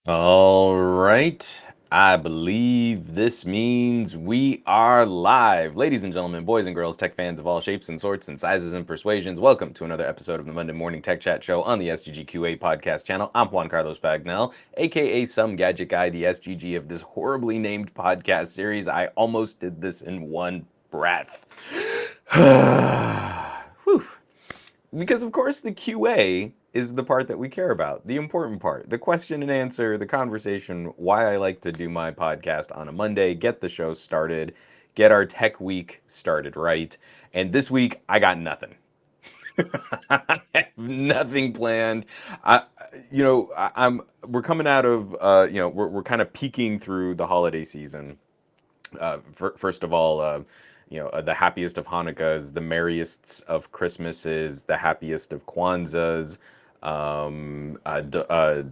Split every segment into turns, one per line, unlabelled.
All right. I believe this means we are live. Ladies and gentlemen, boys and girls, tech fans of all shapes and sorts and sizes and persuasions, welcome to another episode of the Monday Morning Tech Chat Show on the SGGQA podcast channel. I'm Juan Carlos Bagnell, aka Some Gadget Guy, the SGG of this horribly named podcast series. I almost did this in one breath. Whew. Because of course the QA is the part that we care about, the important part, the question and answer, the conversation, why I like to do my podcast on a Monday, get the show started, get our tech week started right. And this week I got nothing. I have nothing planned. I, I'm we're coming out of we're kind of peeking through the holiday season. First of all, the happiest of Hanukkahs, the merriest of Christmases, the happiest of Kwanzas,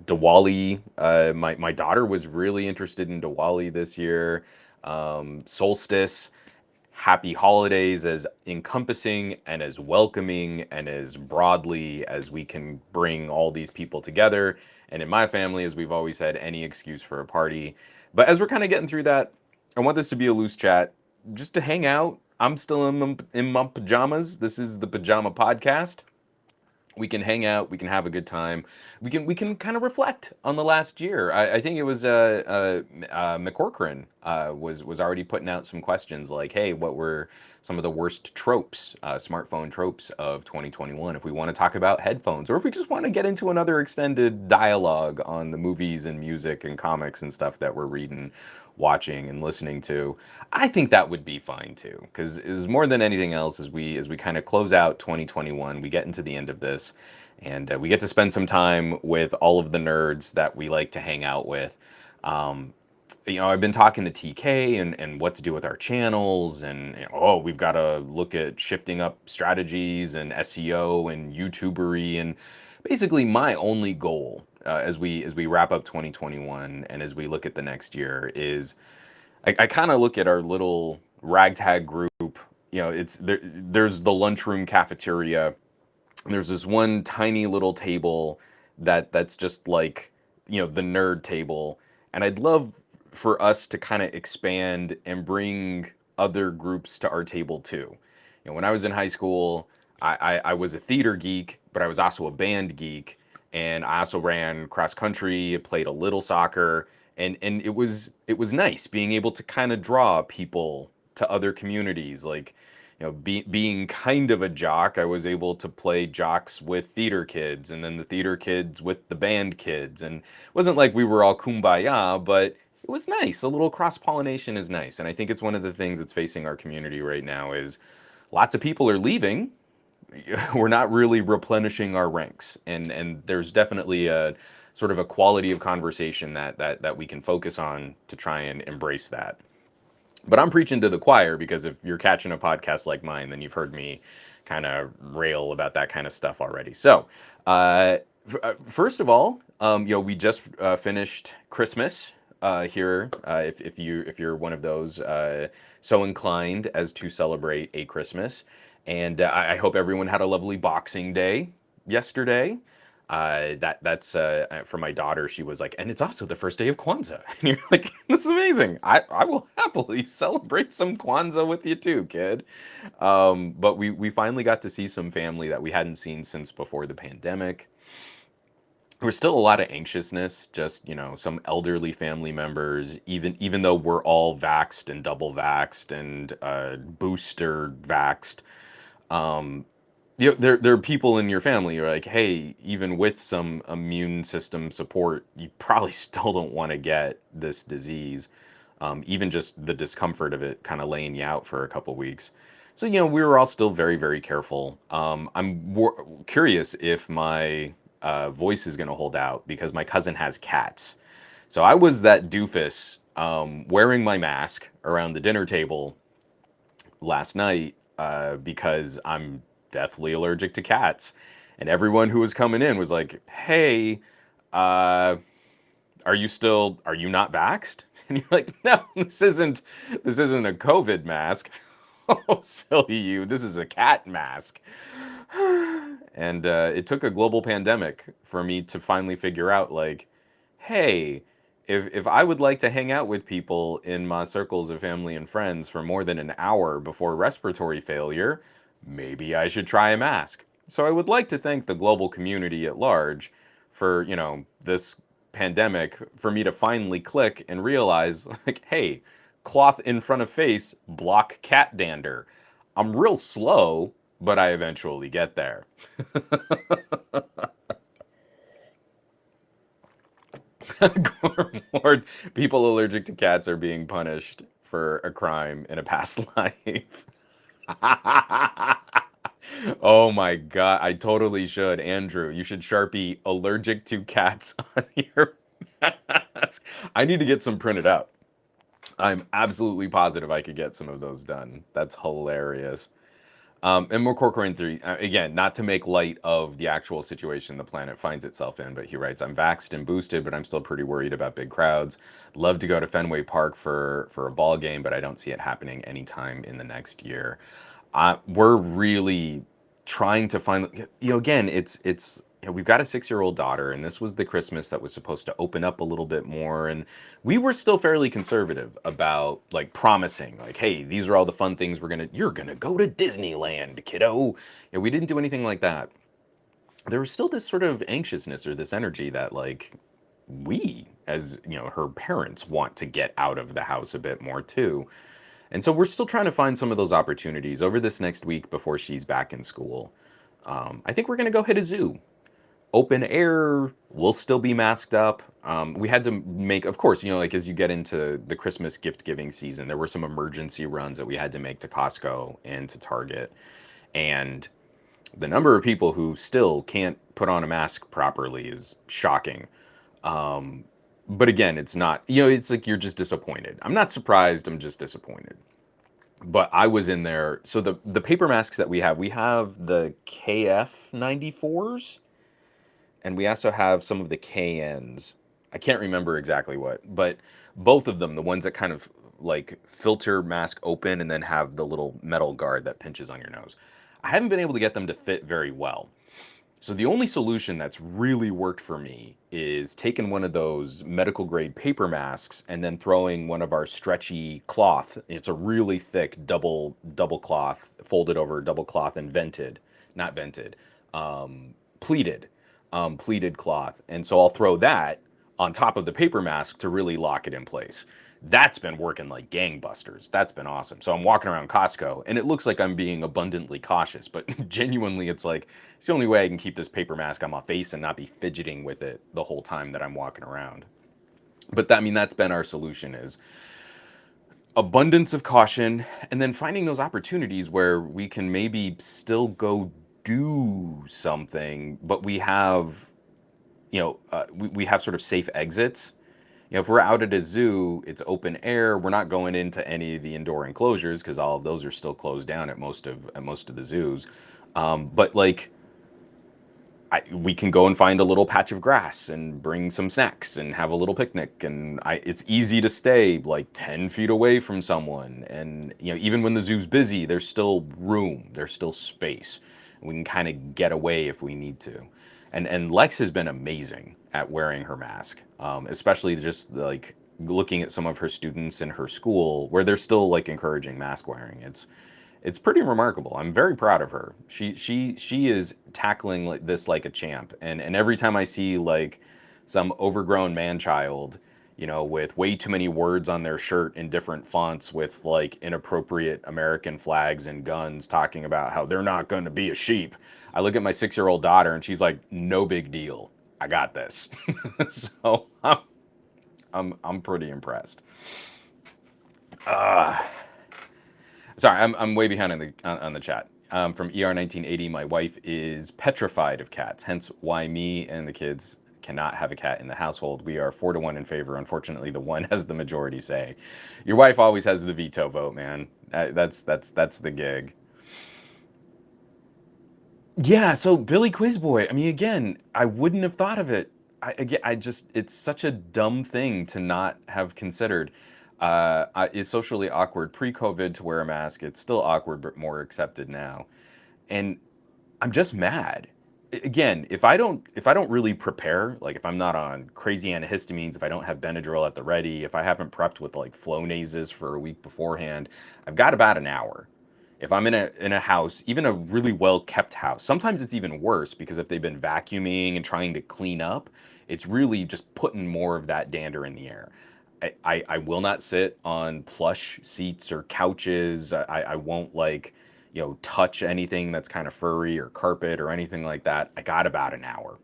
Diwali. My daughter was really interested in Diwali this year. Solstice. Happy holidays, as encompassing and as welcoming and as broadly as we can bring all these people together. And in my family, as we've always said, any excuse for a party. But as we're kind of getting through that, I want this to be a loose chat, just to hang out. I'm still in my pajamas. This is the Pajama Podcast. We can hang out, we can have a good time, we can kind of reflect on the last year. I think it was McCorcoran was already putting out some questions like, hey, what were some of the worst tropes, smartphone tropes of 2021? If we want to talk about headphones, or if we just want to get into another extended dialogue on the movies and music and comics and stuff that we're reading, watching and listening to, I think that would be fine too. Because is more than anything else, as we kind of close out 2021, we get into the end of this, and we get to spend some time with all of the nerds that we like to hang out with. Um, I've been talking to TK and what to do with our channels, and oh, we've got to look at shifting up strategies and SEO and YouTubery, and basically my only goal as we wrap up 2021 and as we look at the next year is I kind of look at our little ragtag group. It's there's the lunchroom cafeteria. There's this one tiny little table that's just like, the nerd table. And I'd love for us to kind of expand and bring other groups to our table too. When I was in high school, I was a theater geek, but I was also a band geek. And I also ran cross country, played a little soccer, and it was nice being able to kind of draw people to other communities. Like, being kind of a jock, I was able to play jocks with theater kids, and then the theater kids with the band kids. And it wasn't like we were all kumbaya, but it was nice. A little cross pollination is nice, and I think it's one of the things that's facing our community right now is lots of people are leaving. We're not really replenishing our ranks, and there's definitely a sort of a quality of conversation that we can focus on to try and embrace that. But I'm preaching to the choir, because if you're catching a podcast like mine, then you've heard me kind of rail about that kind of stuff already. So, first of all, we just finished Christmas here. If you're one of those so inclined as to celebrate a Christmas, and I hope everyone had a lovely Boxing Day yesterday. That's for my daughter. She was like, and it's also the first day of Kwanzaa. And you're like, that's amazing. I will happily celebrate some Kwanzaa with you too, kid. But we finally got to see some family that we hadn't seen since before the pandemic. There was still a lot of anxiousness, just, some elderly family members, even though we're all vaxxed and double vaxxed and booster vaxxed. um, there are people in your family who are like, hey, even with some immune system support, you probably still don't want to get this disease. Even just the discomfort of it kind of laying you out for a couple weeks. So, we were all still very, very careful. I'm curious if my voice is going to hold out, because my cousin has cats. So I was that doofus wearing my mask around the dinner table last night because I'm deathly allergic to cats. And everyone who was coming in was like, hey, uh, are you not vaxxed? And you're like, no, this isn't a COVID mask. Oh, silly you. This is a cat mask. And it took a global pandemic for me to finally figure out, like, hey, if I would like to hang out with people in my circles of family and friends for more than an hour before respiratory failure, maybe I should try a mask. So I would like to thank the global community at large for, this pandemic, for me to finally click and realize, like, hey, cloth in front of face, block cat dander. I'm real slow, but I eventually get there. More people allergic to cats are being punished for a crime in a past life. Oh my god, I totally should. Andrew, you should Sharpie allergic to cats on your mask. I need to get some printed out. I'm absolutely positive I could get some of those done. That's hilarious. And McCorcoran 3, again, not to make light of the actual situation the planet finds itself in, but he writes, I'm vaxxed and boosted, but I'm still pretty worried about big crowds. Love to go to Fenway Park for a ball game, but I don't see it happening anytime in the next year. We're really trying to find, again, we've got a 6-year-old daughter, and this was the Christmas that was supposed to open up a little bit more, and we were still fairly conservative about like promising, like, hey, these are all the fun things you're gonna go to Disneyland, kiddo. We didn't do anything like that. There was still this sort of anxiousness or this energy that like we, as her parents, want to get out of the house a bit more too. And so we're still trying to find some of those opportunities over this next week before she's back in school. I think we're going to go hit a zoo. Open air, we'll still be masked up. We had to make, of course, like as you get into the Christmas gift giving season, there were some emergency runs that we had to make to Costco and to Target. And the number of people who still can't put on a mask properly is shocking. But again, it's not, it's like you're just disappointed. I'm not surprised, I'm just disappointed. But I was in there. So the paper masks that we have the KF94s, and we also have some of the KNs. I can't remember exactly what, but both of them, the ones that kind of like filter mask open and then have the little metal guard that pinches on your nose. I haven't been able to get them to fit very well. So the only solution that's really worked for me is taking one of those medical grade paper masks and then throwing one of our stretchy cloth. It's a really thick double cloth, folded over double cloth and vented, not vented, pleated, pleated cloth. And so I'll throw that on top of the paper mask to really lock it in place. That's been working like gangbusters. That's been awesome. So I'm walking around Costco and it looks like I'm being abundantly cautious, but genuinely it's like it's the only way I can keep this paper mask on my face and not be fidgeting with it the whole time that I'm walking around. But that, I mean, that's been our solution, is abundance of caution and then finding those opportunities where we can maybe still go do something, but we have, we have sort of safe exits. If we're out at a zoo, it's open air. We're not going into any of the indoor enclosures because all of those are still closed down at most of the zoos. But like, we can go and find a little patch of grass and bring some snacks and have a little picnic. And it's easy to stay like 10 feet away from someone. And even when the zoo's busy, there's still room. There's still space. We can kind of get away if we need to. And Lex has been amazing at wearing her mask, especially just like looking at some of her students in her school where they're still like encouraging mask wearing. It's pretty remarkable. I'm very proud of her. She is tackling like this like a champ. And every time I see like some overgrown man child, with way too many words on their shirt in different fonts with like inappropriate American flags and guns talking about how they're not going to be a sheep, I look at my 6-year-old daughter and she's like, no big deal. I got this. So I'm pretty impressed. Uh, Sorry, I'm way behind on the chat. From ER 1980, my wife is petrified of cats, hence why me and the kids cannot have a cat in the household. We are 4-1 in favor. Unfortunately, the one has the majority say. Your wife always has the veto vote, man. That's the gig. Yeah, so Billy Quizboy. I mean, again, I wouldn't have thought of it. Again, it's such a dumb thing to not have considered. It's socially awkward pre-COVID to wear a mask. It's still awkward, but more accepted now. And I'm just mad. again, if I don't really prepare, like if I'm not on crazy antihistamines, if I don't have Benadryl at the ready, if I haven't prepped with like Flonasers for a week beforehand, I've got about an hour. If I'm in a house, even a really well kept house, sometimes it's even worse because if they've been vacuuming and trying to clean up, it's really just putting more of that dander in the air. I will not sit on plush seats or couches. I won't like, touch anything that's kind of furry or carpet or anything like that. I got about an hour.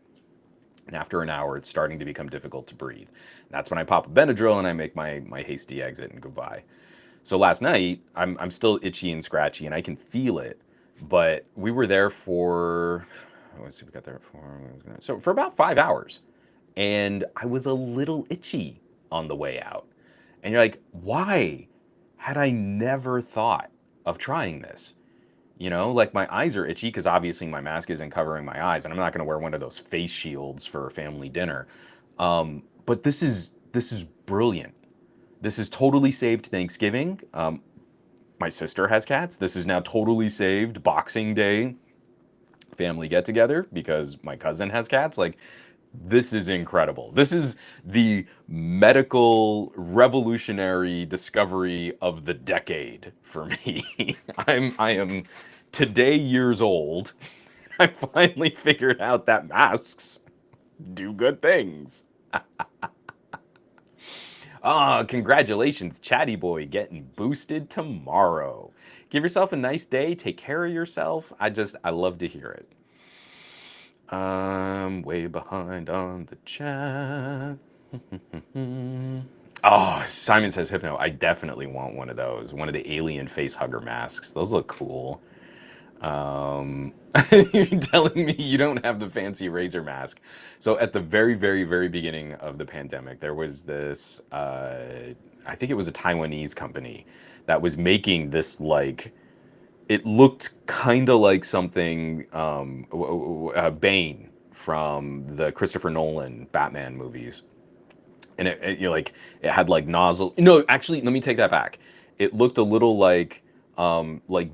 And after an hour, it's starting to become difficult to breathe. That's when I pop a Benadryl and I make my hasty exit and goodbye. So last night, I'm still itchy and scratchy, and I can feel it. But we were there for, let's see, we got there at 4. So for about 5 hours, and I was a little itchy on the way out. And you're like, why had I never thought of trying this? Like my eyes are itchy because obviously my mask isn't covering my eyes, and I'm not going to wear one of those face shields for a family dinner. But this is brilliant. This has totally saved Thanksgiving. My sister has cats. This is now totally saved Boxing Day family get together because my cousin has cats. Like, this is incredible. This is the medical revolutionary discovery of the decade for me. I am today years old. I finally figured out that masks do good things. Congratulations, Chatty Boy, getting boosted tomorrow. Give yourself a nice day. Take care of yourself. I love to hear it. I'm way behind on the chat. Oh, Simon says Hypno. I definitely want one of those. One of the alien face hugger masks. Those look cool. You're telling me you don't have the fancy razor mask. So at the very, very, very beginning of the pandemic, there was this, I think it was a Taiwanese company that was making this like, it looked kind of like something, Bane from the Christopher Nolan Batman movies. And like it had like nozzle. No, actually, let me take that back. It looked a little like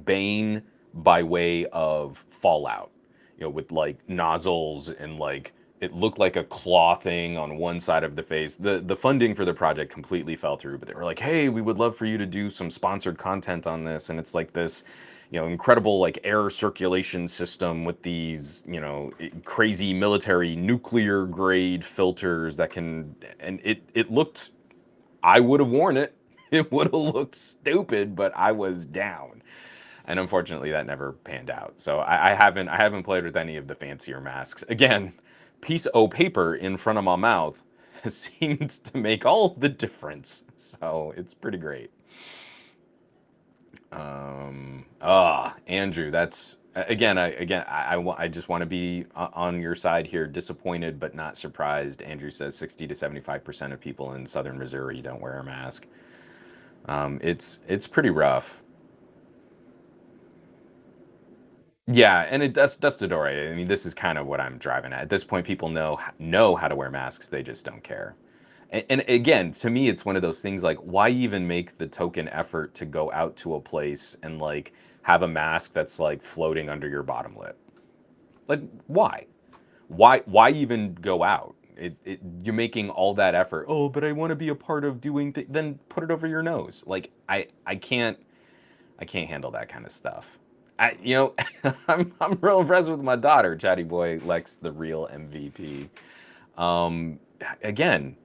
Bane by way of Fallout. With like nozzles and like it looked like a claw thing on one side of the face. The funding for the project completely fell through, but they were like, "Hey, we would love for you to do some sponsored content on this." And it's like this, incredible like air circulation system with these, crazy military nuclear grade filters that can, and it looked, I would have worn it. It would have looked stupid, but I was down. And unfortunately that never panned out. So I haven't played with any of the fancier masks. Again, piece of paper in front of my mouth seems to make all the difference. So it's pretty great. Andrew, that's I just want to be on your side here, disappointed but not surprised. Andrew says 60 to 75% of people in southern Missouri don't wear a mask. It's pretty rough. Yeah, and it does to Dore. I mean, this is kind of what I'm driving at. At this point, people know how to wear masks. They just don't care. And again, to me, it's one of those things like, why even make the token effort to go out to a place and like have a mask that's like floating under your bottom lip? Like, why? Why even go out? You're making all that effort. Oh, but I want to be a part of doing. Then put it over your nose. Like I can't handle that kind of stuff. I'm real impressed with my daughter, Chatty Boy Lex, the real MVP. Um, Again,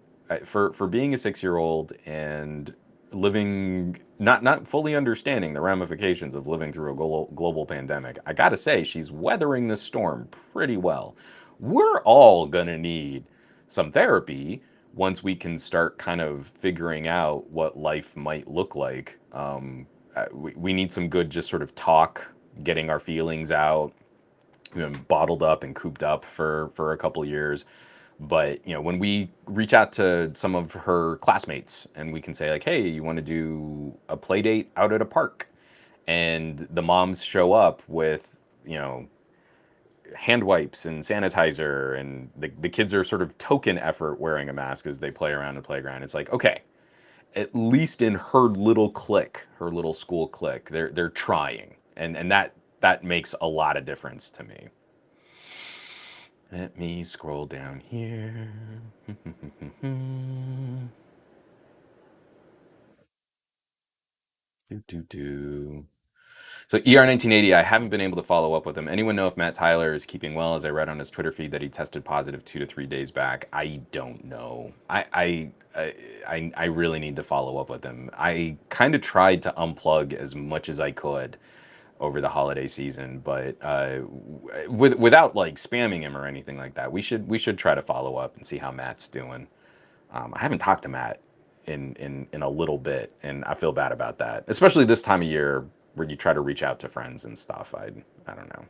for being a 6-year-old and living not fully understanding the ramifications of living through a global pandemic, I gotta say she's weathering this storm pretty well. We're all gonna need some therapy once we can start kind of figuring out what life might look like. We need some good just sort of talk, getting our feelings out. We've been bottled up and cooped up for a couple of years. But when we reach out to some of her classmates and we can say like, hey, you want to do a play date out at a park, and the moms show up with you know hand wipes and sanitizer, and the kids are sort of token effort wearing a mask as they play around the playground. It's like, okay, at least in her little clique, her little school clique, they're trying, and that makes a lot of difference to me. Let me scroll down here. do do do. So ER 1980, I haven't been able to follow up with him. Anyone know if Matt Tyler is keeping well? As I read on his Twitter feed that he tested positive 2 to 3 days back. I don't know. I really need to follow up with him. I kind of tried to unplug as much as I could over the holiday season, but without like spamming him or anything like that. We should try to follow up and see how Matt's doing. I haven't talked to Matt in a little bit, and I feel bad about that, especially this time of year where you try to reach out to friends and stuff. I don't know.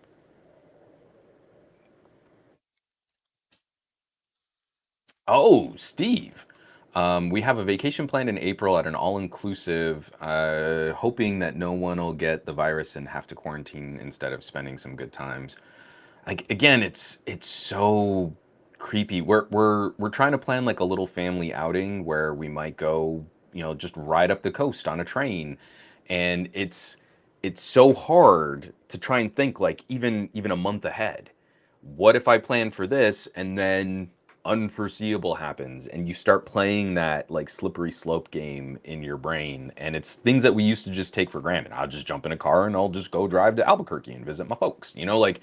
Oh, Steve. We have a vacation planned in April at an all-inclusive, hoping that no one will get the virus and have to quarantine instead of spending some good times. Like again, it's so creepy. We're trying to plan like a little family outing where we might go, just ride up the coast on a train, and it's so hard to try and think like even a month ahead. What if I plan for this and then unforeseeable happens and you start playing that like slippery slope game in your brain, and it's things that we used to just take for granted. I'll just jump in a car and I'll just go drive to Albuquerque and visit my folks. Like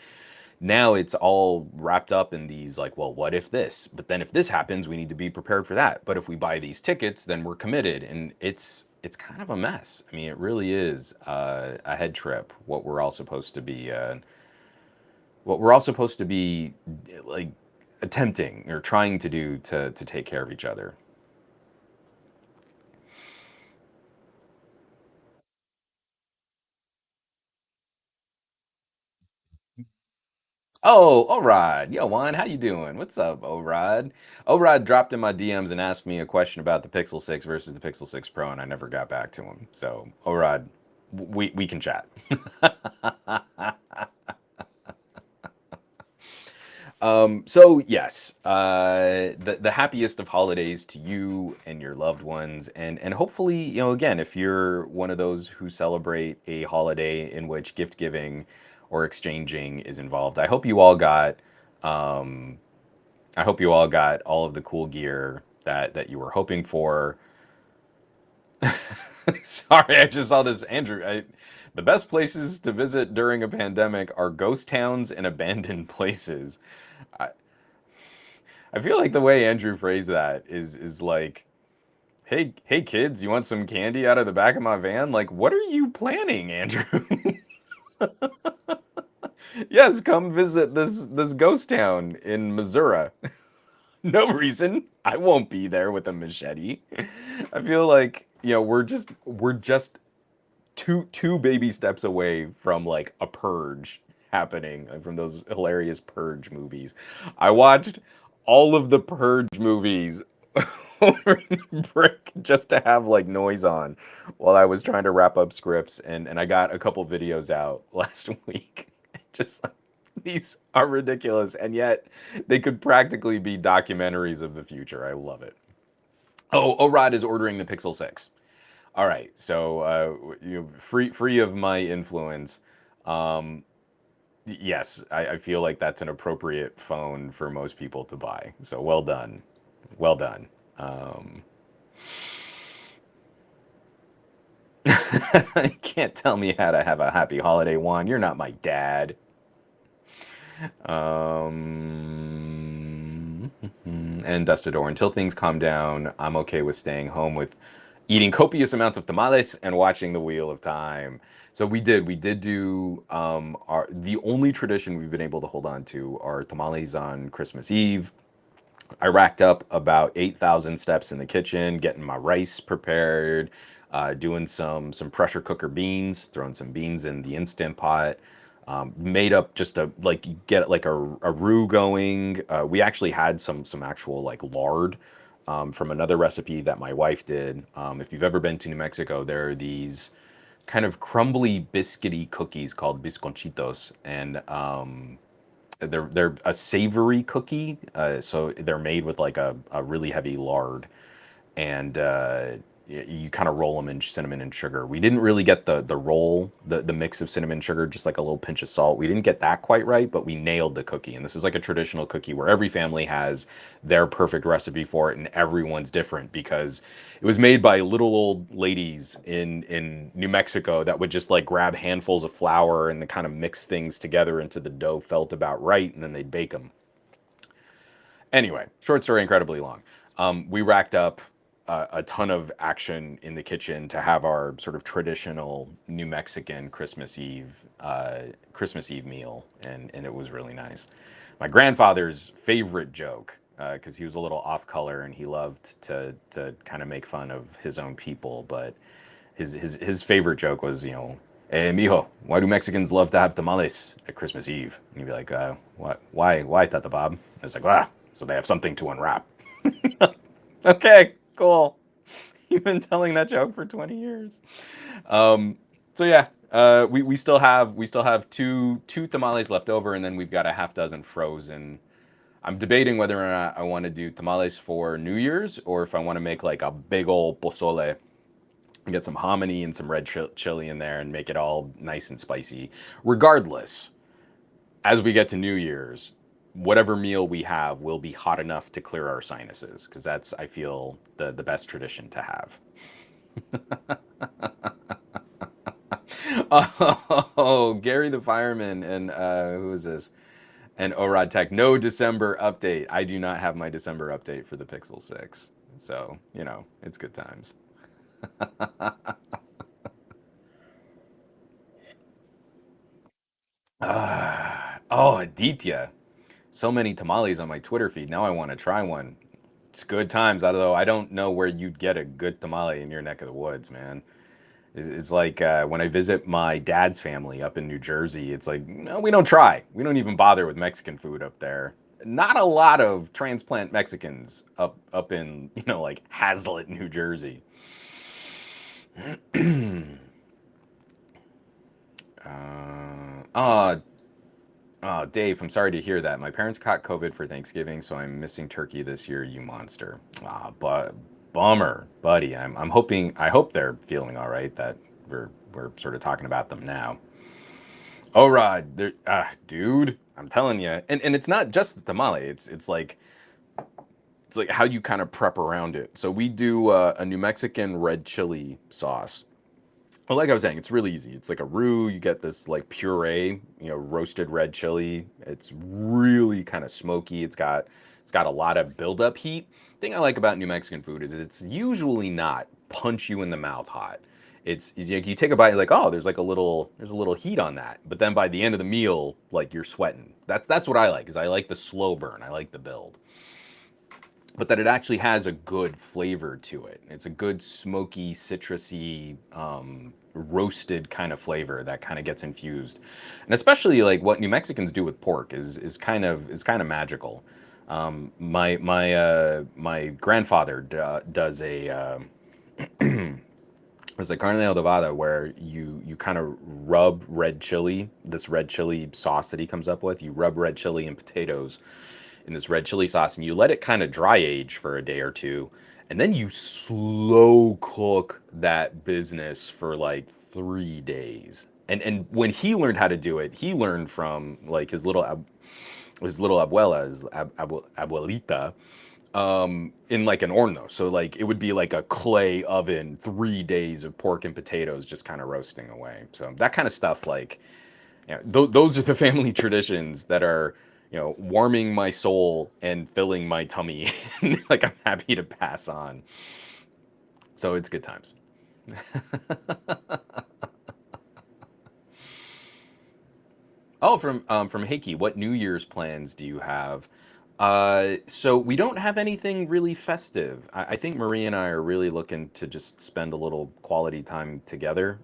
now it's all wrapped up in these like, well, what if this? But then if this happens, we need to be prepared for that. But if we buy these tickets, then we're committed, and it's kind of a mess. I mean, it really is a head trip. What we're all supposed to be like attempting or trying to do to take care of each other. Oh, Orad. Yo, Juan, how you doing? What's up, Orad? Orad dropped in my DMs and asked me a question about the Pixel 6 versus the Pixel 6 Pro, and I never got back to him. So, Orad, we can chat. So yes, the happiest of holidays to you and your loved ones, and hopefully, again, if you're one of those who celebrate a holiday in which gift giving or exchanging is involved, um, I hope you all got all of the cool gear that you were hoping for. Sorry, I just saw this, Andrew. The best places to visit during a pandemic are ghost towns and abandoned places. I, I feel like the way Andrew phrased that is like, hey kids, you want some candy out of the back of my van? Like, what are you planning, Andrew? Yes, come visit this ghost town in Missouri. No reason. I won't be there with a machete. I feel like, we're just two baby steps away from like a purge happening, from those hilarious purge movies. I watched all of the purge movies over the break just to have like noise on while I was trying to wrap up scripts, and I got a couple videos out last week. Just like, these are ridiculous, and yet they could practically be documentaries of the future. I love it. Oh, Orad is ordering the Pixel 6. All right, so free of my influence. Um, yes, I feel like that's an appropriate phone for most people to buy. So well done, well done. Um, you can't tell me how to have a happy holiday, Juan. You're not my dad. And Dustador, until things calm down, I'm okay with staying home with eating copious amounts of tamales and watching the Wheel of Time. So we did do our the only tradition we've been able to hold on to are tamales on Christmas Eve. I racked up about 8,000 steps in the kitchen, getting my rice prepared, doing some pressure cooker beans, throwing some beans in the instant pot. Made up just a like get like a roux going. We actually had some actual like lard from another recipe that my wife did. If you've ever been to New Mexico, there are these kind of crumbly biscuity cookies called Bisconchitos, and they're a savory cookie, so they're made with like a really heavy lard, and you kind of roll them in cinnamon and sugar. We didn't really get the roll, the mix of cinnamon sugar, just like a little pinch of salt. We didn't get that quite right, but we nailed the cookie. And this is like a traditional cookie where every family has their perfect recipe for it, and everyone's different because it was made by little old ladies in New Mexico that would just like grab handfuls of flour and kind of mix things together until the dough felt about right, and then they'd bake them. Anyway, short story, incredibly long. We racked up a ton of action in the kitchen to have our sort of traditional New Mexican Christmas Eve meal, and it was really nice. My grandfather's favorite joke, because he was a little off color and he loved to kind of make fun of his own people, but his favorite joke was, "Hey, mijo, why do Mexicans love to have tamales at Christmas Eve?" And you'd be like, "What? Why, Tata Bob?" And it's like, so they have something to unwrap. Okay, cool. You've been telling that joke for 20 years. So yeah, we still have two tamales left over, and then we've got a half dozen frozen. I'm debating whether or not I want to do tamales for New Year's or if I want to make like a big old pozole and get some hominy and some red chili in there and make it all nice and spicy. Regardless, as we get to New Year's, whatever meal we have will be hot enough to clear our sinuses because that's, I feel, the best tradition to have. Oh, Gary the fireman and who is this? And Orad Tech. No December update. I do not have my December update for the Pixel 6. So, it's good times. Oh, Aditya. So many tamales on my Twitter feed. Now I want to try one. It's good times, although I don't know where you'd get a good tamale in your neck of the woods, man. It's like when I visit my dad's family up in New Jersey, it's like, no, we don't try. We don't even bother with Mexican food up there. Not a lot of transplant Mexicans up in, like Hazlet, New Jersey. Oh, oh, Dave, I'm sorry to hear that. My parents caught COVID for Thanksgiving, so I'm missing turkey this year, you monster. But bummer, buddy. I'm hoping I hope they're feeling all right that we're sort of talking about them now. Oh, Rod, dude, I'm telling you. And it's not just the tamale. It's like how you kind of prep around it. So we do a New Mexican red chili sauce. Well, like I was saying, it's really easy. It's like a roux. You get this like puree, roasted red chili. It's really kind of smoky. It's got a lot of buildup heat. Thing I like about New Mexican food is it's usually not punch you in the mouth hot. It's you take a bite, you're like, oh, there's a little heat on that. But then by the end of the meal, like you're sweating. That's what I like, is I like the slow burn. I like the build, but that it actually has a good flavor to it. It's a good smoky, citrusy, roasted kind of flavor that kind of gets infused, and especially like what New Mexicans do with pork is kind of magical. My grandfather does a it's like carne adobada where you kind of rub red chili, this red chili sauce that he comes up with. You rub red chili and potatoes in this red chili sauce and you let it kind of dry age for a day or two, and then you slow cook that business for like 3 days. And when he learned how to do it, he learned from like his little abuela, his abuelita, in like an horno. So like it would be like a clay oven, 3 days of pork and potatoes just kind of roasting away. So that kind of stuff, like, those are the family traditions that are, warming my soul and filling my tummy. Like I'm happy to pass on. So it's good times. Oh, from Heiki, what New Year's plans do you have? So we don't have anything really festive. I think Marie and I are really looking to just spend a little quality time together.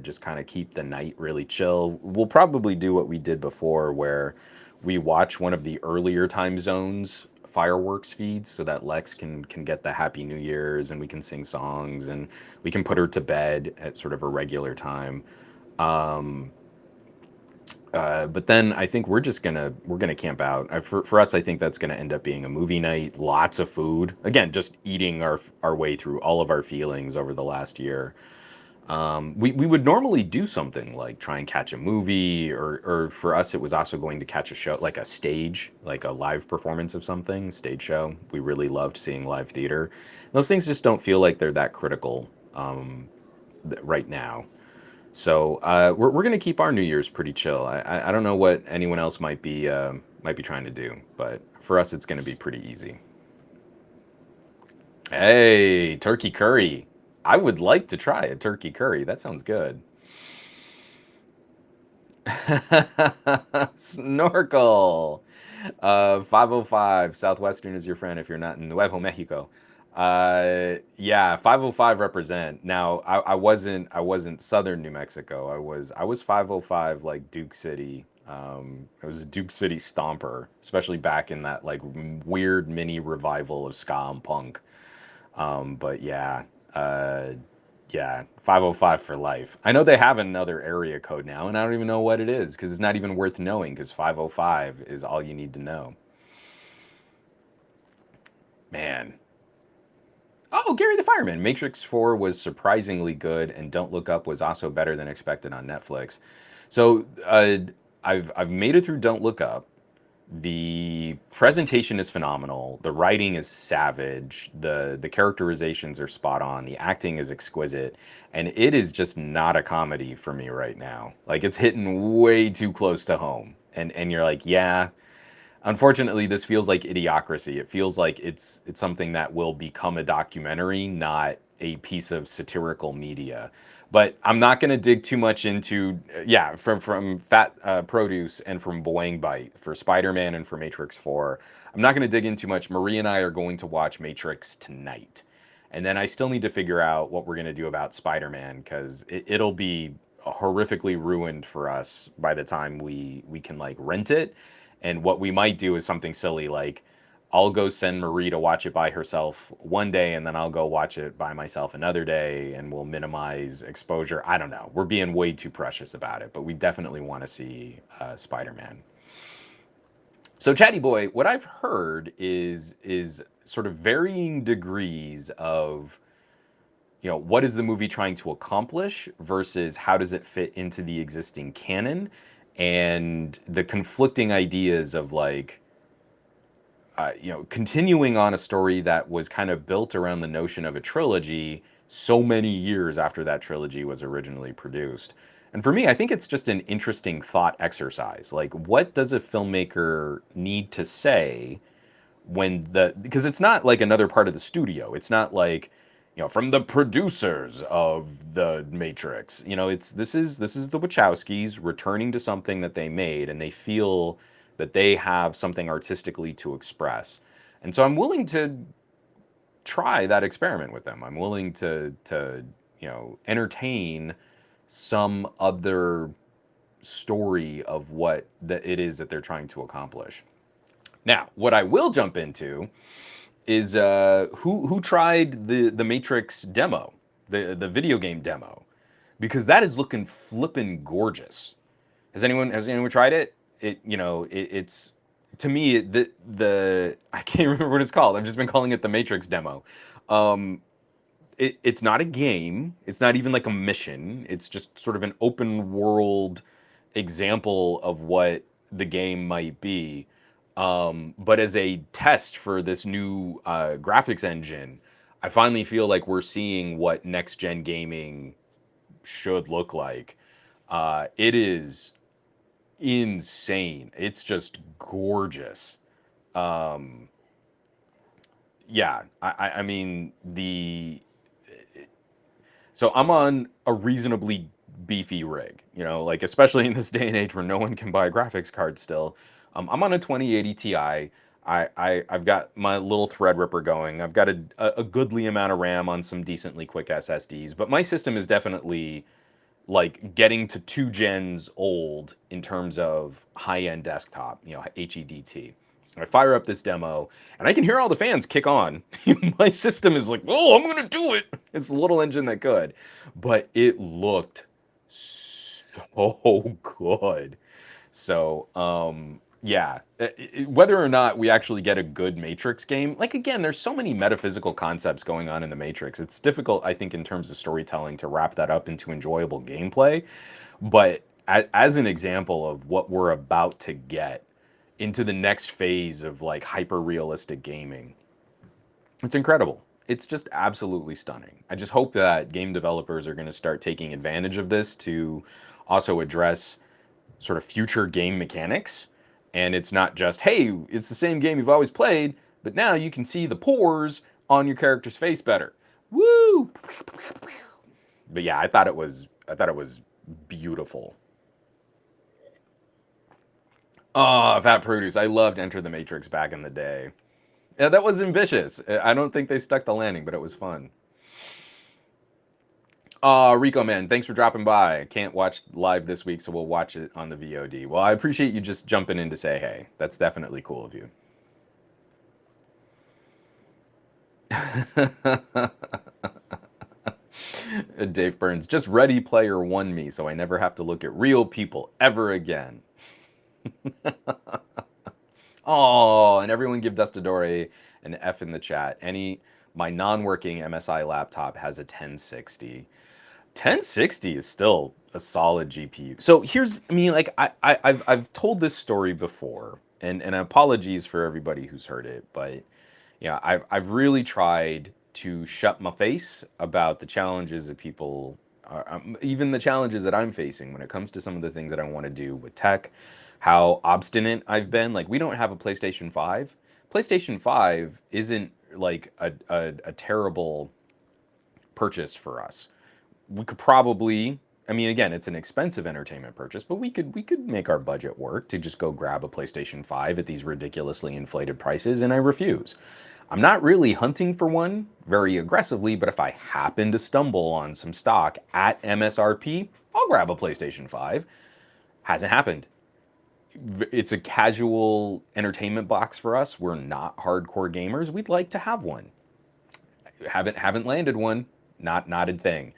Just kind of keep the night really chill. We'll probably do what we did before, where we watch one of the earlier time zones fireworks feeds so that Lex can get the Happy New Year's and we can sing songs and we can put her to bed at sort of a regular time. Um, But then I think we're gonna camp out. For us, I think that's gonna end up being a movie night, lots of food. Again, just eating our way through all of our feelings over the last year. We would normally do something like try and catch a movie, or for us, it was also going to catch a show, like a stage, like a live performance of something, stage show. We really loved seeing live theater. Those things just don't feel like they're that critical right now. So we're gonna keep our New Year's pretty chill. I don't know what anyone else might be trying to do, but for us, it's gonna be pretty easy. Hey, turkey curry. I would like to try a turkey curry. That sounds good. Snorkel. 505 Southwestern is your friend if you're not in Nuevo Mexico. Yeah, 505 represent. Now, I wasn't Southern New Mexico. I was 505 like Duke City. I was a Duke City stomper, especially back in that like weird mini revival of ska and punk. But yeah, uh, yeah, 505 for life. I know they have another area code now, and I don't even know what it is because it's not even worth knowing because 505 is all you need to know. Man. Oh, Gary the Fireman. Matrix 4 was surprisingly good, and Don't Look Up was also better than expected on Netflix. So I've made it through Don't Look Up. The presentation is phenomenal. The writing is savage. The characterizations are spot on. The acting is exquisite, and it is just not a comedy for me right now. Like it's hitting way too close to home, and you're like, yeah. Unfortunately, this feels like Idiocracy. It feels like it's something that will become a documentary, not a piece of satirical media. But I'm not going to dig too much into yeah from Fat Produce and from Boing Bite for Spider-Man and for Matrix 4. I'm not going to dig in too much. Marie and I are going to watch Matrix tonight, and then I still need to figure out what we're going to do about Spider-Man because it'll be horrifically ruined for us by the time we can like rent it. And what we might do is something silly like I'll go send Marie to watch it by herself one day and then I'll go watch it by myself another day and we'll minimize exposure. I don't know. We're being way too precious about it, but we definitely want to see Spider-Man. So Chatty Boy, what I've heard is sort of varying degrees of what is the movie trying to accomplish versus how does it fit into the existing canon and the conflicting ideas of like continuing on a story that was kind of built around the notion of a trilogy so many years after that trilogy was originally produced. And for me, I think it's just an interesting thought exercise. Like, what does a filmmaker need to say when because it's not like another part of the studio. It's not like from the producers of the Matrix. It's this is the Wachowskis returning to something that they made, and they feel that they have something artistically to express. And so I'm willing to try that experiment with them. I'm willing to entertain some other story of what that it is that they're trying to accomplish. Now, what I will jump into is who tried the Matrix demo, the video game demo, because that is looking flippin' gorgeous. Has anyone tried it? It's to me the I can't remember what it's called. I've just been calling it the Matrix demo. Um, it's not a game. It's not even like a mission. It's just sort of an open world example of what the game might be. But as a test for this new graphics engine, I finally feel like we're seeing what next gen gaming should look like. It is insane. It's just gorgeous. Um, yeah, I mean the so I'm on a reasonably beefy rig, like especially in this day and age where no one can buy a graphics card still. I'm on a 2080 Ti. I've got my little Threadripper going. I've got a goodly amount of RAM on some decently quick SSDs, but my system is definitely like getting to 2 gens old in terms of high-end desktop, HEDT. I fire up this demo, and I can hear all the fans kick on. My system is like, oh, I'm going to do it. It's a little engine that could. But it looked so good. So, yeah, whether or not we actually get a good Matrix game, like again, there's so many metaphysical concepts going on in the Matrix. It's difficult, I think, in terms of storytelling to wrap that up into enjoyable gameplay. But as an example of what we're about to get into the next phase of like hyper realistic gaming, it's incredible. It's just absolutely stunning. I just hope that game developers are going to start taking advantage of this to also address sort of future game mechanics. And it's not just, hey, it's the same game you've always played, but now you can see the pores on your character's face better. Woo! But yeah, I thought it was beautiful. Oh, Fat Produce. I loved Enter the Matrix back in the day. Yeah, that was ambitious. I don't think they stuck the landing, but it was fun. Rico, man, thanks for dropping by. Can't watch live this week, so we'll watch it on the VOD. Well, I appreciate you just jumping in to say hey. That's definitely cool of you. Dave Burns, just Ready Player One me, so I never have to look at real people ever again. Oh, and everyone give Dustadore an F in the chat. My non-working MSI laptop has a 1060. 1060 is still a solid GPU. So here's, I mean, like I've told this story before, and apologies for everybody who's heard it, but yeah, I've really tried to shut my face about the challenges that people, even the challenges that I'm facing when it comes to some of the things that I want to do with tech, how obstinate I've been. Like we don't have a PlayStation 5. PlayStation 5 isn't like a terrible purchase for us. We could probably, I mean, again, it's an expensive entertainment purchase, but we could make our budget work to just go grab a PlayStation 5 at these ridiculously inflated prices, and I refuse. I'm not really hunting for one very aggressively, but if I happen to stumble on some stock at MSRP, I'll grab a PlayStation 5. Hasn't happened. It's a casual entertainment box for us. We're not hardcore gamers. We'd like to have one. Haven't landed one. Not a thing.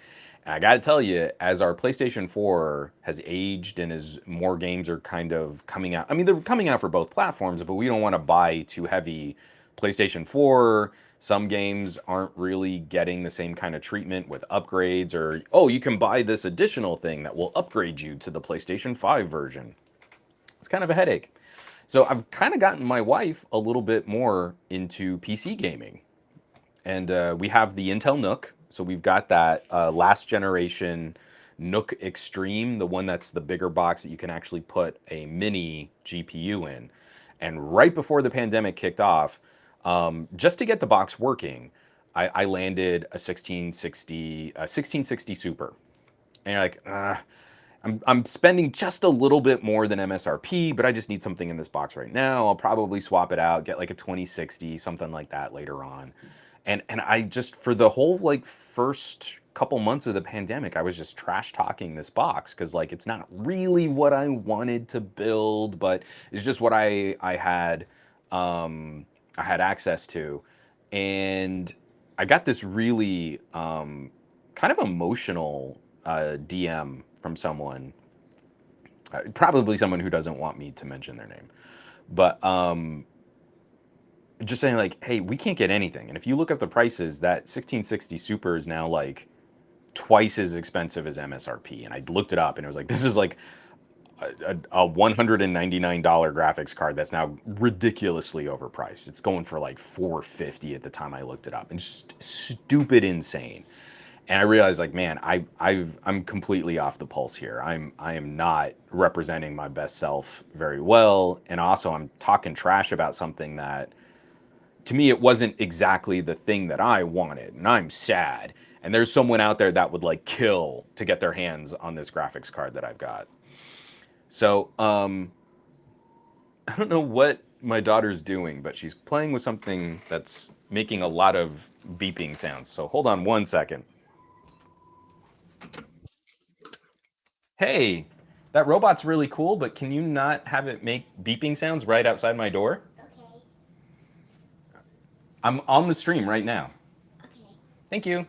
And I got to tell you, as our PlayStation 4 has aged and as more games are kind of coming out, I mean, they're coming out for both platforms, but we don't want to buy too heavy PlayStation 4. Some games aren't really getting the same kind of treatment with upgrades, or, oh, you can buy this additional thing that will upgrade you to the PlayStation 5 version. It's kind of a headache. So I've kind of gotten my wife a little bit more into PC gaming. And we have the Intel Nook. So we've got that last generation Nook Extreme, the one that's the bigger box that you can actually put a mini GPU in. And right before the pandemic kicked off, just to get the box working, I landed a 1660 Super. And you're like, I'm spending just a little bit more than MSRP, but I just need something in this box right now. I'll probably swap it out, get like a 2060, something like that later on. And I just, for the whole like first couple months of the pandemic, I was just trash talking this box because like it's not really what I wanted to build, but it's just what I had access to. And I got this really kind of emotional DM from someone, probably someone who doesn't want me to mention their name, but just saying like, hey, we can't get anything. And if you look up the prices, that 1660 Super is now like twice as expensive as MSRP. And I looked it up, and it was like, this is like a $199 graphics card that's now ridiculously overpriced. It's going for like 450 at the time I looked it up, and just stupid insane. And I realized like, man, I'm completely off the pulse here. I am not representing my best self very well, and also I'm talking trash about something that to me it wasn't exactly the thing that I wanted, and I'm sad. And there's someone out there that would like kill to get their hands on this graphics card that I've got. So I don't know what my daughter's doing, but she's playing with something that's making a lot of beeping sounds. So hold on one second. Hey, that robot's really cool, but can you not have it make beeping sounds right outside my door?
Okay.
I'm on the stream right now.
Okay.
Thank you.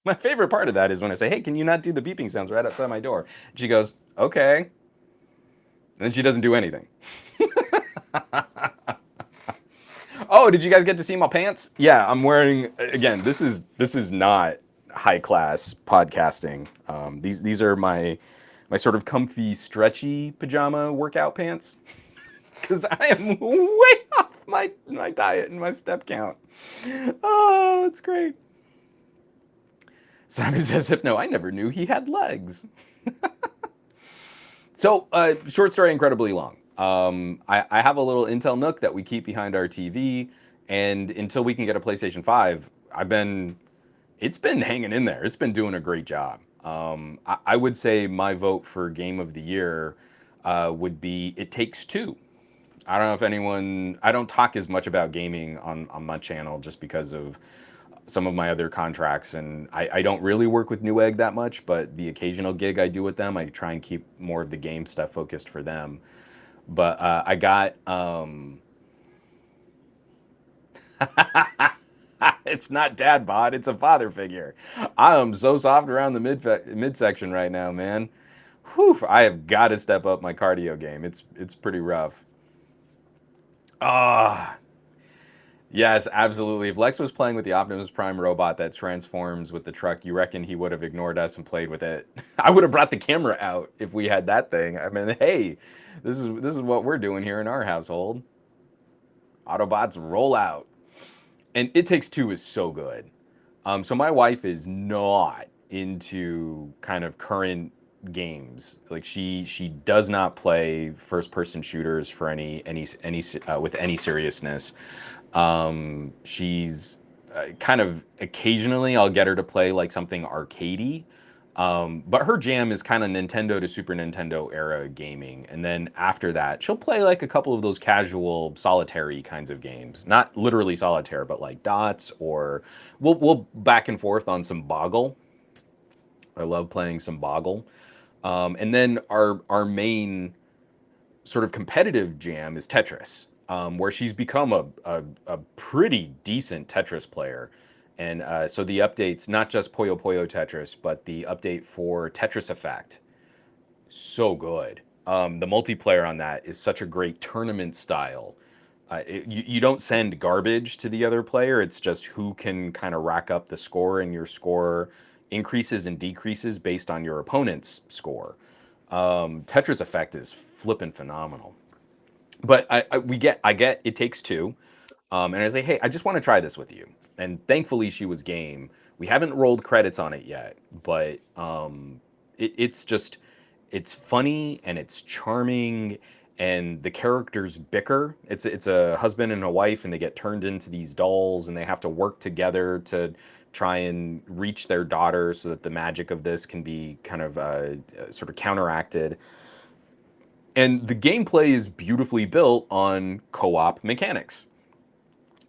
My favorite part of that is when I say, "Hey, can you not do the beeping sounds right outside my door?" She goes, "Okay," and then she doesn't do anything. Oh, did you guys get to see my pants? Yeah, I'm wearing. Again, this is not high class podcasting. These are my sort of comfy, stretchy pajama workout pants because I am way off my diet and my step count. Oh, it's great. Simon says, "Hypno, I never knew he had legs." So, short story, incredibly long. I have a little Intel Nook that we keep behind our TV, and until we can get a PlayStation 5, it's been hanging in there. It's been doing a great job. I would say my vote for Game of the Year would be It Takes Two. I don't know if anyone. I don't talk as much about gaming on my channel just because of some of my other contracts, and I don't really work with Newegg that much, but the occasional gig I do with them, I try and keep more of the game stuff focused for them. But I got it's not dad bod, it's a father figure. I am so soft around the midsection right now, man. Whew, I have got to step up my cardio game. It's pretty rough. Ah, yes, absolutely. If Lex was playing with the Optimus Prime robot that transforms with the truck, you reckon he would have ignored us and played with it? I would have brought the camera out if we had that thing. I mean, hey, this is what we're doing here in our household. Autobots roll out. And It Takes Two is so good. So my wife is not into kind of current games. Like she does not play first person shooters for any with any seriousness. She's kind of occasionally I'll get her to play like something arcadey. But her jam is kind of Nintendo to Super Nintendo era gaming. And then after that, she'll play like a couple of those casual solitary kinds of games. Not literally solitaire, but like dots, or we'll back and forth on some Boggle. I love playing some Boggle. And then our main sort of competitive jam is Tetris, where she's become a pretty decent Tetris player. And so the updates, not just Puyo Puyo Tetris, but the update for Tetris Effect, so good. The multiplayer on that is such a great tournament style. You don't send garbage to the other player. It's just who can kind of rack up the score, and your score increases and decreases based on your opponent's score. Tetris Effect is flippin' phenomenal. But I get It Takes Two, and I say, hey, I just want to try this with you. And thankfully, she was game. We haven't rolled credits on it yet, but it's just it's funny and it's charming, and the characters bicker. It's a husband and a wife, and they get turned into these dolls, and they have to work together to try and reach their daughter so that the magic of this can be kind of sort of counteracted. And the gameplay is beautifully built on co-op mechanics.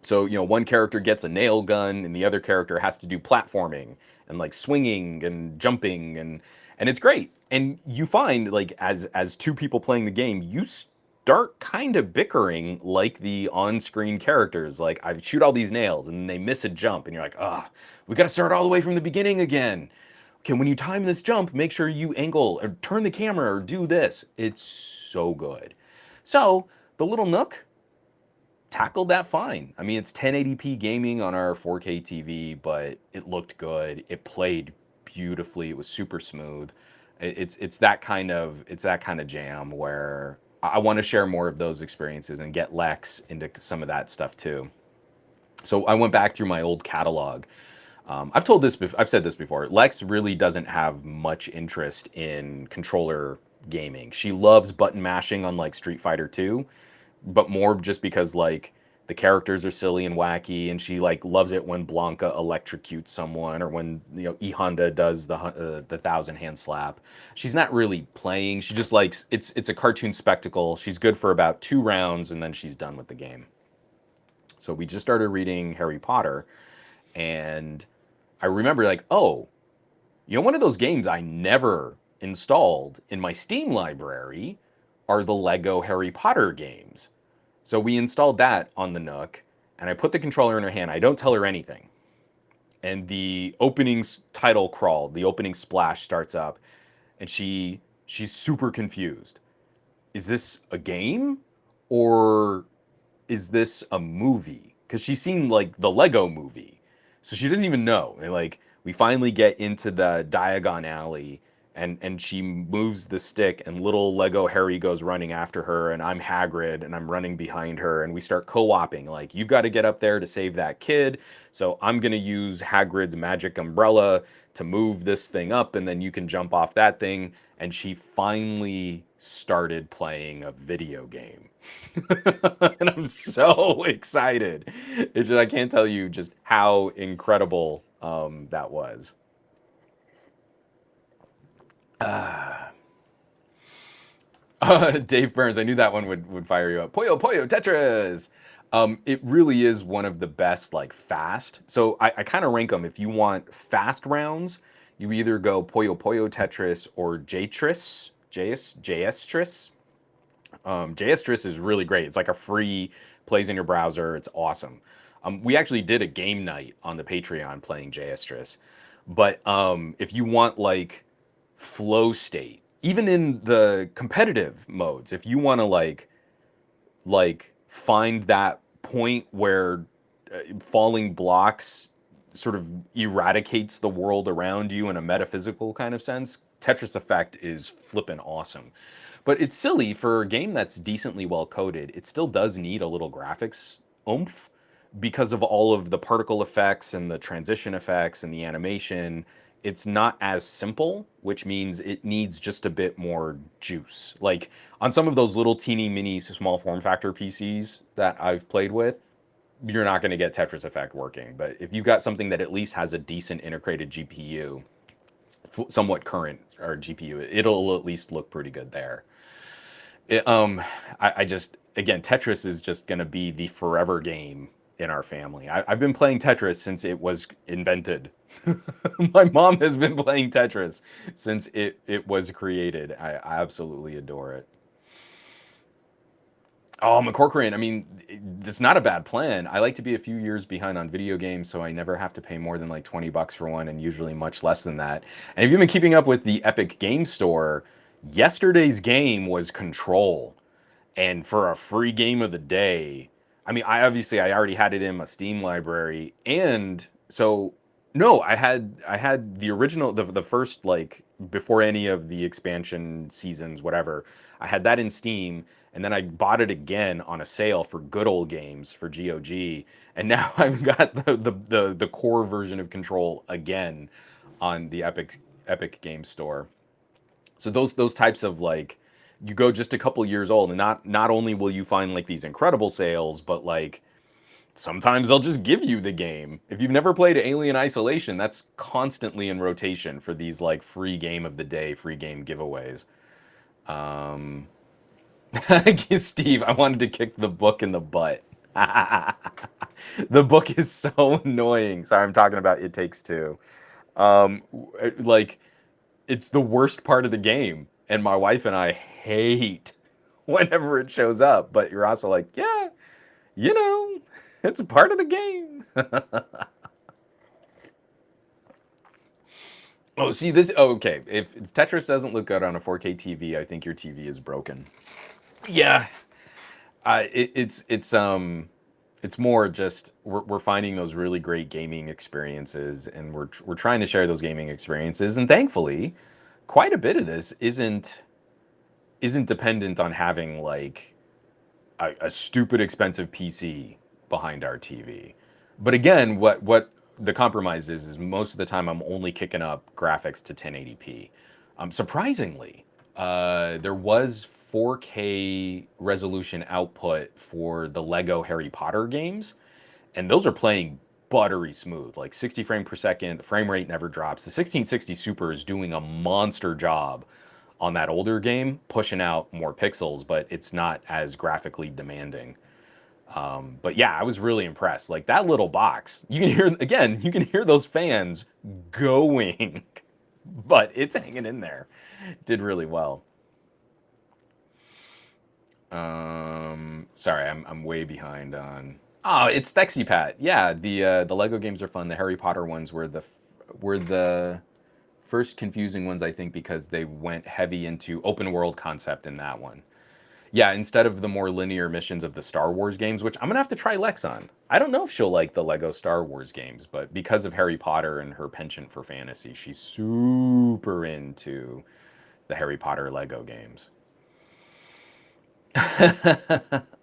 So, one character gets a nail gun and the other character has to do platforming and like swinging and jumping, and it's great. And you find like as two people playing the game, you start kind of bickering like the on-screen characters. Like, I shoot all these nails and they miss a jump and you're like, "Ah, we got to start all the way from the beginning again. Okay, when you time this jump, make sure you angle or turn the camera or do this." It's so good. So, the little Nook tackled that fine. I mean, it's 1080p gaming on our 4K TV, but it looked good. It played beautifully. It was super smooth. It's that kind of jam where I want to share more of those experiences and get Lex into some of that stuff too. So I went back through my old catalog. I've said this before. Lex really doesn't have much interest in controller gaming. She loves button mashing on like Street Fighter 2, but more just because like the characters are silly and wacky, and she like loves it when Blanca electrocutes someone, or when E Honda does the thousand hand slap. She's not really playing. She just likes it's a cartoon spectacle. She's good for about 2 rounds, and then she's done with the game. So we just started reading Harry Potter, and I remember like, oh, one of those games I never installed in my Steam library are the Lego Harry Potter games. So we installed that on the Nook, and I put the controller in her hand. I don't tell her anything. and the opening title crawl, the opening splash starts up, and she's super confused. Is this a game or is this a movie? Because she's seen like the Lego movie, so she doesn't even know. And, like, we finally get into the Diagon Alley, and she moves the stick, and little Lego Harry goes running after her, and I'm Hagrid, and I'm running behind her, and we start co-oping. Like, you've got to get up there to save that kid, so I'm gonna use Hagrid's magic umbrella to move this thing up, and then you can jump off that thing. And she finally started playing a video game. And I'm so excited. It's just, I can't tell you just how incredible that was. Dave Burns, I knew that one would fire you up. Poyo Poyo Tetris. It really is one of the best, like, fast. So I kind of rank them. If you want fast rounds, you either go Poyo Poyo Tetris or Jtris, JS JS is really great. It's like a free, plays in your browser. It's awesome. We actually did a game night on the Patreon playing JS. But if you want like flow state, even in the competitive modes, if you want to find that point where falling blocks sort of eradicates the world around you in a metaphysical kind of sense, Tetris Effect is flippin' awesome. But it's silly for a game that's decently well coded. It still does need a little graphics oomph because of all of the particle effects and the transition effects and the animation. It's not as simple, which means it needs just a bit more juice. Like on some of those little teeny mini small form factor PCs that I've played with, you're not going to get Tetris Effect working. But if you've got something that at least has a decent integrated GPU, somewhat current or GPU, it'll at least look pretty good there. It, I just, again, Tetris is just going to be the forever game in our family. I've been playing Tetris since it was invented. My mom has been playing Tetris since it was created. I absolutely adore it. Oh, McCorcoran, I mean, it's not a bad plan. I like to be a few years behind on video games, so I never have to pay more than like 20 bucks for one, and usually much less than that. And if you've been keeping up with the Epic Game Store, yesterday's game was Control. And for a free game of the day, I mean, I already had it in my Steam library, and so no, I had the original, the first, like, before any of the expansion seasons, whatever. I had that in Steam, and then I bought it again on a sale for Good Old Games for GOG, and now I've got the core version of Control again on the Epic Game Store. So those types of, like, you go just a couple years old, and not only will you find like these incredible sales, but like sometimes they'll just give you the game. If you've never played Alien Isolation, that's constantly in rotation for these like free game of the day, free game giveaways. Um, Steve, I wanted to kick the book in the butt. The book is so annoying. Sorry, I'm talking about It Takes Two. Like, it's the worst part of the game, and my wife and I hate whenever it shows up. But you're also like, yeah, you know, it's a part of the game. Oh, see this. Oh, okay. If Tetris doesn't look good on a 4K TV, I think your TV is broken. Yeah, it's more just we're finding those really great gaming experiences, and we're trying to share those gaming experiences, and thankfully, quite a bit of this isn't dependent on having like a stupid expensive PC behind our TV. But again, what the compromise is most of the time I'm only kicking up graphics to 1080p. Surprisingly, there was 4K resolution output for the Lego Harry Potter games, and those are playing buttery smooth, like 60 frames per second. The frame rate never drops. The 1660 Super is doing a monster job on that older game, pushing out more pixels, but it's not as graphically demanding. But yeah, I was really impressed. Like that little box, you can hear, again, you can hear those fans going, but it's hanging in there. Did really well. Sorry, I'm way behind on Oh, it's Thexy Pat. Yeah, the Lego games are fun. The Harry Potter ones were the first confusing ones, I think, because they went heavy into open world concept in that one. Yeah, instead of the more linear missions of the Star Wars games, which I'm gonna have to try Lex on. I don't know if she'll like the Lego Star Wars games, but because of Harry Potter and her penchant for fantasy, she's super into the Harry Potter Lego games.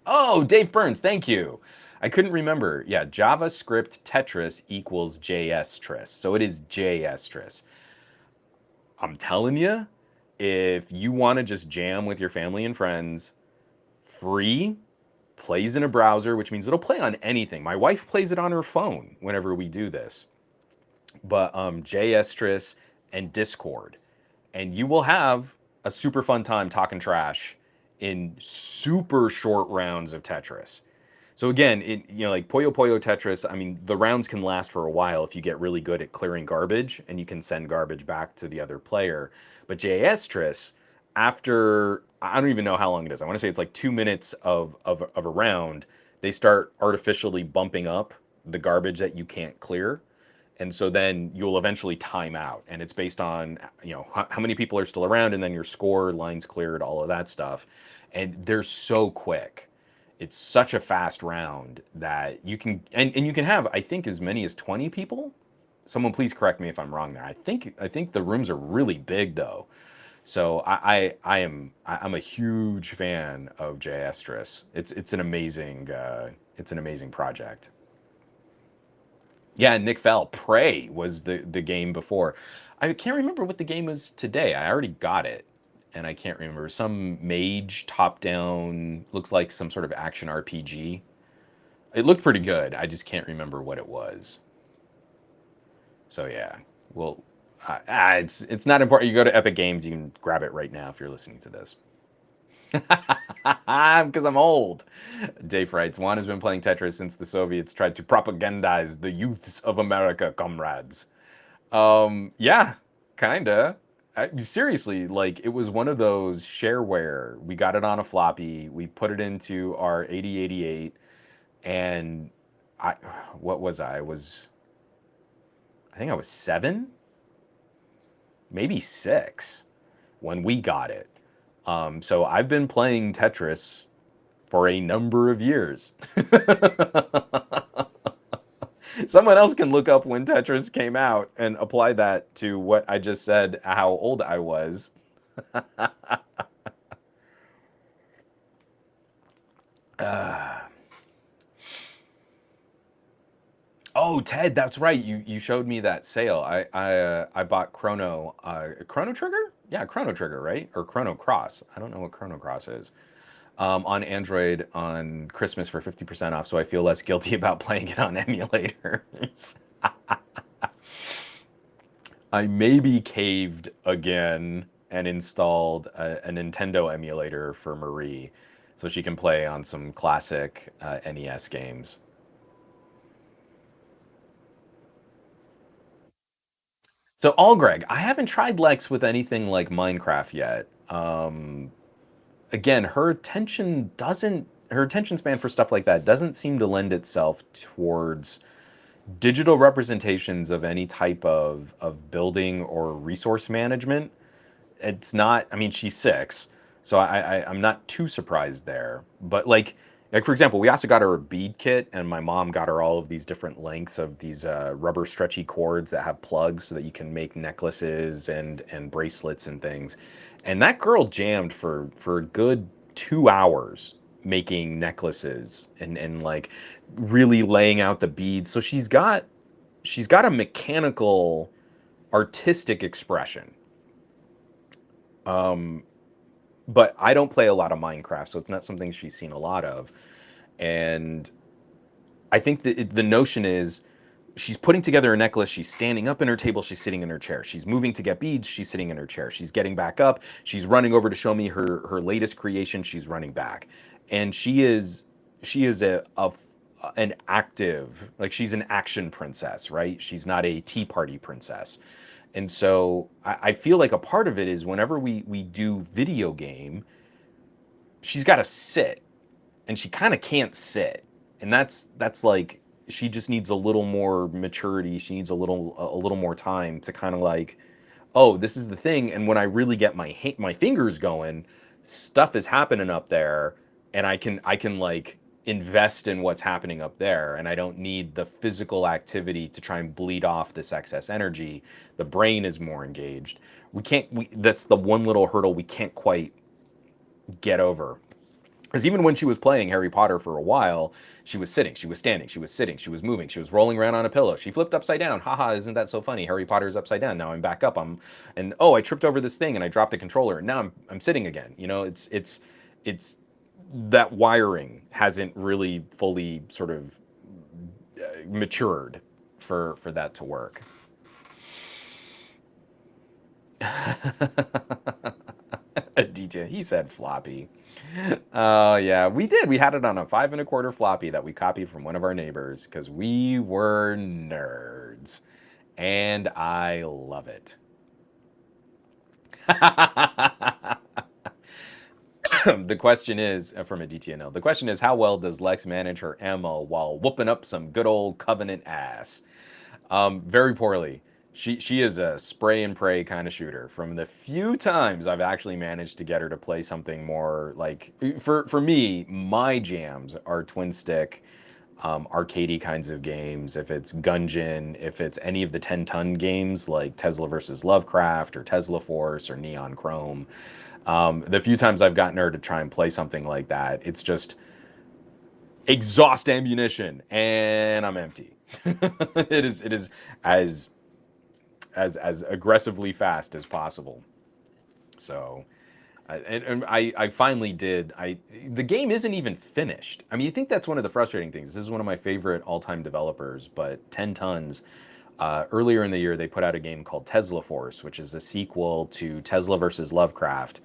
Oh, Dave Burns, thank you. I couldn't remember. Yeah, JavaScript Tetris equals JS So it is JS. I'm telling you, if you want to just jam with your family and friends, free, plays in a browser, which means it'll play on anything. My wife plays it on her phone whenever we do this. But JS and Discord, and you will have a super fun time talking trash in super short rounds of Tetris. So again, like Puyo Puyo Tetris, I mean, the rounds can last for a while if you get really good at clearing garbage and you can send garbage back to the other player. But JS after I don't even know how long it is. I want to say it's like 2 minutes of a round. They start artificially bumping up the garbage that you can't clear, and so then you'll eventually time out, and it's based on how many people are still around, and then your score, lines cleared, all of that stuff. And they're so quick, it's such a fast round that you can, and you can have, I think, as many as 20 people. Someone please correct me if I'm wrong there. I think the rooms are really big though. So I'm a huge fan of JS. It's an amazing project. Yeah, Nick Fell. Prey was the game before. I can't remember what the game was today. I already got it, and I can't remember. Some mage top down, looks like some sort of action RPG. It looked pretty good. I just can't remember what it was. So yeah, well, it's not important. You go to Epic Games, you can grab it right now if you're listening to this. Because I'm old. Dave writes, Juan has been playing Tetris since the Soviets tried to propagandize the youths of America, comrades. Yeah, kinda. Seriously, like it was one of those shareware. We got it on a floppy. We put it into our 8088, and I, what was I? I think I was 7, maybe 6, when we got it. So I've been playing Tetris for a number of years. Someone else can look up when Tetris came out and apply that to what I just said, how old I was. uh, oh, Ted, that's right. You showed me that sale. I bought Chrono Trigger? Yeah, Chrono Trigger, right? Or Chrono Cross. I don't know what Chrono Cross is. On Android on Christmas for 50% off, so I feel less guilty about playing it on emulators. I maybe caved again and installed a Nintendo emulator for Marie so she can play on some classic NES games. So, all Greg, I haven't tried Lex with anything like Minecraft yet. Again, her attention span for stuff like that doesn't seem to lend itself towards digital representations of any type of building or resource management. It's not, I mean, she's 6, so I'm not too surprised there. But like for example, we also got her a bead kit, and my mom got her all of these different lengths of these rubber stretchy cords that have plugs so that you can make necklaces and bracelets and things. And that girl jammed for a good 2 hours making necklaces and like really laying out the beads. So she's got a mechanical artistic expression. Um, but I don't play a lot of Minecraft, so it's not something she's seen a lot of. And I think the notion is she's putting together a necklace, she's standing up in her table, she's sitting in her chair. She's moving to get beads, she's sitting in her chair. She's getting back up, she's running over to show me her latest creation, she's running back. And she is an active, like she's an action princess, right? She's not a tea party princess. And so I feel like a part of it is whenever we do video game, she's got to sit, and she kind of can't sit. And that's like she just needs a little more maturity. She needs a little more time to kind of like, oh, this is the thing. And when I really get my fingers going, stuff is happening up there, and I can like invest in what's happening up there, and I don't need the physical activity to try and bleed off this excess energy. The brain is more engaged. We that's the one little hurdle we can't quite get over. Because even when she was playing Harry Potter for a while, she was sitting, she was standing, she was sitting, she was moving, she was rolling around on a pillow. She flipped upside down. Haha, isn't that so funny? Harry Potter's upside down. Now I'm back up. And oh, I tripped over this thing and I dropped the controller. And now I'm sitting again. You know, it's that wiring hasn't really fully sort of matured for that to work. DJ, he said floppy. Oh yeah, we did. We had it on a 5 1/4 floppy that we copied from one of our neighbors because we were nerds, and I love it. The question is from a DTNL. The question is, how well does Lex manage her ammo while whooping up some good old Covenant ass? Very poorly. She is a spray and pray kind of shooter. From the few times I've actually managed to get her to play something more like, for me, my jams are twin stick, arcadey kinds of games. If it's Gungeon, if it's any of the 10-ton games like Tesla versus Lovecraft or Tesla Force or Neon Chrome. The few times I've gotten her to try and play something like that, it's just exhaust ammunition and I'm empty. It is as as aggressively fast as possible. So, and I finally did. The game isn't even finished. I mean, you think that's one of the frustrating things. This is one of my favorite all-time developers, but 10 Tons. Earlier in the year, they put out a game called Tesla Force, which is a sequel to Tesla versus Lovecraft,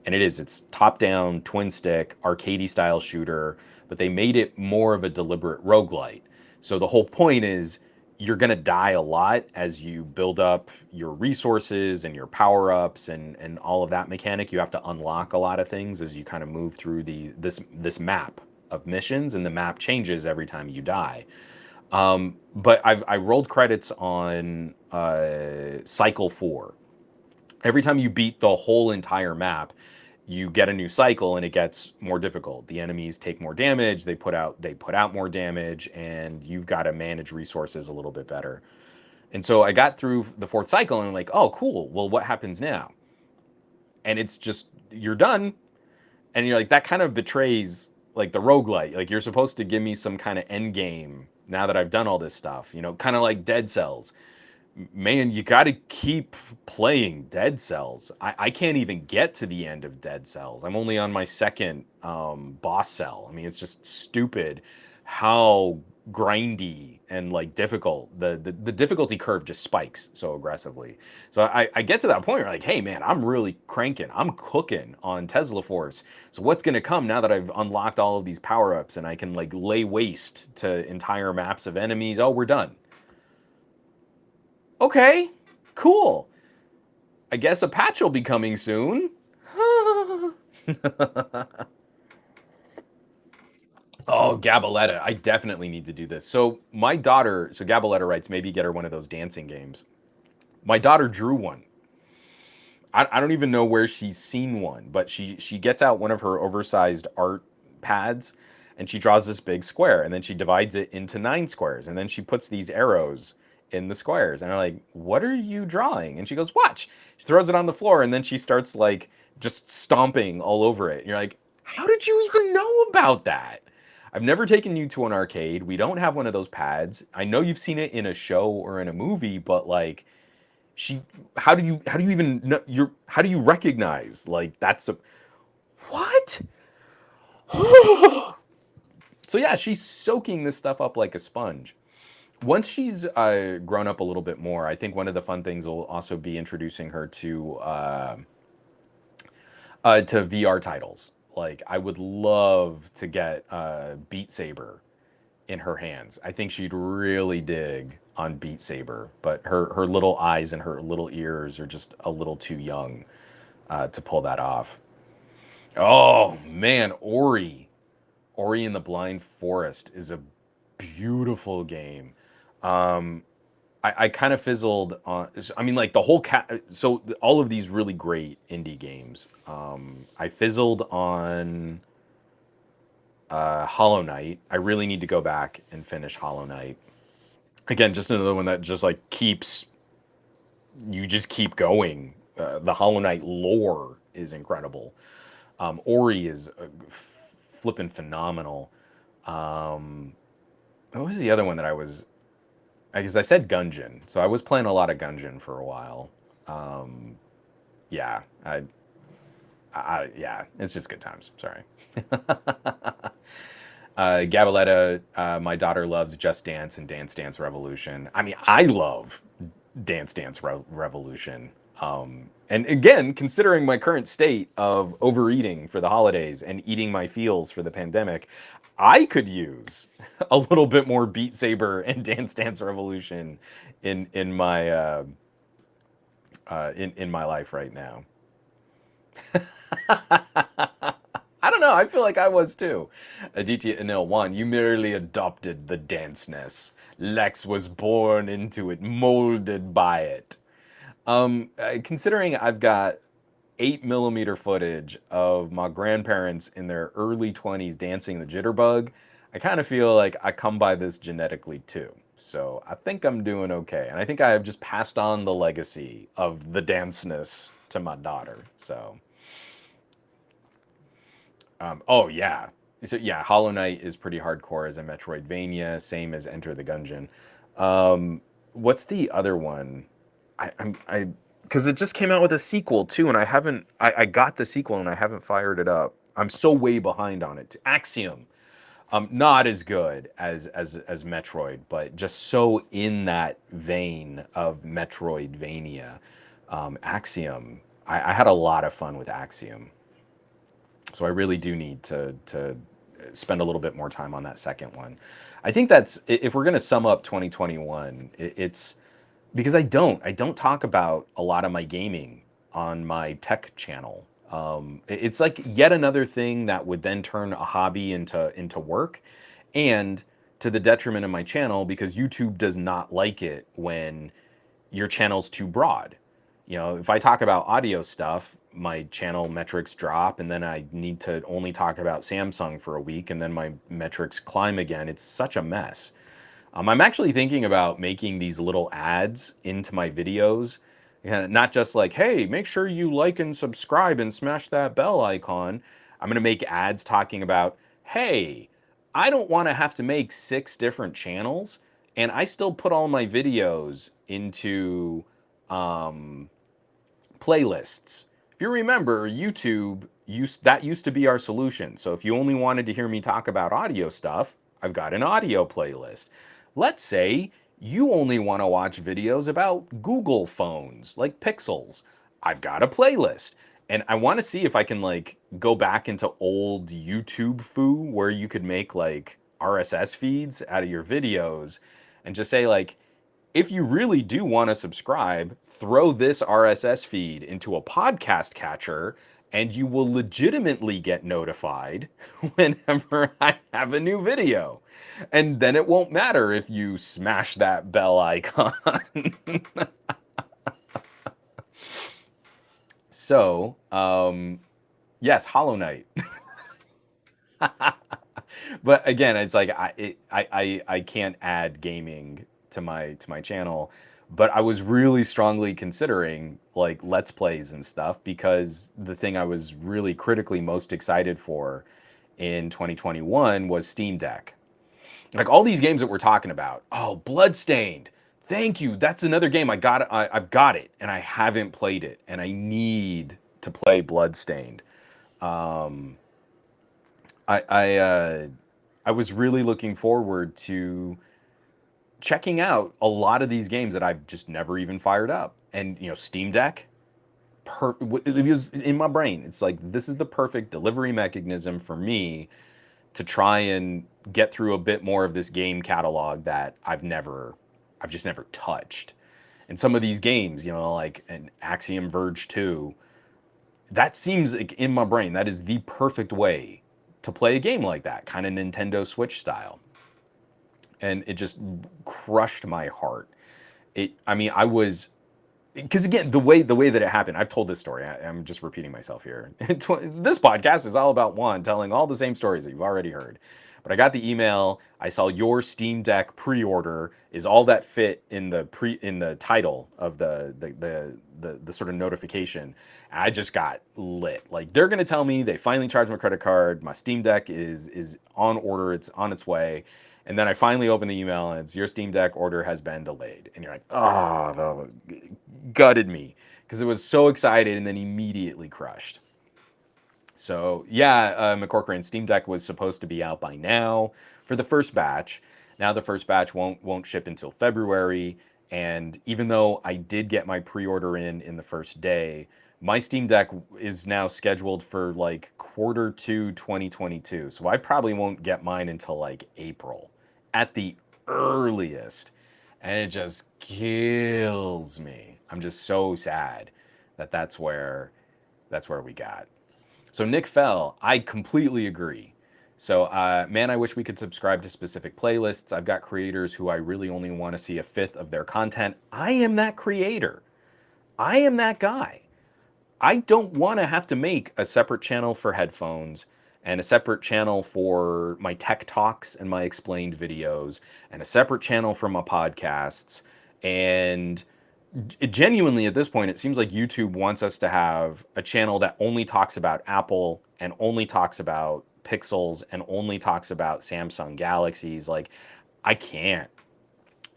and it's top-down, twin-stick, arcadey style shooter, but they made it more of a deliberate roguelite. So the whole point is you're going to die a lot as you build up your resources and your power-ups and all of that mechanic. You have to unlock a lot of things as you kind of move through this map of missions, and the map changes every time you die. But I rolled credits on cycle 4. Every time you beat the whole entire map, you get a new cycle and it gets more difficult. The enemies take more damage, they put out more damage, and you've got to manage resources a little bit better. And so I got through the 4th cycle and I'm like, oh cool, well what happens now? And it's just you're done. And you're like, that kind of betrays like the roguelite. Like you're supposed to give me some kind of end game now that I've done all this stuff, you know, kind of like Dead Cells. Man, you got to keep playing Dead Cells. I can't even get to the end of Dead Cells. I'm only on my second boss cell. I mean, it's just stupid how grindy and like difficult the difficulty curve just spikes so aggressively. So I get to that point where like, hey man, I'm really cranking. I'm cooking on Tesla Force. So what's gonna come now that I've unlocked all of these power-ups and I can like lay waste to entire maps of enemies? Oh, we're done. Okay, cool. I guess a patch will be coming soon. Oh, Gabaletta. I definitely need to do this. So my daughter, so Gabaletta writes, maybe get her one of those dancing games. My daughter drew one. I don't even know where she's seen one, but she gets out one of her oversized art pads and she draws this big square and then she divides it into 9 squares and then she puts these arrows in the squares. And I'm like, what are you drawing? And she goes, watch. She throws it on the floor and then she starts like just stomping all over it. And you're like, how did you even know about that? I've never taken you to an arcade. We don't have one of those pads. I know you've seen it in a show or in a movie, but like she how do you even know how do you recognize like that's a what? So yeah, she's soaking this stuff up like a sponge. Once she's grown up a little bit more, I think one of the fun things will also be introducing her to VR titles. Like I would love to get Beat Saber in her hands. I think she'd really dig on Beat Saber, but her little eyes and her little ears are just a little too young to pull that off. Oh man, Ori. Ori and the Blind Forest is a beautiful game. Um, I kind of fizzled on. I mean, like the whole cat. So all of these really great indie games. I fizzled on Hollow Knight. I really need to go back and finish Hollow Knight. Again, just another one that just like keeps you just keep going. The Hollow Knight lore is incredible. Ori is flipping phenomenal. Um, what was the other one that I was? I guess I said Gungeon, so I was playing a lot of Gungeon for a while. Um, yeah, yeah, it's just good times. Sorry. Gabaletta, my daughter loves Just Dance and Dance Dance Revolution. I mean, I love Dance Dance Revolution. And again, considering my current state of overeating for the holidays and eating my feels for the pandemic, I could use a little bit more Beat Saber and Dance Dance Revolution in my in my life right now. I don't know. I feel like I was too. Aditya Anil 1, you merely adopted the danceness. Lex was born into it, molded by it. Considering I've got 8mm footage of my grandparents in their early 20s dancing the jitterbug, I kind of feel like I come by this genetically too. So I think I'm doing okay. And I think I have just passed on the legacy of the danceness to my daughter. So. Oh yeah. So yeah, Hollow Knight is pretty hardcore as a Metroidvania, same as Enter the Gungeon. Um, what's the other one? I because it just came out with a sequel too, and I haven't. I got the sequel and I haven't fired it up. I'm so way behind on it. Axiom, not as good as Metroid, but just so in that vein of Metroidvania. Axiom, I had a lot of fun with Axiom. So I really do need to spend a little bit more time on that second one. I think that's if we're going to sum up 2021, it's because I don't talk about a lot of my gaming on my tech channel. It's like yet another thing that would then turn a hobby into work, and to the detriment of my channel because YouTube does not like it when your channel's too broad. You know, if I talk about audio stuff, my channel metrics drop, and then I need to only talk about Samsung for a week, and then my metrics climb again. It's such a mess. I'm actually thinking about making these little ads into my videos, and not just like, hey, make sure you like and subscribe and smash that bell icon. I'm going to make ads talking about, hey, I don't want to have to make 6 different channels, and I still put all my videos into um, playlists. If you remember, YouTube used to be our solution. So if you only wanted to hear me talk about audio stuff, I've got an audio playlist. Let's say you only want to watch videos about Google phones, like Pixels. I've got a playlist. And I want to see if I can like go back into old YouTube foo where you could make like RSS feeds out of your videos and just say like, if you really do want to subscribe, throw this RSS feed into a podcast catcher and you will legitimately get notified whenever I have a new video. And then it won't matter if you smash that bell icon. So, yes, Hollow Knight. But again, it's like I can't add gaming to my channel, but I was really strongly considering like let's plays and stuff because the thing I was really critically most excited for in 2021 was Steam Deck. Like all these games that we're talking about. Oh, Bloodstained. Thank you. That's another game I got. I've got it, and I haven't played it, and I need to play Bloodstained. Um, I I uh, I was really looking forward to checking out a lot of these games that I've just never even fired up. And you know, Steam Deck, it was in my brain. It's like this is the perfect delivery mechanism for me to try and get through a bit more of this game catalog that I've just never touched. And some of these games, you know, like an Axiom Verge 2, that seems like in my brain that is the perfect way to play a game like that, kind of Nintendo Switch style. And it just crushed my heart. I mean, I was, because again, the way that it happened, I've told this story. I'm just repeating myself here. This podcast is all about Juan telling all the same stories that you've already heard. But I got the email. I saw your Steam Deck pre-order is all that fit in the title of the sort of notification. I just got lit. Like, they're gonna tell me they finally charged my credit card. My Steam Deck is on order. It's on its way. And then I finally open the email and it's your Steam Deck order has been delayed. And you're like, oh, no, gutted me because it was so excited and then immediately crushed. So yeah, McCorcoran, Steam Deck was supposed to be out by now for the first batch. Now the first batch won't ship until February. And even though I did get my pre-order in the first day, my Steam Deck is now scheduled for like Q2 2022. So I probably won't get mine until like April at the earliest. And it just kills me. I'm just so sad that that's where we got. So Nick Fell, I completely agree. So man, I wish we could subscribe to specific playlists. I've got creators who I really only want to see a fifth of their content. I am that creator. I am that guy. I don't want to have to make a separate channel for headphones and a separate channel for my tech talks and my explained videos and a separate channel for my podcasts. And genuinely at this point, it seems like YouTube wants us to have a channel that only talks about Apple and only talks about Pixels and only talks about Samsung Galaxies. Like, I can't.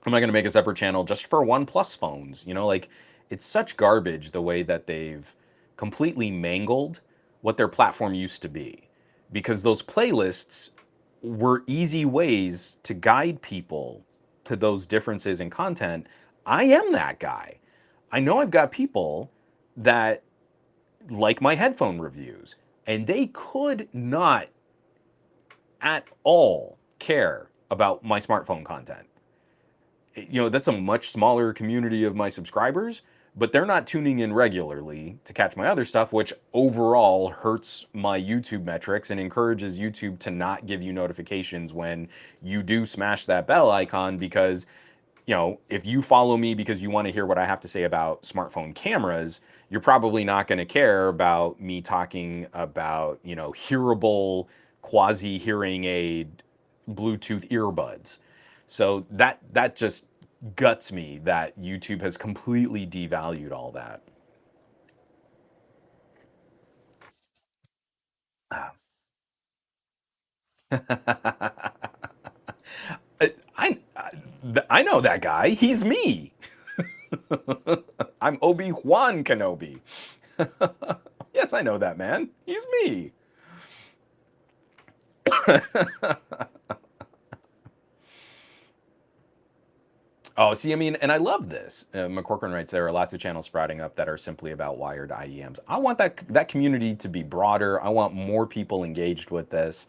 I'm not going to make a separate channel just for OnePlus phones. Like, it's such garbage the way that they've completely mangled what their platform used to be. Because those playlists were easy ways to guide people to those differences in content. I am that guy. I know I've got people that like my headphone reviews, and they could not at all care about my smartphone content. That's a much smaller community of my subscribers, but they're not tuning in regularly to catch my other stuff, which overall hurts my YouTube metrics and encourages YouTube to not give you notifications when you do smash that bell icon. Because if you follow me because you want to hear what I have to say about smartphone cameras, you're probably not going to care about me talking about, hearable quasi hearing aid Bluetooth earbuds. So that just guts me that YouTube has completely devalued all that. I, I know that guy. He's me. I'm Obi-Wan Kenobi. Yes, I know that man. He's me. Oh, see, I mean, and I love this. McCorcoran writes, there are lots of channels sprouting up that are simply about wired IEMs. I want that community to be broader. I want more people engaged with this.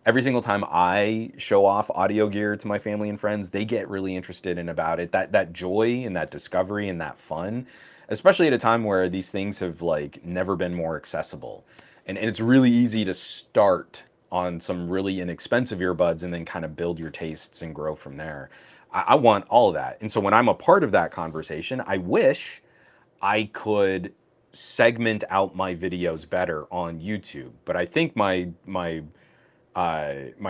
Every single time I show off audio gear to my family and friends, they get really interested in about it. That joy and that discovery and that fun, especially at a time where these things have like never been more accessible. And it's really easy to start on some really inexpensive earbuds and then kind of build your tastes and grow from there. I want all of that. And so when I'm a part of that conversation, I wish I could segment out my videos better on YouTube. But I think my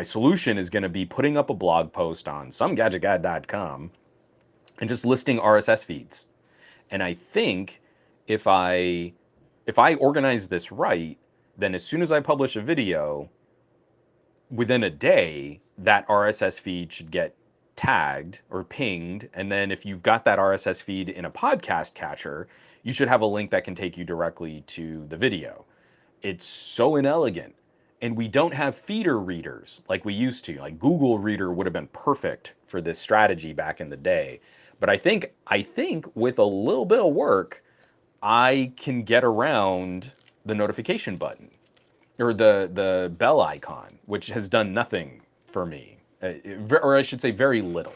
solution is going to be putting up a blog post on SomeGadgetGuy.com and just listing RSS feeds. And I think if I organize this right, then as soon as I publish a video, within a day, that RSS feed should get tagged or pinged. And then if you've got that RSS feed in a podcast catcher, you should have a link that can take you directly to the video. It's so inelegant. And we don't have feeder readers like we used to. Like Google Reader would have been perfect for this strategy back in the day. But I think with a little bit of work, I can get around the notification button or the bell icon, which has done nothing for me, or I should say very little.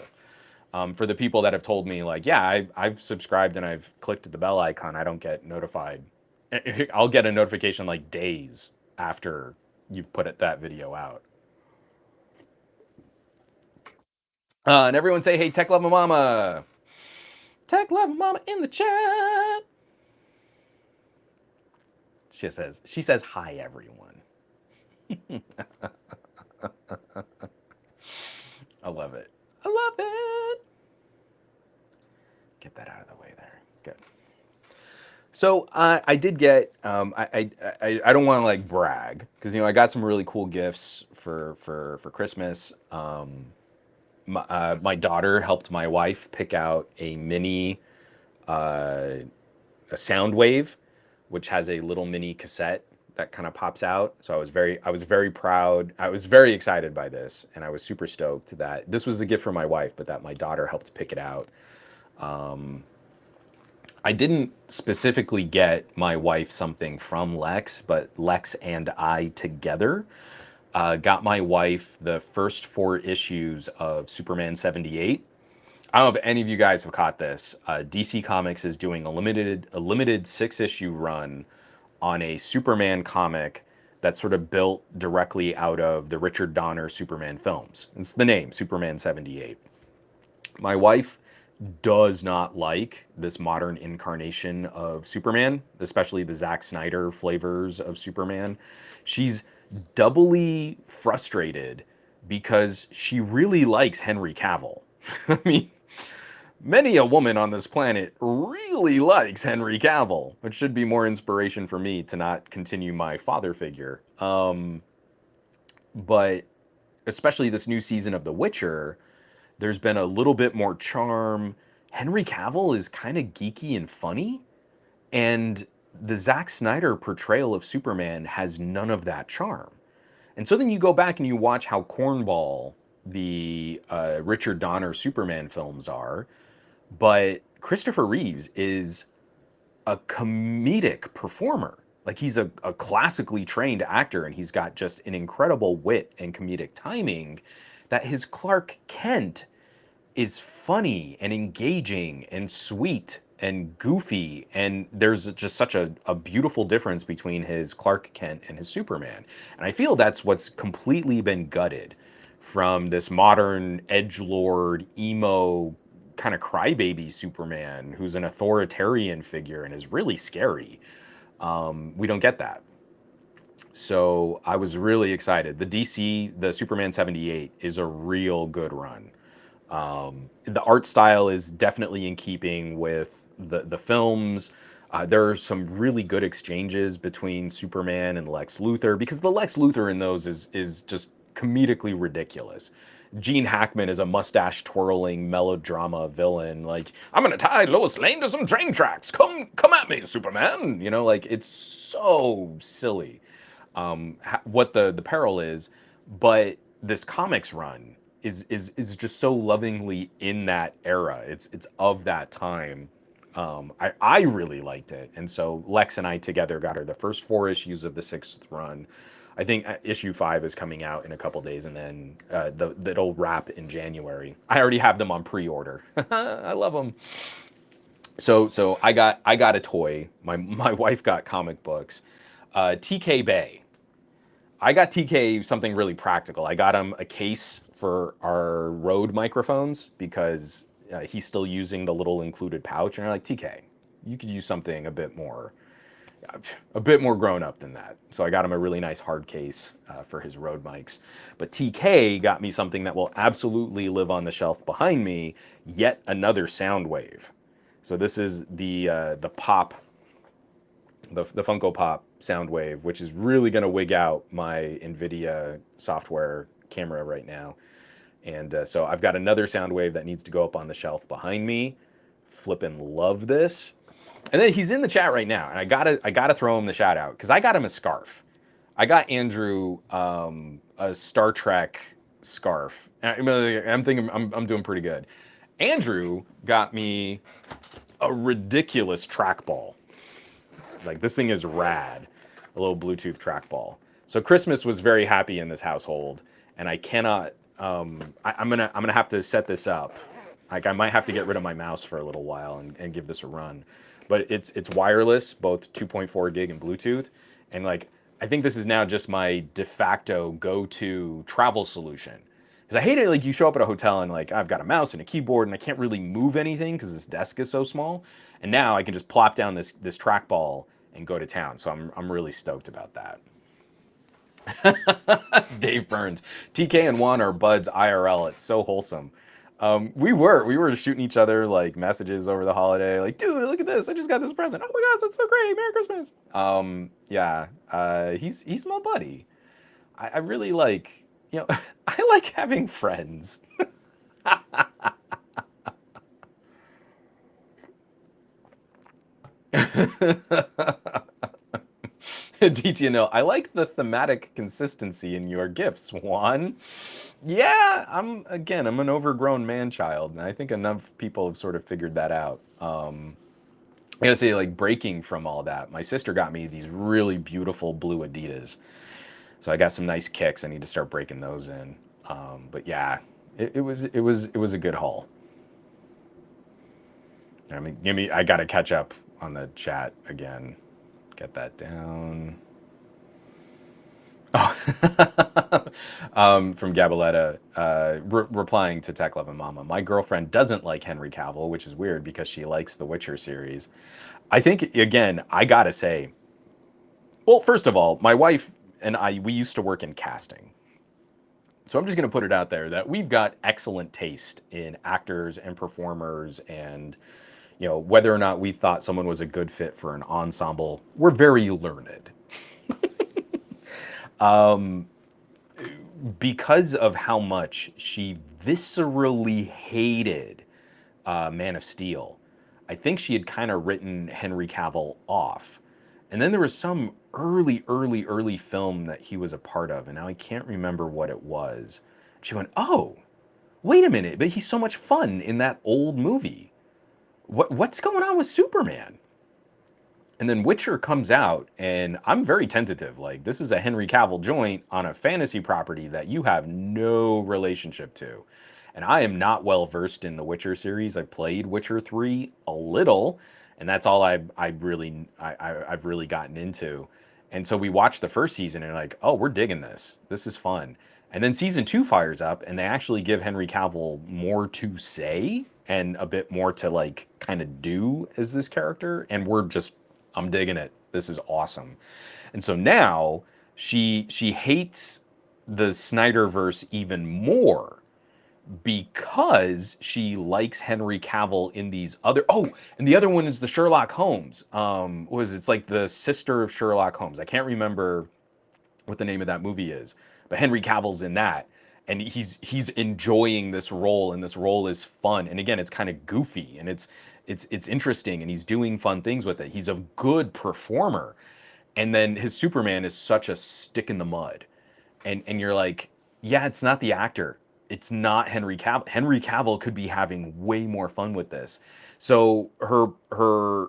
For the people that have told me like, yeah, I've subscribed and I've clicked the bell icon, I don't get notified. I'll get a notification like days after you've put that video out. And everyone say, hey, Tech Love Mama. Tech Love Mama in the chat. She says hi, everyone. I love it. I love it. Get that out of the way there. Good. So I did get. I don't want to like brag because I got some really cool gifts for Christmas. My daughter helped my wife pick out a mini a sound wave, which has a little mini cassette that kind of pops out. So I was very proud. I was very excited by this, and I was super stoked that this was a gift from my wife, but that my daughter helped pick it out. I didn't specifically get my wife something from Lex, but Lex and I together got my wife the first 4 issues of Superman 78. I don't know if any of you guys have caught this. DC Comics is doing a limited 6-issue run on a Superman comic that's sort of built directly out of the Richard Donner Superman films. It's the name, Superman 78. My wife does not like this modern incarnation of Superman, especially the Zack Snyder flavors of Superman. She's doubly frustrated because she really likes Henry Cavill. I mean, many a woman on this planet really likes Henry Cavill, which should be more inspiration for me to not continue my father figure. But especially this new season of The Witcher, there's been a little bit more charm. Henry Cavill is kind of geeky and funny, and the Zack Snyder portrayal of Superman has none of that charm. And so then you go back and you watch how cornball the Richard Donner Superman films are, but Christopher Reeves is a comedic performer. Like he's a classically trained actor, and he's got just an incredible wit and comedic timing that his Clark Kent is funny and engaging and sweet and goofy, and there's just such a beautiful difference between his Clark Kent and his Superman. And I feel that's what's completely been gutted from this modern edgelord emo kind of crybaby Superman who's an authoritarian figure and is really scary. We don't get that. So I was really excited. The Superman 78 is a real good run. The art style is definitely in keeping with the films. There are some really good exchanges between Superman and Lex Luthor, because the Lex Luthor in those is just comedically ridiculous. Gene Hackman is a mustache twirling melodrama villain. Like, I'm gonna tie Lois Lane to some train tracks. Come at me, Superman. Like it's so silly. What the peril is, but this comics run is just so lovingly in that era. It's of that time. I really liked it, and so Lex and I together got her the first 4 issues of the 6th run. I think issue 5 is coming out in a couple days, and then it'll wrap in January. I already have them on pre-order. I love them. So I got a toy. My wife got comic books. TK Bay. I got TK something really practical. I got him a case for our Rode microphones because he's still using the little included pouch. And I'm like, TK, you could use something a bit more grown up than that. So I got him a really nice hard case for his Rode mics. But TK got me something that will absolutely live on the shelf behind me, yet another sound wave. So this is the Pop, the Funko Pop sound wave, which is really going to wig out my NVIDIA software camera right now. And so I've got another sound wave that needs to go up on the shelf behind me. Flippin' love this. And then he's in the chat right now, and I gotta throw him the shout out because I got him a scarf. I got Andrew a Star Trek scarf. I'm thinking I'm doing pretty good. Andrew got me a ridiculous trackball. Like, this thing is rad, a little Bluetooth trackball. So Christmas was very happy in this household, and I cannot. I'm gonna have to set this up. Like, I might have to get rid of my mouse for a little while and give this a run. But it's wireless, both 2.4 gig and Bluetooth, and like I think this is now just my de facto go-to travel solution. Because I hate it, like you show up at a hotel and like I've got a mouse and a keyboard and I can't really move anything because this desk is so small. And now I can just plop down this trackball and go to town. So I'm really stoked about that. Dave Burns, TK and Juan are buds IRL. It's so wholesome. We were shooting each other like messages over the holiday, like, dude, look at this! I just got this present. Oh my gosh, that's so great! Merry Christmas. Yeah, he's my buddy. I really like, I like having friends. DTNL, I like the thematic consistency in your gifts, Juan. Yeah, I'm an overgrown man child, and I think enough people have sort of figured that out. I gotta say, like breaking from all that, my sister got me these really beautiful blue Adidas. So I got some nice kicks. I need to start breaking those in. But yeah, it was a good haul. I mean, give me. I gotta catch up on the chat again. Get that down. Oh, from Gabaletta, replying to Tech Love and Mama. My girlfriend doesn't like Henry Cavill, which is weird because she likes the Witcher series. I think again, I gotta say, well, first of all, my wife and I we used to work in casting. So I'm just going to put it out there that we've got excellent taste in actors and performers and whether or not we thought someone was a good fit for an ensemble, we're very learned. Um, because of how much she viscerally hated Man of Steel, I think she had kind of written Henry Cavill off. And then there was some early film that he was a part of, and now I can't remember what it was. She went, "Oh, wait a minute, but he's so much fun in that old movie. What's going on with Superman?" And then Witcher comes out, and I'm very tentative. Like, this is a Henry Cavill joint on a fantasy property that you have no relationship to. And I am not well versed in the Witcher series. I played Witcher 3 a little, and that's all I've really gotten into. And so we watched the first season and like, oh, we're digging this. This is fun. And then season 2 fires up, and they actually give Henry Cavill more to say and a bit more to like kind of do as this character. And I'm digging it. This is awesome. And so now she hates the Snyderverse even more because she likes Henry Cavill in these other. Oh, and the other one is the Sherlock Holmes. It's like the sister of Sherlock Holmes. I can't remember what the name of that movie is, but Henry Cavill's in that, and he's enjoying this role, and this role is fun. And again, it's kind of goofy, and it's interesting, and he's doing fun things with it. He's a good performer, and then his Superman is such a stick in the mud, and you're like, yeah, it's not the actor. It's not Henry Cavill. Henry Cavill could be having way more fun with this. So her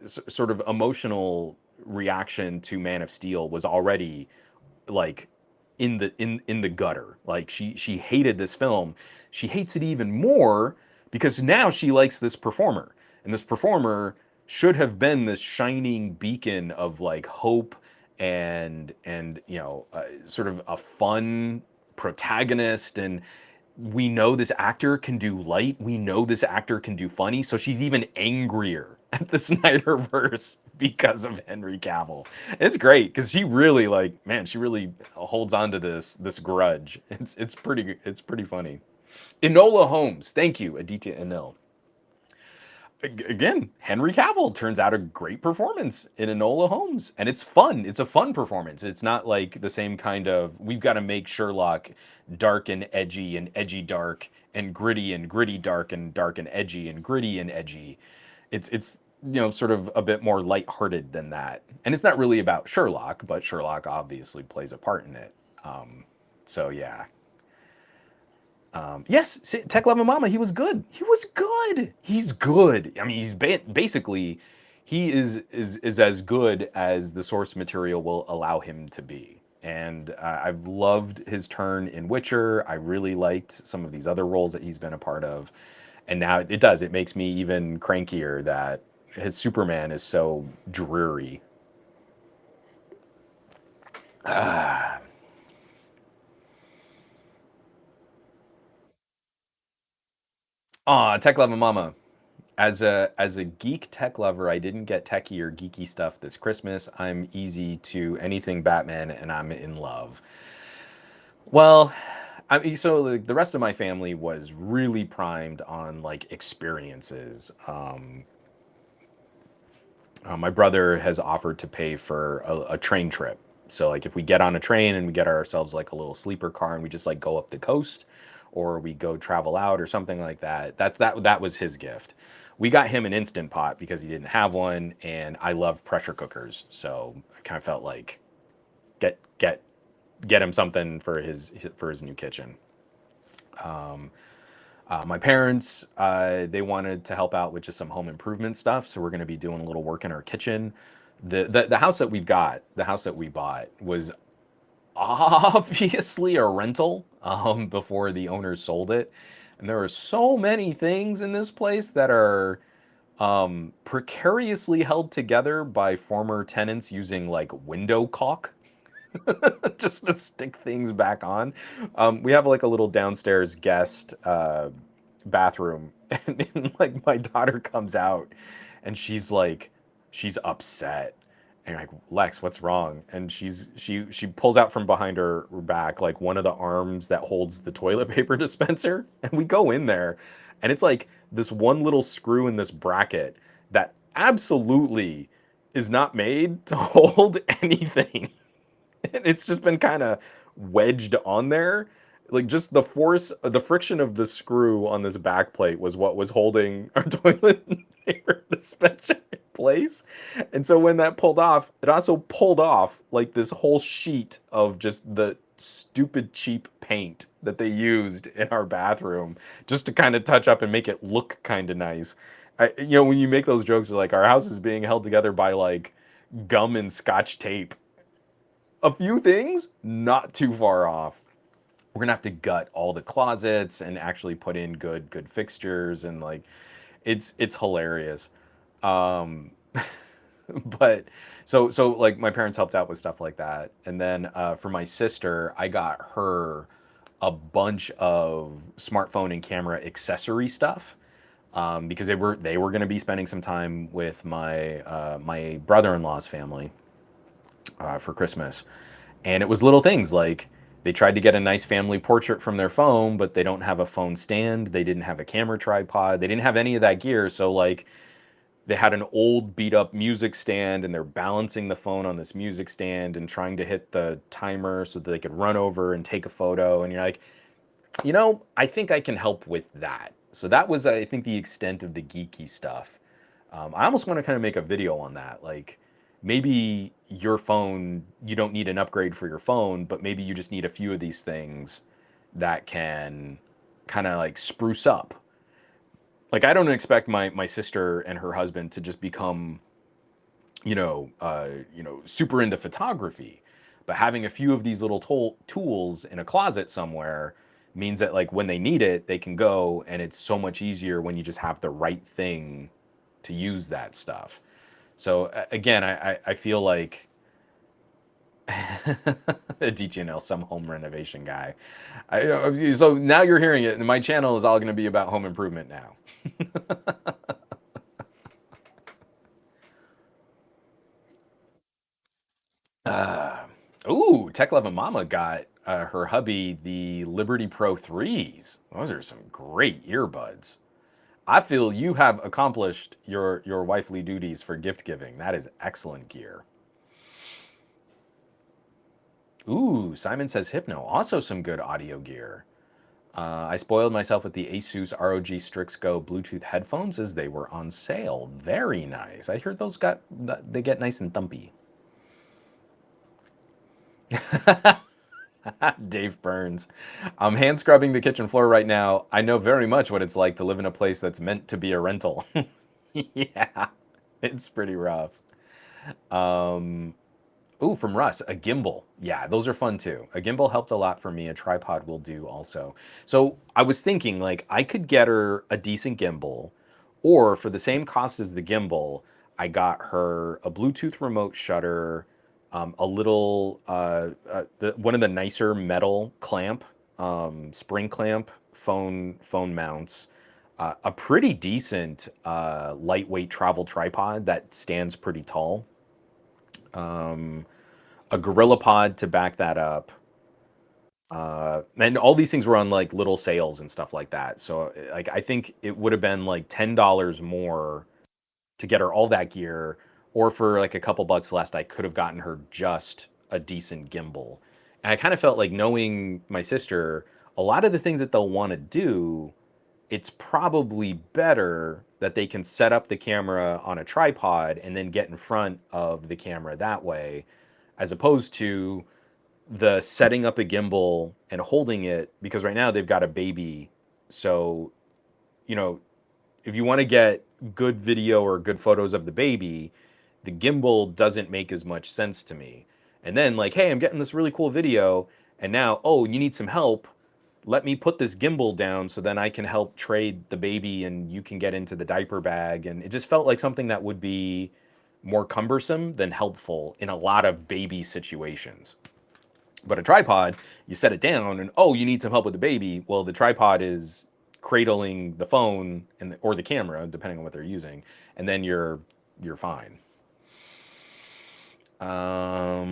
sort of emotional reaction to Man of Steel was already like in the gutter. Like she hated this film. She hates it even more because now she likes this performer. And this performer should have been this shining beacon of like hope and sort of a fun protagonist. And we know this actor can do light. We know this actor can do funny. So she's even angrier at the Snyderverse because of Henry Cavill. It's great because she really she really holds on to this grudge. It's pretty funny. Enola Holmes, thank you, Aditya Enil. Again, Henry Cavill turns out a great performance in Enola Holmes, and it's fun. It's a fun performance. It's not like the same kind of we've got to make Sherlock dark and edgy dark and gritty dark and edgy and gritty and edgy. It's sort of a bit more lighthearted than that, and it's not really about Sherlock, but Sherlock obviously plays a part in it. So yeah, yes, Tech Love and Mama, he was good. He was good. He's good. I mean, he's basically he is as good as the source material will allow him to be. And I've loved his turn in Witcher. I really liked some of these other roles that he's been a part of. And now it makes me even crankier that his Superman is so dreary. Ah, Aw, tech loving mama. As a geek tech lover, I didn't get techie or geeky stuff this Christmas. I'm easy to anything Batman, and I'm in love. Well, I mean, so the rest of my family was really primed on like experiences. My brother has offered to pay for a train trip. So like if we get on a train and we get ourselves like a little sleeper car and we just like go up the coast, or we go travel out or something like that. That was his gift. We got him an Instant Pot because he didn't have one, and I love pressure cookers, so I kind of felt like get get get him something for his new kitchen. My parents, they wanted to help out with just some home improvement stuff, so we're going to be doing a little work in our kitchen. The house that we've got, the house that we bought, was obviously a rental before the owners sold it, and there are so many things in this place that are precariously held together by former tenants using like window caulk just to stick things back on. We have like a little downstairs guest bathroom, and like my daughter comes out, and she's upset, and you're like, Lex, what's wrong? And she pulls out from behind her back like one of the arms that holds the toilet paper dispenser, and we go in there, and it's like this one little screw in this bracket that absolutely is not made to hold anything. And it's just been kind of wedged on there. Like just the force, the friction of the screw on this back plate was what was holding our toilet paper dispenser in place. And so when that pulled off, it also pulled off like this whole sheet of just the stupid cheap paint that they used in our bathroom just to kind of touch up and make it look kind of nice. When you make those jokes, like our house is being held together by like gum and scotch tape, a few things not too far off. We're gonna have to gut all the closets and actually put in good fixtures, and like it's hilarious. Um, but so like my parents helped out with stuff like that, and then for my sister, I got her a bunch of smartphone and camera accessory stuff. Because they were going to be spending some time with my brother-in-law's family for Christmas. And it was little things like they tried to get a nice family portrait from their phone, but they don't have a phone stand. They didn't have a camera tripod. They didn't have any of that gear. So, like, they had an old beat up music stand, and they're balancing the phone on this music stand and trying to hit the timer so that they could run over and take a photo. And you're like, I think I can help with that. So that was, I think, the extent of the geeky stuff. I almost want to kind of make a video on that. Like, maybe your phone, you don't need an upgrade for your phone, but maybe you just need a few of these things that can kind of like spruce up. Like, I don't expect my sister and her husband to just become, super into photography, but having a few of these little tools in a closet somewhere means that like when they need it, they can go, and it's so much easier when you just have the right thing to use that stuff. So again, I feel like a DTNL, some home renovation guy. So now you're hearing it, and my channel is all going to be about home improvement now. Uh, ooh, Tech Love and Mama got her hubby the Liberty Pro 3s. Those are some great earbuds. I feel you have accomplished your wifely duties for gift giving. That is excellent gear. Ooh, Simon says Hypno. Also some good audio gear. I spoiled myself with the Asus ROG Strix Go Bluetooth headphones as they were on sale. Very nice. I heard those they get nice and thumpy. Dave Burns. I'm hand scrubbing the kitchen floor right now. I know very much what it's like to live in a place that's meant to be a rental. Yeah, it's pretty rough. Um, Ooh, from Russ, a gimbal. Yeah, those are fun too. A gimbal helped a lot for me. A tripod will do also. So I was thinking, like, I could get her a decent gimbal, or for the same cost as the gimbal, I got her a Bluetooth remote shutter, a little one of the nicer metal clamp, spring clamp phone mounts, a pretty decent lightweight travel tripod that stands pretty tall, a Gorilla Pod to back that up. And all these things were on like little sales and stuff like that. So like I think it would have been like $10 more to get her all that gear, or for like a couple bucks less, I could have gotten her just a decent gimbal. And I kind of felt like, knowing my sister, a lot of the things that they'll want to do, it's probably better that they can set up the camera on a tripod and then get in front of the camera that way, as opposed to the setting up a gimbal and holding it, because right now they've got a baby. So, you know, if you want to get good video or good photos of the baby, the gimbal doesn't make as much sense to me. And then, like, hey, I'm getting this really cool video, and now, oh, you need some help. Let me put this gimbal down so then I can help trade the baby and you can get into the diaper bag. And it just felt like something that would be more cumbersome than helpful in a lot of baby situations. But a tripod, you set it down and, oh, you need some help with the baby. Well, the tripod is cradling the phone or the camera, depending on what they're using, and then you're fine. Oh,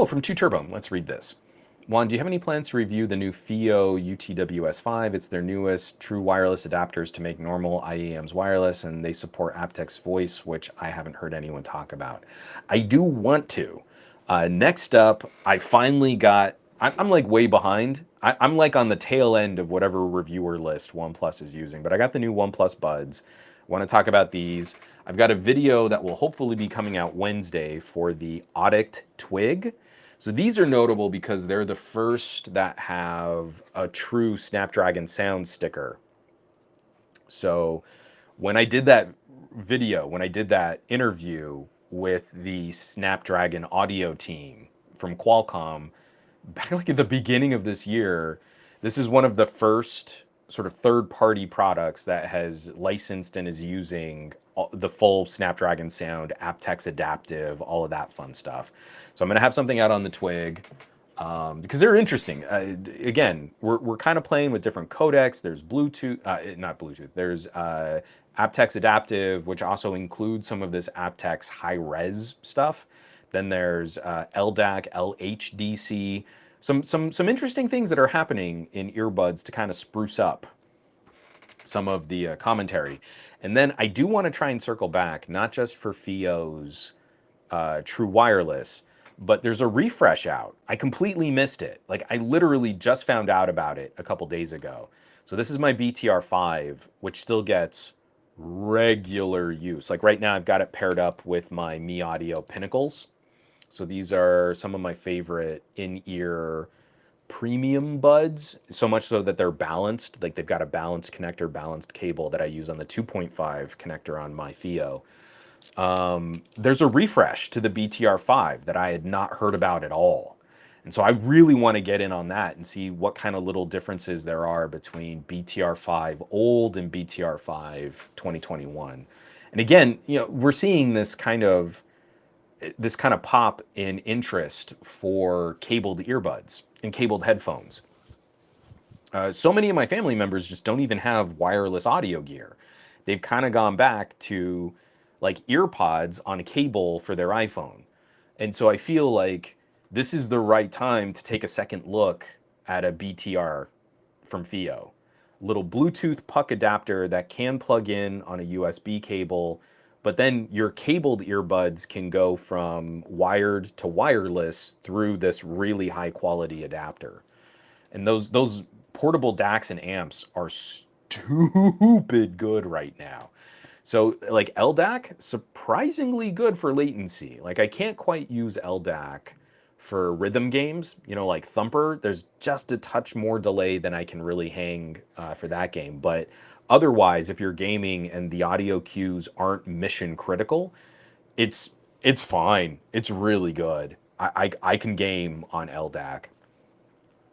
from 2 Turbo, let's read this. Juan, do you have any plans to review the new FIO UTWS5? It's their newest true wireless adapters to make normal IEMs wireless, and they support aptX voice, which I haven't heard anyone talk about. I do want to. Next up, I finally got, I'm like way behind. I'm like on the tail end of whatever reviewer list OnePlus is using, but I got the new OnePlus Buds. I want to talk about these. I've got a video that will hopefully be coming out Wednesday for the Audict Twig. So these are notable because they're the first that have a true Snapdragon sound sticker. So when I did that video, when I did that interview with the Snapdragon audio team from Qualcomm, back like at the beginning of this year, this is one of the first sort of third-party products that has licensed and is using the full Snapdragon sound, aptX adaptive, all of that fun stuff. So I'm going to have something out on the Twig because they're interesting. Again, we're kind of playing with different codecs. There's Bluetooth, not Bluetooth. There's aptX adaptive, which also includes some of this aptX high-res stuff. Then there's LDAC, LHDC, some interesting things that are happening in earbuds to kind of spruce up some of the commentary. And then I do want to try and circle back, not just for FIO's True Wireless, but there's a refresh out. I completely missed it. Like, I literally just found out about it a couple days ago. So this is my BTR5, which still gets regular use. Like right now I've got it paired up with my Mi Audio Pinnacles. So these are some of my favorite in-ear premium buds, so much so that they're balanced. Like they've got a balanced connector, balanced cable that I use on the 2.5 connector on my FIO. There's a refresh to the BTR5 that I had not heard about at all. And so I really want to get in on that and see what kind of little differences there are between BTR5 old and BTR5 2021. And again, you know, we're seeing this kind of pop in interest for cabled earbuds and cabled headphones. So many of my family members just don't even have wireless audio gear. They've kind of gone back to like earpods on a cable for their iPhone. And so I feel like this is the right time to take a second look at a BTR from FIO. Little Bluetooth puck adapter that can plug in on a USB cable, but then your cabled earbuds can go from wired to wireless through this really high quality adapter. And those portable DACs and amps are stupid good right now. So like LDAC, surprisingly good for latency. Like I can't quite use LDAC for rhythm games, you know, like Thumper. There's just a touch more delay than I can really hang for that game. But otherwise, if you're gaming and the audio cues aren't mission critical, it's fine. It's really good. I can game on LDAC.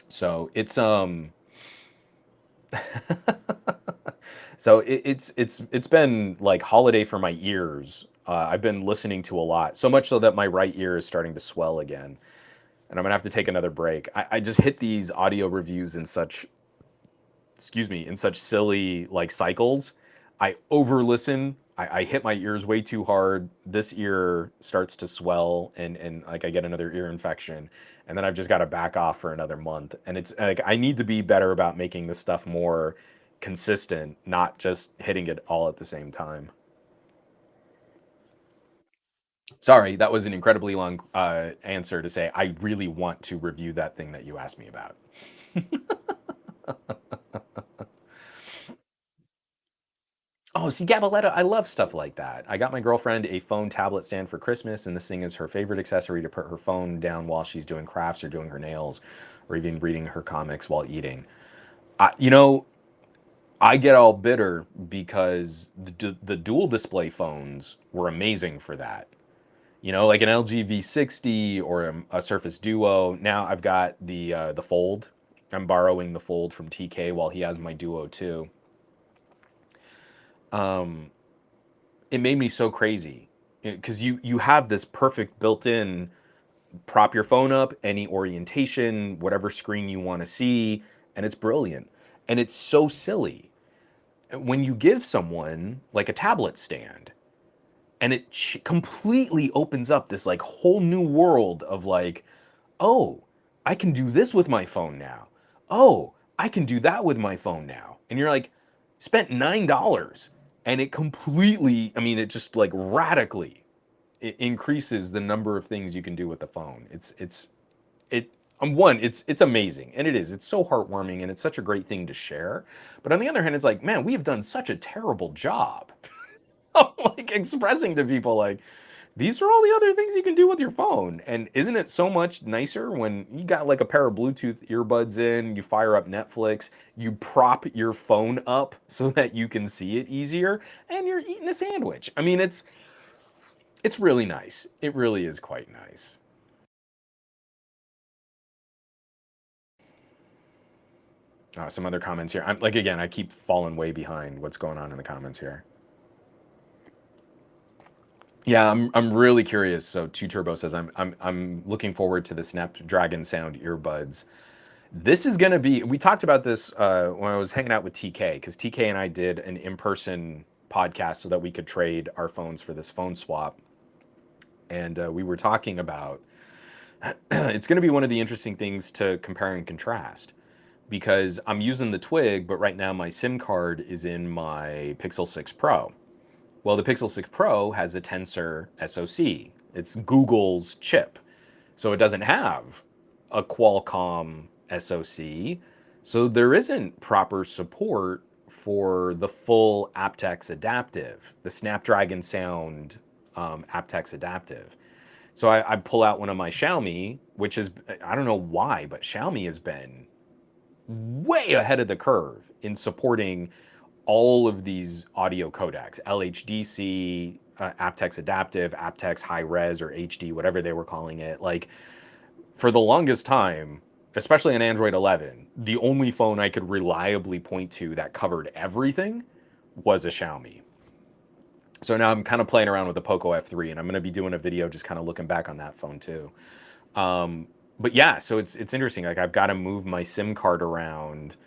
So it's so it's been like holiday for my ears I've been listening to a lot, so much so that my right ear is starting to swell again, and I'm gonna have to take another break. I just hit these audio reviews in such, excuse me, in such silly like cycles. I over listen. I hit my ears way too hard. This ear starts to swell, and like I get another ear infection, and then I've just got to back off for another month. And it's like I need to be better about making this stuff more consistent, not just hitting it all at the same time. Sorry, that was an incredibly long answer to say I really want to review that thing that you asked me about. Oh, see, Gabaletta, I love stuff like that. I got my girlfriend a phone tablet stand for Christmas, and this thing is her favorite accessory to put her phone down while she's doing crafts or doing her nails or even reading her comics while eating. You know, I get all bitter because the dual display phones were amazing for that. You know, like an LG V60 or a Surface Duo. Now I've got the Fold. I'm borrowing the Fold from TK while he has my Duo too. Um, it made me so crazy because you have this perfect built-in prop your phone up any orientation, whatever screen you want to see, and it's brilliant. And it's so silly when you give someone like a tablet stand and it completely opens up this like whole new world of like, oh, I can do this with my phone now. Oh, I can do that with my phone now. And you're like, spent $9 and it completely, I mean, it just like radically it increases the number of things you can do with the phone. It one, it's amazing. And it is. It's so heartwarming and it's such a great thing to share. But on the other hand, it's like, man, we have done such a terrible job of like expressing to people like these are all the other things you can do with your phone. And isn't it so much nicer when you got like a pair of Bluetooth earbuds in, you fire up Netflix, you prop your phone up so that you can see it easier, and you're eating a sandwich. I mean, it's really nice. It really is quite nice. Some other comments here. I'm like again, I keep falling way behind what's going on in the comments here. Yeah, I'm really curious. So Two Turbo says I'm looking forward to the Snapdragon Sound earbuds. This is going to be. We talked about this when I was hanging out with TK because TK and I did an in-person podcast so that we could trade our phones for this phone swap, and we were talking about it's going to be one of the interesting things to compare and contrast because I'm using the Twig, but right now my SIM card is in my Pixel 6 Pro. Well, the Pixel 6 Pro has a Tensor SoC. It's Google's chip. So it doesn't have a Qualcomm SoC. So there isn't proper support for the full aptX adaptive, the Snapdragon Sound aptX adaptive. So I pull out one of my Xiaomi, which is, I don't know why, but Xiaomi has been way ahead of the curve in supporting all of these audio codecs, LHDC, aptX adaptive, aptX high res or HD, whatever they were calling it. Like for the longest time, especially on Android 11, the only phone I could reliably point to that covered everything was a Xiaomi. So now I'm kind of playing around with the Poco F3, and I'm going to be doing a video just kind of looking back on that phone too. Um, but yeah, so it's interesting. Like I've got to move my SIM card around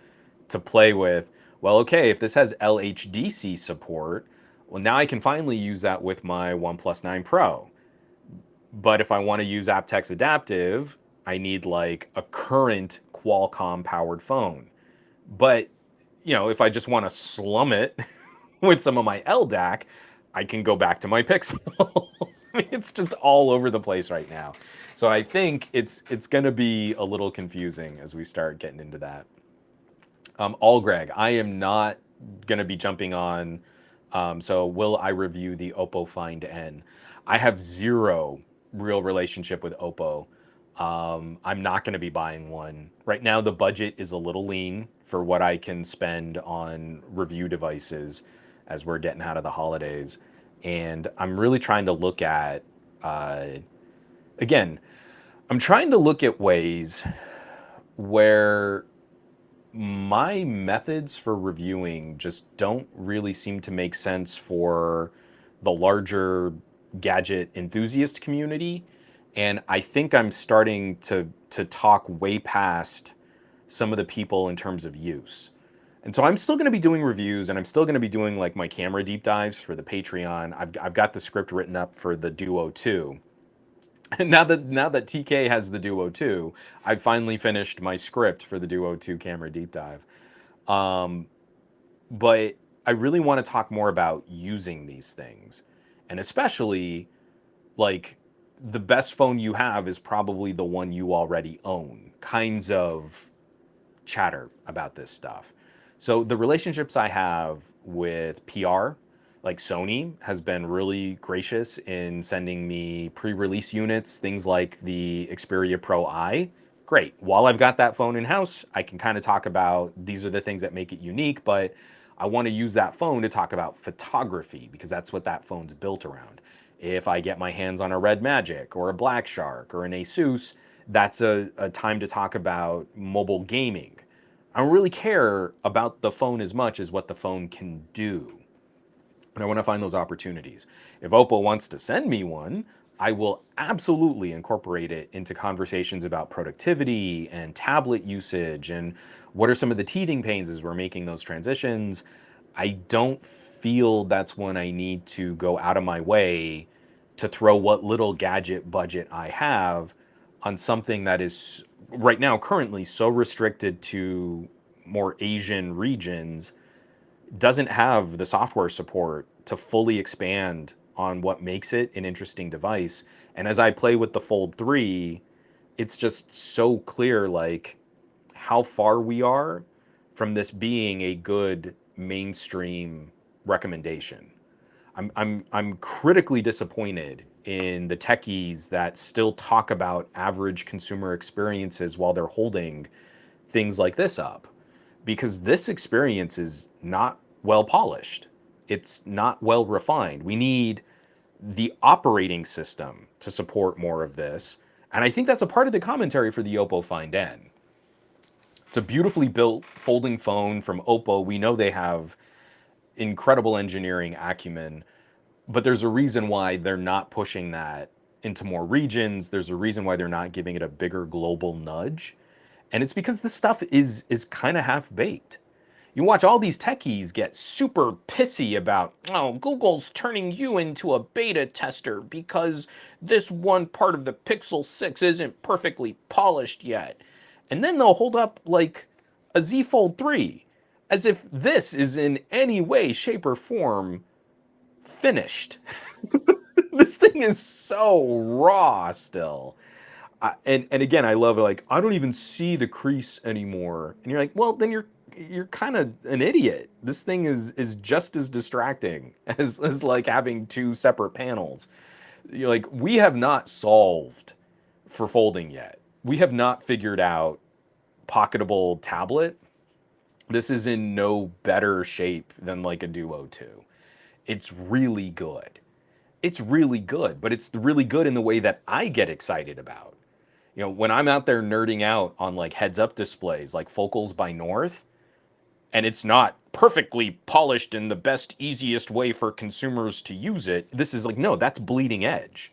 to play with. Well, okay, if this has LHDC support, well now I can finally use that with my OnePlus 9 Pro. But if I want to use aptX adaptive, I need like a current Qualcomm powered phone. But you know, if I just want to slum it with some of my LDAC, I can go back to my Pixel. I mean, it's just all over the place right now. So I think it's going to be a little confusing as we start getting into that. All Greg, I am not going to be jumping on. So will I review the Oppo Find N? I have zero real relationship with Oppo. I'm not going to be buying one. Right now, the budget is a little lean for what I can spend on review devices as we're getting out of the holidays. And I'm really trying to look at, uh, again, I'm trying to look at ways where my methods for reviewing just don't really seem to make sense for the larger gadget enthusiast community, and I think I'm starting to talk way past some of the people in terms of use. And so I'm still going to be doing reviews, and I'm still going to be doing like my camera deep dives for the Patreon. I've got the script written up for the Duo 2. And now that TK has the Duo 2, I've finally finished my script for the Duo 2 camera deep dive. Um, but I really want to talk more about using these things. And especially, like, the best phone you have is probably the one you already own kinds of chatter about this stuff. So the relationships I have with PR, like Sony, has been really gracious in sending me pre-release units, things like the Xperia Pro I. Great. While I've got that phone in house, I can kind of talk about these are the things that make it unique, but I want to use that phone to talk about photography because that's what that phone's built around. If I get my hands on a Red Magic or a Black Shark or an Asus, that's a time to talk about mobile gaming. I don't really care about the phone as much as what the phone can do. And I want to find those opportunities. If Oppo wants to send me one, I will absolutely incorporate it into conversations about productivity and tablet usage and what are some of the teething pains as we're making those transitions. I don't feel that's when I need to go out of my way to throw what little gadget budget I have on something that is right now currently so restricted to more Asian regions, doesn't have the software support to fully expand on what makes it an interesting device. And as I play with the Fold 3, it's just so clear like how far we are from this being a good mainstream recommendation. I'm critically disappointed in the techies that still talk about average consumer experiences while they're holding things like this up, because this experience is not well polished. It's not well refined. We need the operating system to support more of this. And I think that's a part of the commentary for the Oppo Find N. It's a beautifully built folding phone from Oppo. We know they have incredible engineering acumen, but there's a reason why they're not pushing that into more regions. There's a reason why they're not giving it a bigger global nudge. And it's because this stuff is kind of half baked. You watch all these techies get super pissy about, oh, Google's turning you into a beta tester because this one part of the Pixel 6 isn't perfectly polished yet. And then they'll hold up like a Z Fold 3 as if this is in any way, shape, or form finished. This thing is so raw still. And again, I love it. Like, I don't even see the crease anymore. And you're like, well, then you're kind of an idiot. This thing is just as distracting as like having two separate panels. You're like, we have not solved for folding yet. We have not figured out pocketable tablet. This is in no better shape than like a Duo 2. It's really good. It's really good, but it's really good in the way that I get excited about. You know, when I'm out there nerding out on like heads up displays like Focals by North, and it's not perfectly polished in the best, easiest way for consumers to use it, this is like, no, that's bleeding edge.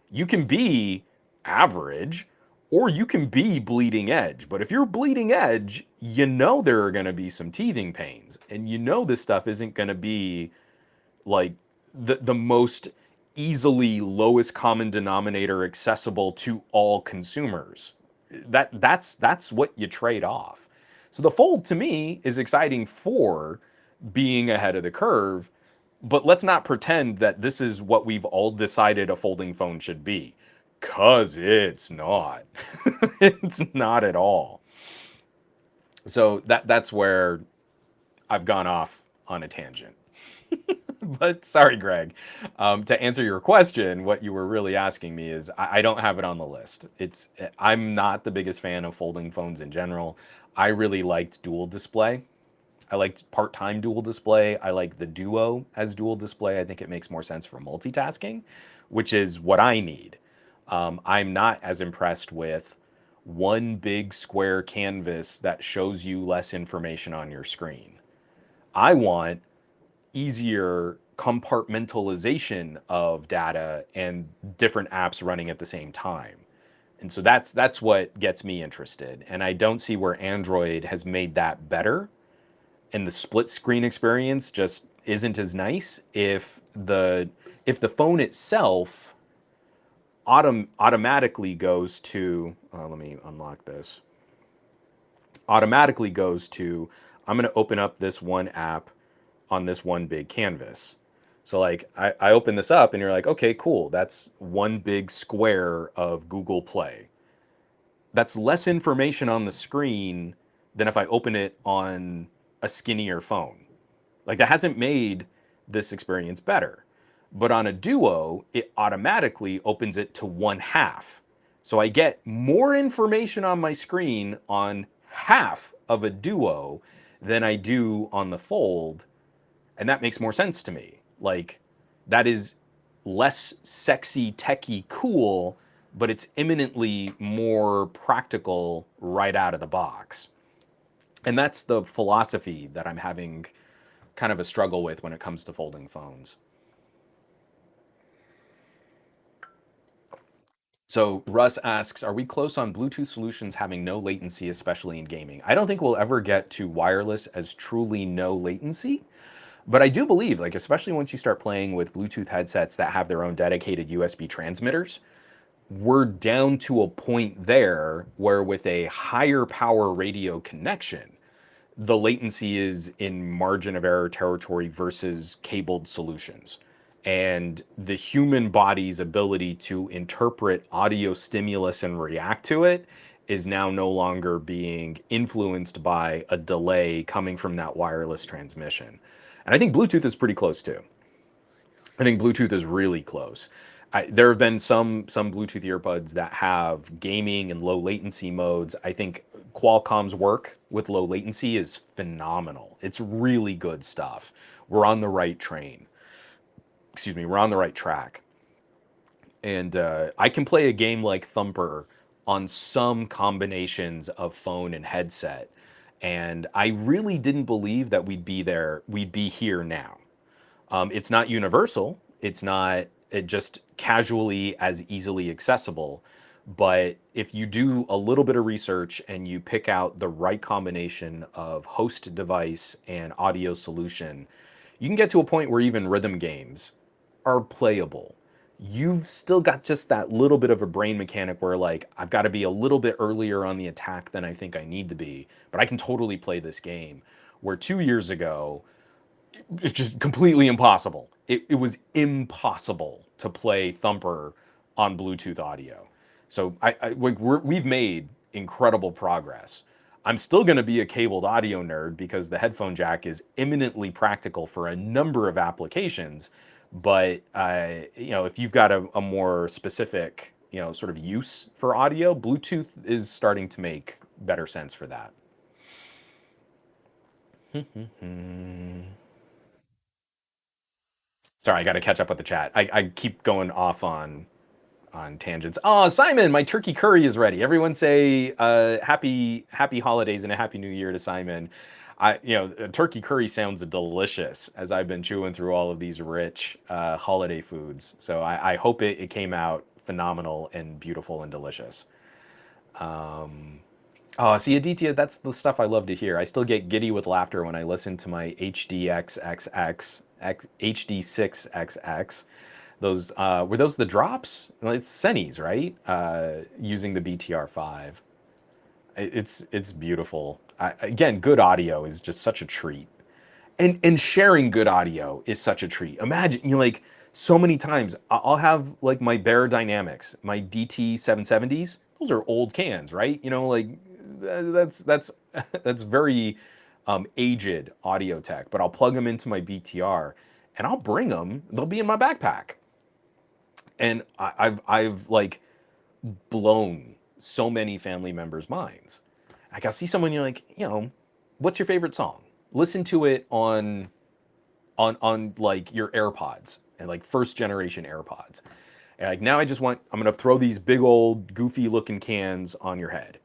You can be average or you can be bleeding edge. But if you're bleeding edge, you know there are going to be some teething pains. And you know this stuff isn't going to be like the most easily lowest common denominator accessible to all consumers. That's what you trade off. So the Fold to me is exciting for being ahead of the curve, but let's not pretend that this is what we've all decided a folding phone should be, cuz it's not. It's not at all. So that's where I've gone off on a tangent. But sorry, Greg. To answer your question, what you were really asking me is I don't have it on the list. I'm not the biggest fan of folding phones in general. I really liked dual display. I liked part-time dual display. I like the Duo as dual display. I think it makes more sense for multitasking, which is what I need. I'm not as impressed with one big square canvas that shows you less information on your screen. I want easier compartmentalization of data and different apps running at the same time. And so that's what gets me interested. And I don't see where Android has made that better. And the split screen experience just isn't as nice if the phone itself automatically goes to let me unlock this, automatically goes to, I'm going to open up this one app on this one big canvas. So like I open this up and you're like, okay, cool. That's one big square of Google Play. That's less information on the screen than if I open it on a skinnier phone. Like that hasn't made this experience better. But on a Duo, it automatically opens it to one half. So I get more information on my screen on half of a Duo than I do on the Fold. And that makes more sense to me. Like that is less sexy, techie, cool, but it's imminently more practical right out of the box. And that's the philosophy that I'm having kind of a struggle with when it comes to folding phones. So Russ asks, are we close on Bluetooth solutions having no latency, especially in gaming? I don't think we'll ever get to wireless as truly no latency, but I do believe, like, especially once you start playing with Bluetooth headsets that have their own dedicated USB transmitters, we're down to a point there where with a higher power radio connection, the latency is in margin of error territory versus cabled solutions. And the human body's ability to interpret audio stimulus and react to it is now no longer being influenced by a delay coming from that wireless transmission. And I think Bluetooth is pretty close too. I think Bluetooth is really close. There have been some Bluetooth earbuds that have gaming and low latency modes. I think Qualcomm's work with low latency is phenomenal. It's really good stuff. We're on the right train. Excuse me, we're on the right track. And I can play a game like Thumper on some combinations of phone and headset. And I really didn't believe that we'd be here now. It's not universal. It's not just casually as easily accessible. But if you do a little bit of research and you pick out the right combination of host device and audio solution, you can get to a point where even rhythm games are playable. You've still got just that little bit of a brain mechanic where, like, I've got to be a little bit earlier on the attack than I think I need to be, but I can totally play this game. Where 2 years ago, it's just completely impossible. It was impossible to play Thumper on Bluetooth audio. So we've made incredible progress. I'm still going to be a cabled audio nerd because the headphone jack is eminently practical for a number of applications. But if you've got a more specific, sort of use for audio, Bluetooth is starting to make better sense for that. Sorry, I got to catch up with the chat. I keep going off on tangents. Oh, Simon, my turkey curry is ready. Everyone say happy holidays and a happy new year to Simon. Turkey curry sounds delicious as I've been chewing through all of these rich holiday foods. So I hope it came out phenomenal and beautiful and delicious. Oh, see, Aditya, that's the stuff I love to hear. I still get giddy with laughter when I listen to my HD6XX. Those were those the drops? Well, it's Sennies, right? Using the BTR5. It's beautiful. Again, good audio is just such a treat. And sharing good audio is such a treat. Imagine, like, so many times I'll have like my Bear Dynamics, my DT 770s. Those are old cans, right? Like that's that's very aged audio tech. But I'll plug them into my BTR, and I'll bring them. They'll be in my backpack, and I've like blown so many family members' minds. Like I'll see someone, you're like, what's your favorite song? Listen to it on like your AirPods and like first generation AirPods. And like now I'm gonna throw these big old goofy looking cans on your head.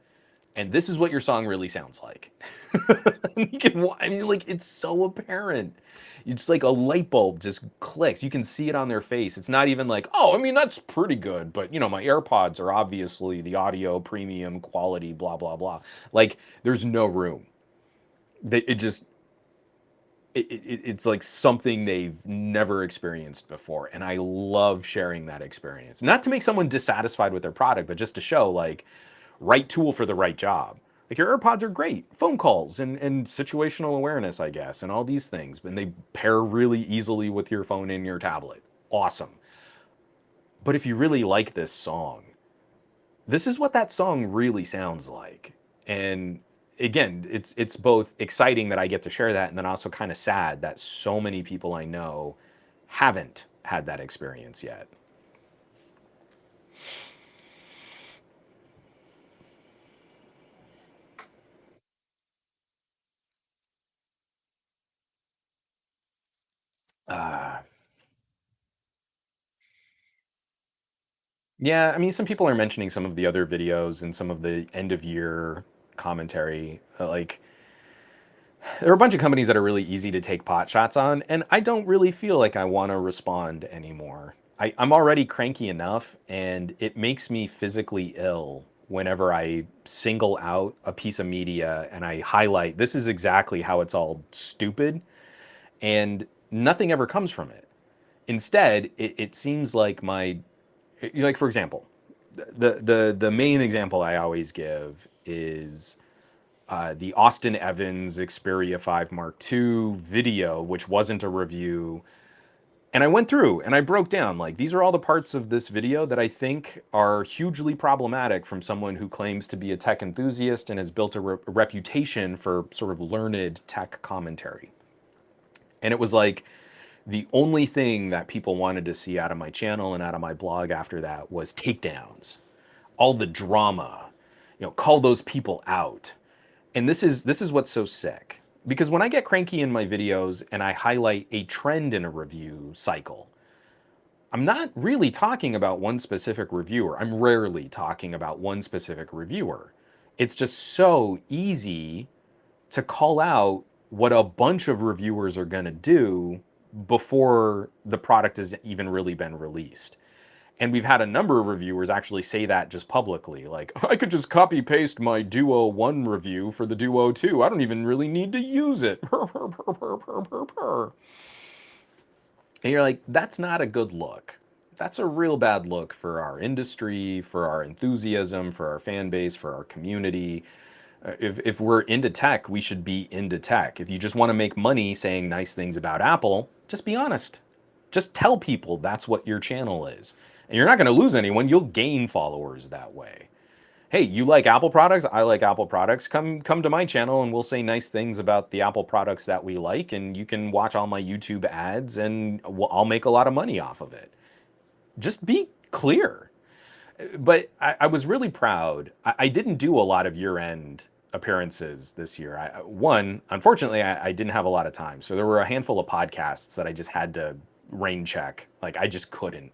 and this is what your song really sounds like. I mean, like, it's so apparent. It's like a light bulb just clicks. You can see it on their face. It's not even like, oh, I mean, that's pretty good, but my AirPods are obviously the audio premium quality, blah, blah, blah. Like, there's no room. It just, it's like something they've never experienced before. And I love sharing that experience. Not to make someone dissatisfied with their product, but just to show, like, right tool for the right job. Like, your AirPods are great, phone calls and situational awareness, I guess, and all these things. And they pair really easily with your phone and your tablet. Awesome. But if you really like this song, this is what that song really sounds like. And again, it's both exciting that I get to share that, and then also kind of sad that so many people I know haven't had that experience yet. Uh, Yeah, I mean, some people are mentioning some of the other videos and some of the end of year commentary. Like, there are a bunch of companies that are really easy to take pot shots on, and I don't really feel like I want to respond anymore. I'm already cranky enough, and it makes me physically ill whenever I single out a piece of media and I highlight this is exactly how it's all stupid, and nothing ever comes from it. Instead, it seems like like, for example, the main example I always give is the Austin Evans Xperia 5 Mark II video, which wasn't a review. And I went through and I broke down, like, these are all the parts of this video that I think are hugely problematic from someone who claims to be a tech enthusiast and has built a reputation for sort of learned tech commentary. And it was like, the only thing that people wanted to see out of my channel and out of my blog after that was takedowns, all the drama, call those people out. And this is what's so sick. Because when I get cranky in my videos and I highlight a trend in a review cycle, I'm not really talking about one specific reviewer. I'm rarely talking about one specific reviewer. It's just so easy to call out what a bunch of reviewers are going to do before the product has even really been released. And we've had a number of reviewers actually say that just publicly. Like, I could just copy paste my Duo 1 review for the Duo 2. I don't even really need to use it. And you're like, that's not a good look. That's a real bad look for our industry, for our enthusiasm, for our fan base, for our community. If we're into tech, we should be into tech. If you just want to make money saying nice things about Apple, just be honest. Just tell people that's what your channel is. And you're not going to lose anyone. You'll gain followers that way. Hey, you like Apple products? I like Apple products. Come to my channel and we'll say nice things about the Apple products that we like, and you can watch all my YouTube ads and I'll make a lot of money off of it. Just be clear. But I was really proud. I didn't do a lot of year-end appearances this year. One, unfortunately, I didn't have a lot of time. So there were a handful of podcasts that I just had to rain check. Like, I just couldn't.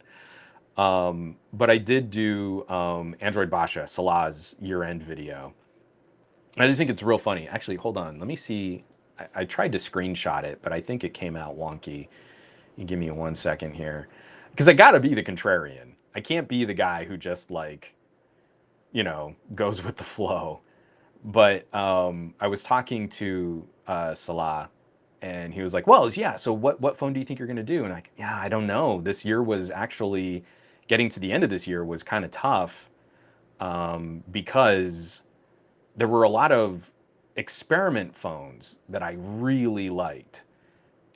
But I did do Android Basha, Salah's year-end video. I just think it's real funny. Actually, hold on. Let me see. I tried to screenshot it, but I think it came out wonky. You give me 1 second here. Because I got to be the contrarian. I can't be the guy who just, like, goes with the flow. But I was talking to Salah, and he was like, well, yeah, so what phone do you think you're going to do? And yeah, I don't know. This year was actually, getting to the end of this year was kind of tough because there were a lot of experiment phones that I really liked.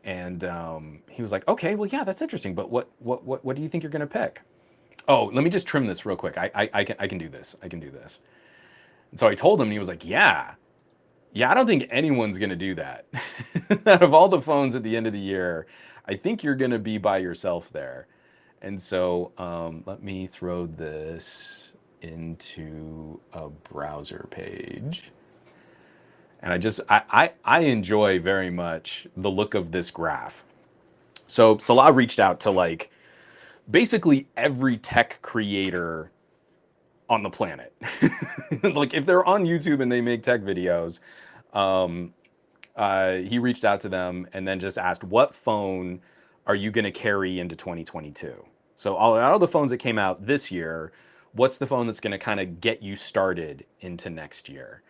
And he was like, okay, well, yeah, that's interesting. But what do you think you're going to pick? Oh, let me just trim this real quick. I can do this. I can do this. And so I told him, and he was like, yeah, I don't think anyone's going to do that. Out of all the phones at the end of the year, I think you're going to be by yourself there. And so let me throw this into a browser page. And I enjoy very much the look of this graph. So Salah reached out to, like, basically every tech creator on the planet. Like if they're on YouTube and they make tech videos, um, he reached out to them and then just asked, what phone are you going to carry into 2022? So all the phones that came out this year, what's the phone that's going to kind of get you started into next year?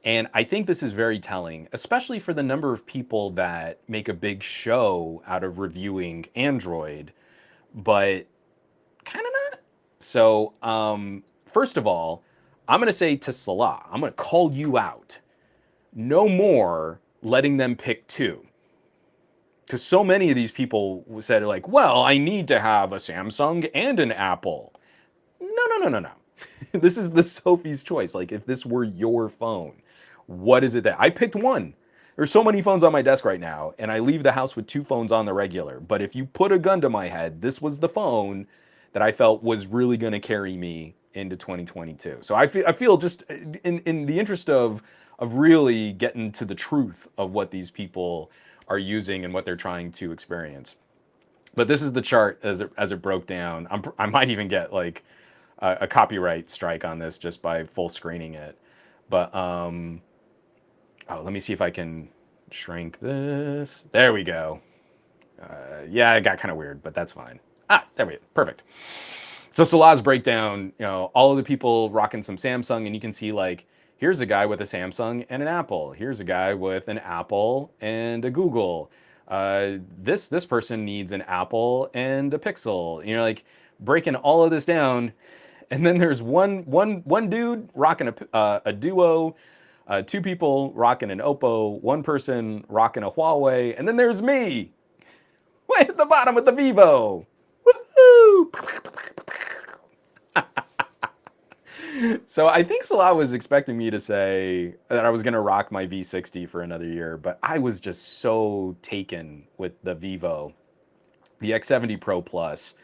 And I think this is very telling, especially for the number of people that make a big show out of reviewing Android, but kind of not. So, first of all, I'm going to say to Salah, I'm going to call you out. No more letting them pick two. Because so many of these people said, like, well, I need to have a Samsung and an Apple. No, no, no, no, no. This is the Sophie's choice. Like, if this were your phone, what is it that I picked one? There's so many phones on my desk right now, and I leave the house with two phones on the regular. But if you put a gun to my head, this was the phone that I felt was really going to carry me into 2022. So I feel just in the interest of really getting to the truth of what these people are using and what they're trying to experience. But this is the chart as it broke down. I might even get like a copyright strike on this just by full screening it. But oh, let me see if I can shrink this. There we go. Yeah, it got kind of weird, but that's fine. Ah, there we go. Perfect. So Salah's breakdown, all of the people rocking some Samsung, and you can see like, here's a guy with a Samsung and an Apple. Here's a guy with an Apple and a Google. This person needs an Apple and a Pixel. You're like breaking all of this down, and then there's one dude rocking a Duo, two people rocking an Oppo, one person rocking a Huawei, and then there's me, way at the bottom with the Vivo. Woohoo! So I think Salah was expecting me to say that I was going to rock my V60 for another year, but I was just so taken with the Vivo. The X70 Pro Plus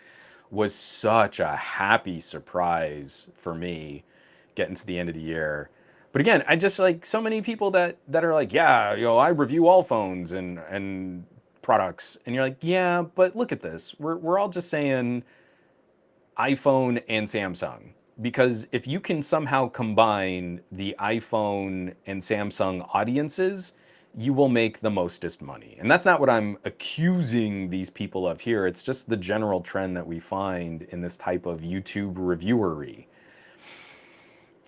was such a happy surprise for me getting to the end of the year. But again, I just like so many people that are like, yeah, I review all phones and products, and you're like, yeah, but look at this. We're all just saying iPhone and Samsung. Because if you can somehow combine the iPhone and Samsung audiences, you will make the mostest money. And that's not what I'm accusing these people of here. It's just the general trend that we find in this type of YouTube reviewery.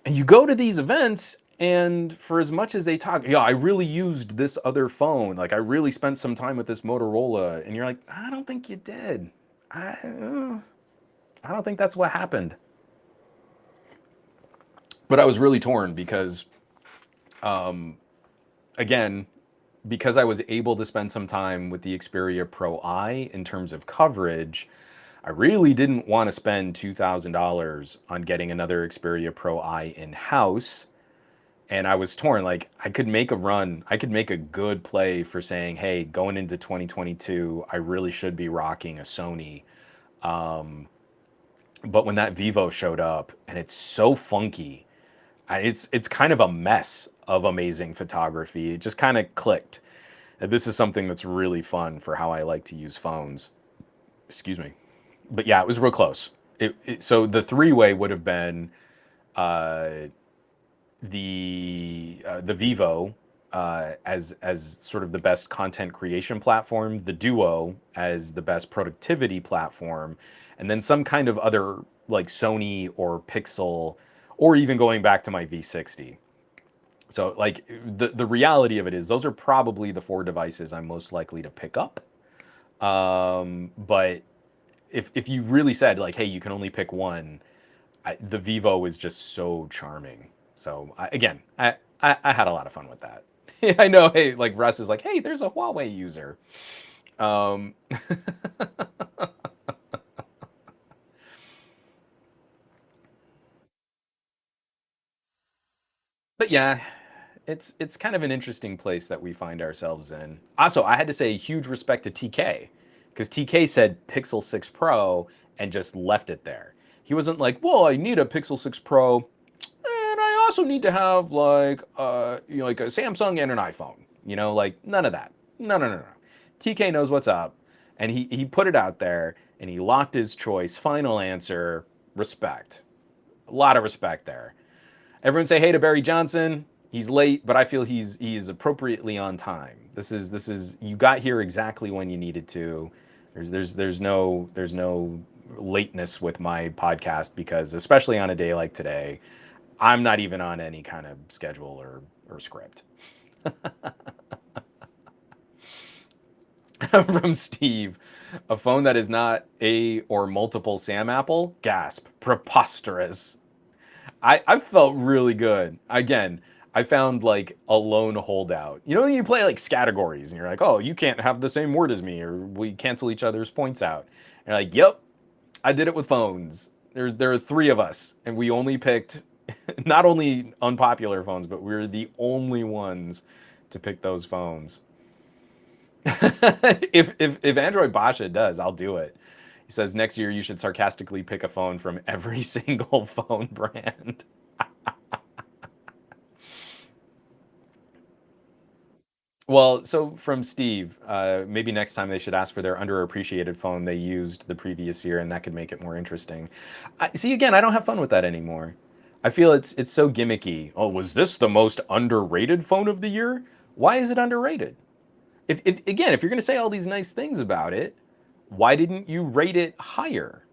And you go to these events, and for as much as they talk, yeah, I really used this other phone. Like, I really spent some time with this Motorola. And you're like, I don't think you did. I don't think that's what happened. But I was really torn because, again, because I was able to spend some time with the Xperia Pro I in terms of coverage, I really didn't want to spend $2,000 on getting another Xperia Pro I in-house. And I was torn. Like, I could make a run. I could make a good play for saying, hey, going into 2022, I really should be rocking a Sony. But when that Vivo showed up, and it's so funky, it's kind of a mess of amazing photography. It just kind of clicked. This is something that's really fun for how I like to use phones. Excuse me. But yeah, it was real close. So the three-way would have been the Vivo as sort of the best content creation platform, the Duo as the best productivity platform, and then some kind of other like Sony or Pixel, or even going back to my V60. So like the reality of it is those are probably the four devices I'm most likely to pick up. But if you really said like, hey, you can only pick one, the Vivo is just so charming. So I had a lot of fun with that. I know, hey, like Russ is like, hey, there's a Huawei user. But yeah, it's kind of an interesting place that we find ourselves in. Also, I had to say huge respect to TK, because TK said Pixel 6 Pro and just left it there. He wasn't like, well, I need a Pixel 6 Pro, and I also need to have like like a Samsung and an iPhone. Like none of that. No, no, no, no. TK knows what's up, and he put it out there, and he locked his choice. Final answer, respect. A lot of respect there. Everyone say hey to Barry Johnson. He's late, but I feel he's appropriately on time. This is you got here exactly when you needed to. There's no lateness with my podcast because especially on a day like today, I'm not even on any kind of schedule or script. From Steve, a phone that is not a or multiple Sam Apple? Gasp. Preposterous. I felt really good. Again, I found like a lone holdout. You know, you play like categories and you're like, oh, you can't have the same word as me, or we cancel each other's points out. And you're like, yep, I did it with phones. There are three of us, and we only picked not only unpopular phones, but we are the only ones to pick those phones. If Android Basha does, I'll do it. He says next year you should sarcastically pick a phone from every single phone brand. Well, so from Steve, maybe next time they should ask for their underappreciated phone they used the previous year, and that could make it more interesting. See, again, I don't have fun with that anymore. I feel it's so gimmicky. Oh, was this the most underrated phone of the year? Why is it underrated? If again, if you're going to say all these nice things about it, why didn't you rate it higher?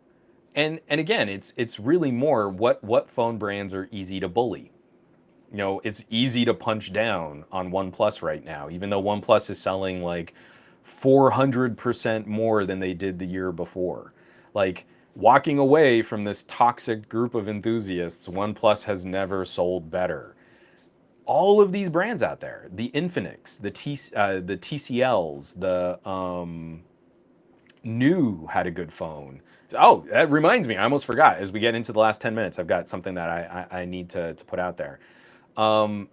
And again, it's really more what phone brands are easy to bully. You know, it's easy to punch down on OnePlus right now, even though OnePlus is selling like 400% more than they did the year before. Like walking away from this toxic group of enthusiasts, OnePlus has never sold better. All of these brands out there, the Infinix, the TCLs, the New had a good phone. Oh, that reminds me, I almost forgot. As we get into the last 10 minutes, I've got something that I need to put out there. Um,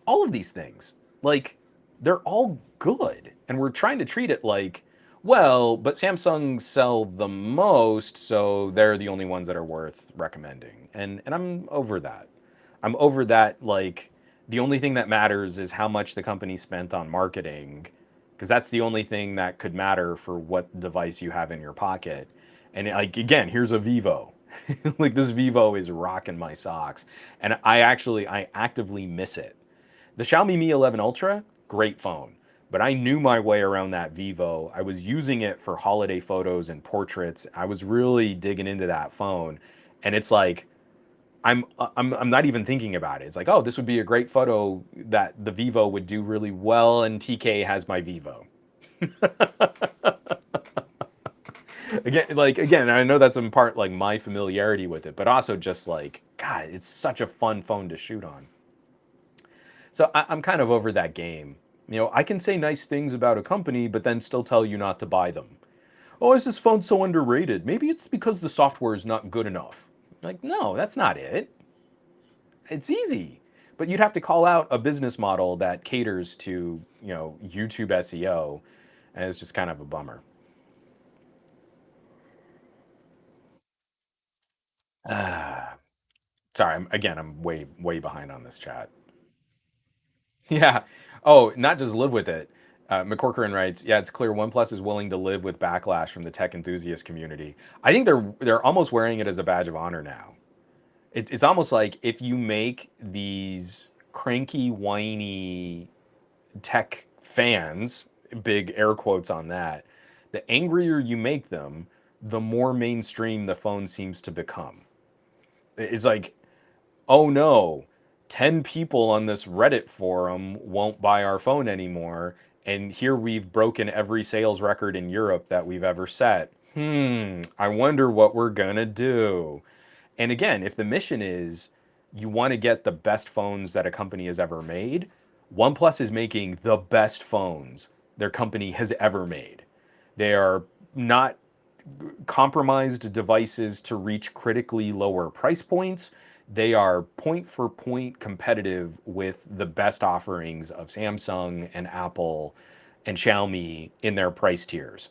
all of these things, like, they're all good. And we're trying to treat it like, well, but Samsung sell the most, so they're the only ones that are worth recommending. And I'm over that. I'm over that, like, the only thing that matters is how much the company spent on marketing, because that's the only thing that could matter for what device you have in your pocket. And like again, here's a Vivo. Like this Vivo is rocking my socks, and I actively miss it. The Xiaomi Mi 11 Ultra, great phone, but I knew my way around that Vivo. I was using it for holiday photos and portraits. I was really digging into that phone, and it's like I'm not even thinking about it. It's like, oh, this would be a great photo that the Vivo would do really well, and TK has my Vivo. Again, I know that's in part like my familiarity with it, but also just like, God, it's such a fun phone to shoot on. So I'm kind of over that game. You know, I can say nice things about a company, but then still tell you not to buy them. Oh, is this phone so underrated? Maybe it's because the software is not good enough. Like, no, that's not it. It's easy. But you'd have to call out a business model that caters to, you know, YouTube SEO, and it's just kind of a bummer. Ah, sorry, I'm way behind on this chat. Yeah. Oh, not just live with it. McCorcoran writes, "Yeah, it's clear OnePlus is willing to live with backlash from the tech enthusiast community. I think they're almost wearing it as a badge of honor now. It's almost like if you make these cranky, whiny tech fans, big air quotes on that, the angrier you make them, the more mainstream the phone seems to become. It's like, oh no, 10 people on this Reddit forum won't buy our phone anymore. And here we've broken every sales record in Europe that we've ever set. I wonder what we're gonna do. And again, if the mission is you want to get the best phones that a company has ever made, OnePlus is making the best phones their company has ever made. They are not compromised devices to reach critically lower price points. They are point for point competitive with the best offerings of Samsung and Apple and Xiaomi in their price tiers.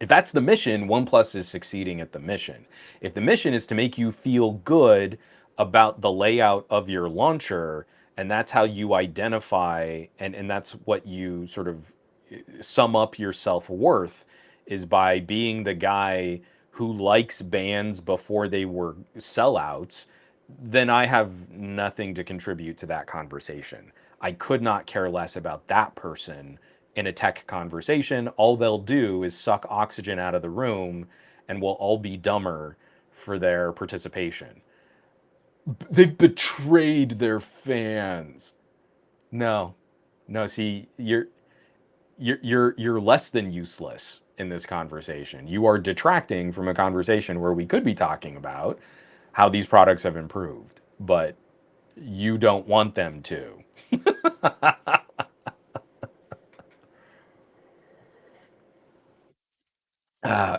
If that's the mission, OnePlus is succeeding at the mission. If the mission is to make you feel good about the layout of your launcher, and that's how you identify, and that's what you sort of sum up your self worth, is by being the guy who likes bands before they were sellouts, then I have nothing to contribute to that conversation. I could not care less about that person in a tech conversation. All they'll do is suck oxygen out of the room and we'll all be dumber for their participation. They've betrayed their fans. No. No, see, you're less than useless in this conversation. You are detracting from a conversation where we could be talking about how these products have improved, but you don't want them to.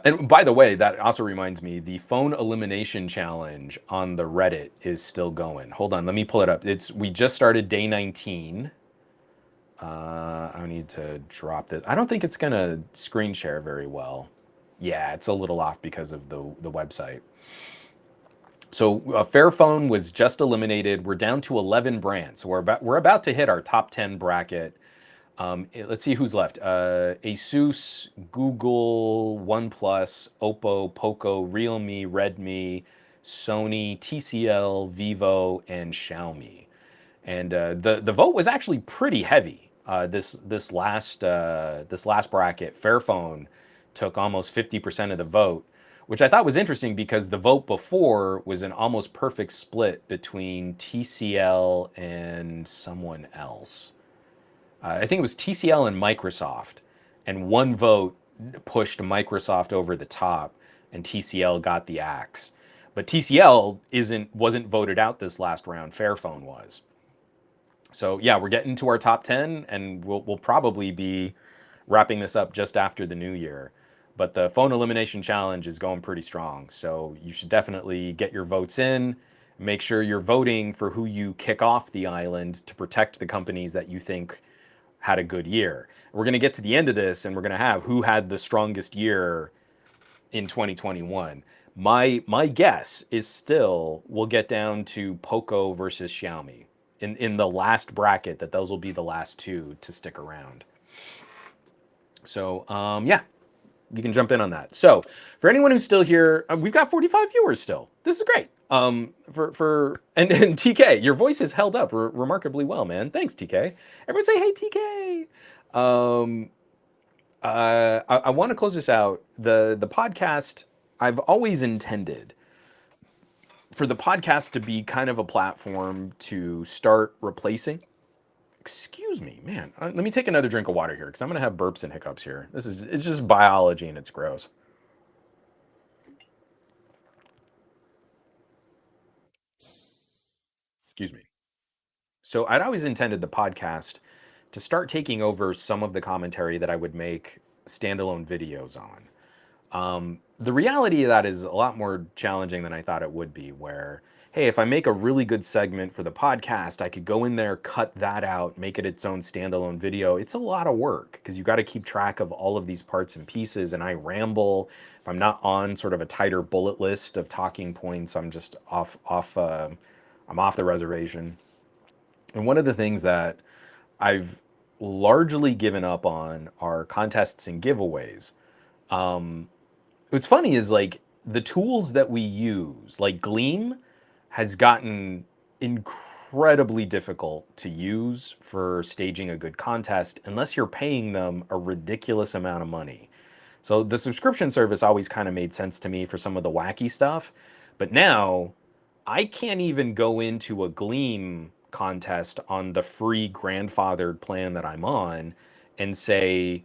And by the way, that also reminds me, the phone elimination challenge on the Reddit is still going. Hold on, let me pull it up. It's we just started day 19. I need to drop this. I don't think it's gonna screen share very well. Yeah, it's a little off because of the website. So Fairphone was just eliminated. We're down to 11 brands. So we're about to hit our top 10 bracket. Let's see who's left. Asus, Google, OnePlus, Oppo, Poco, Realme, Redmi, Sony, TCL, Vivo, and Xiaomi. And the vote was actually pretty heavy. This last bracket, Fairphone took almost 50% of the vote, which I thought was interesting because the vote before was an almost perfect split between TCL and someone else. I think it was TCL and Microsoft, and one vote pushed Microsoft over the top, and TCL got the axe. But TCL wasn't voted out this last round. Fairphone was. So yeah, we're getting to our top 10, and we'll probably be wrapping this up just after the new year. But the phone elimination challenge is going pretty strong. So you should definitely get your votes in. Make sure you're voting for who you kick off the island to protect the companies that you think had a good year. We're going to get to the end of this and we're going to have who had the strongest year in 2021. My guess is still we'll get down to Poco versus Xiaomi in the last bracket, that those will be the last two to stick around. So yeah, you can jump in on that. So for anyone who's still here, we've got 45 viewers still. This is great. And TK, your voice has held up remarkably well, man. Thanks, TK. Everyone say hey, TK. I want to close this out. The podcast, I've always intended for the podcast to be kind of a platform to start replacing. Excuse me, man. Let me take another drink of water here because I'm gonna have burps and hiccups here. It's just biology and it's gross. Excuse me. So I'd always intended the podcast to start taking over some of the commentary that I would make standalone videos on. The reality of that is a lot more challenging than I thought it would be. Where, hey, if I make a really good segment for the podcast, I could go in there, cut that out, make it its own standalone video. It's a lot of work because you got to keep track of all of these parts and pieces. And I ramble. If I'm not on sort of a tighter bullet list of talking points, I'm just off. I'm off the reservation. And one of the things that I've largely given up on are contests and giveaways. What's funny is like the tools that we use, like Gleam, has gotten incredibly difficult to use for staging a good contest unless you're paying them a ridiculous amount of money. So the subscription service always kind of made sense to me for some of the wacky stuff, but now I can't even go into a Gleam contest on the free grandfathered plan that I'm on and say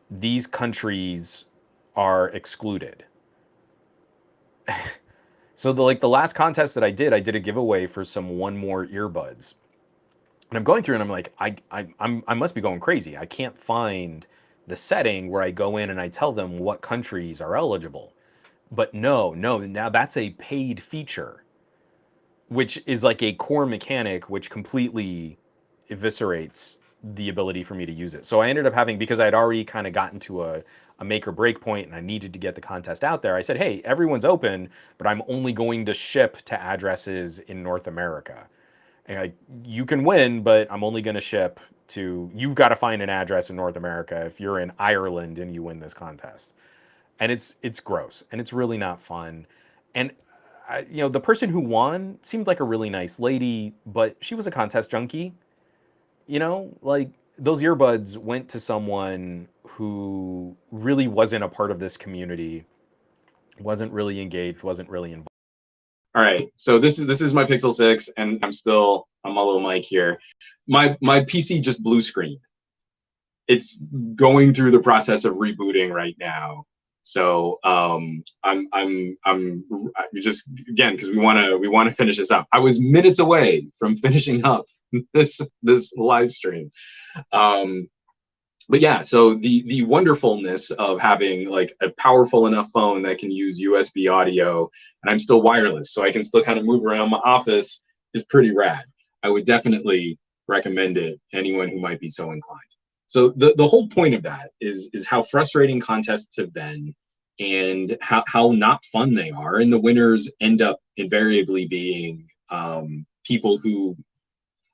these countries are excluded. So the last contest that I did a giveaway for some One More earbuds. And I'm going through and I'm like, I must be going crazy. I can't find the setting where I go in and I tell them what countries are eligible. But no, now that's a paid feature, which is like a core mechanic which completely eviscerates the ability for me to use it. So I ended up having, because I had already kind of gotten to a make or break point and I needed to get the contest out there, I said, hey, everyone's open, but I'm only going to ship to addresses in North America. And like, you can win, but I'm only going to ship to, you've got to find an address in North America if you're in Ireland and you win this contest. and it's gross and it's really not fun. And the person who won seemed like a really nice lady, but she was a contest junkie. Like those earbuds went to someone who really wasn't a part of this community, wasn't really engaged, wasn't really involved.
All right, so this is my Pixel 6, and I'm a little mic here. My PC just blue screened. It's going through the process of rebooting right now. So I'm just, again, because we want to finish this up. I was minutes away from finishing up this live stream. But yeah, so the wonderfulness of having like a powerful enough phone that can use USB audio, and I'm still wireless, so I can still kind of move around my office, is pretty rad. I would definitely recommend it to anyone who might be so inclined. So the whole point of that is how frustrating contests have been, and how not fun they are, and the winners end up invariably being people who,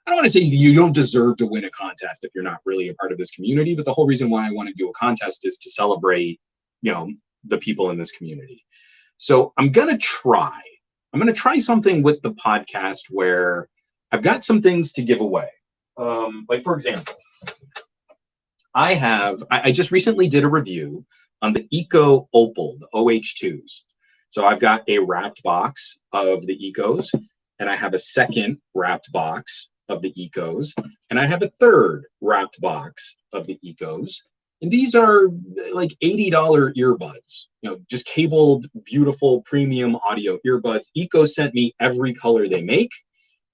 I don't want to say you don't deserve to win a contest if you're not really a part of this community, but the whole reason why I want to do a contest is to celebrate, the people in this community. So I'm going to try something with the podcast where I've got some things to give away. Like, for example, I just recently did a review on the Eco Opal, the OH2s. So I've got a wrapped box of the Ecos, and I have a second wrapped box of the Ecos, and I have a third wrapped box of the Ecos. And these are like $80 earbuds, just cabled, beautiful, premium audio earbuds. Ecos sent me every color they make,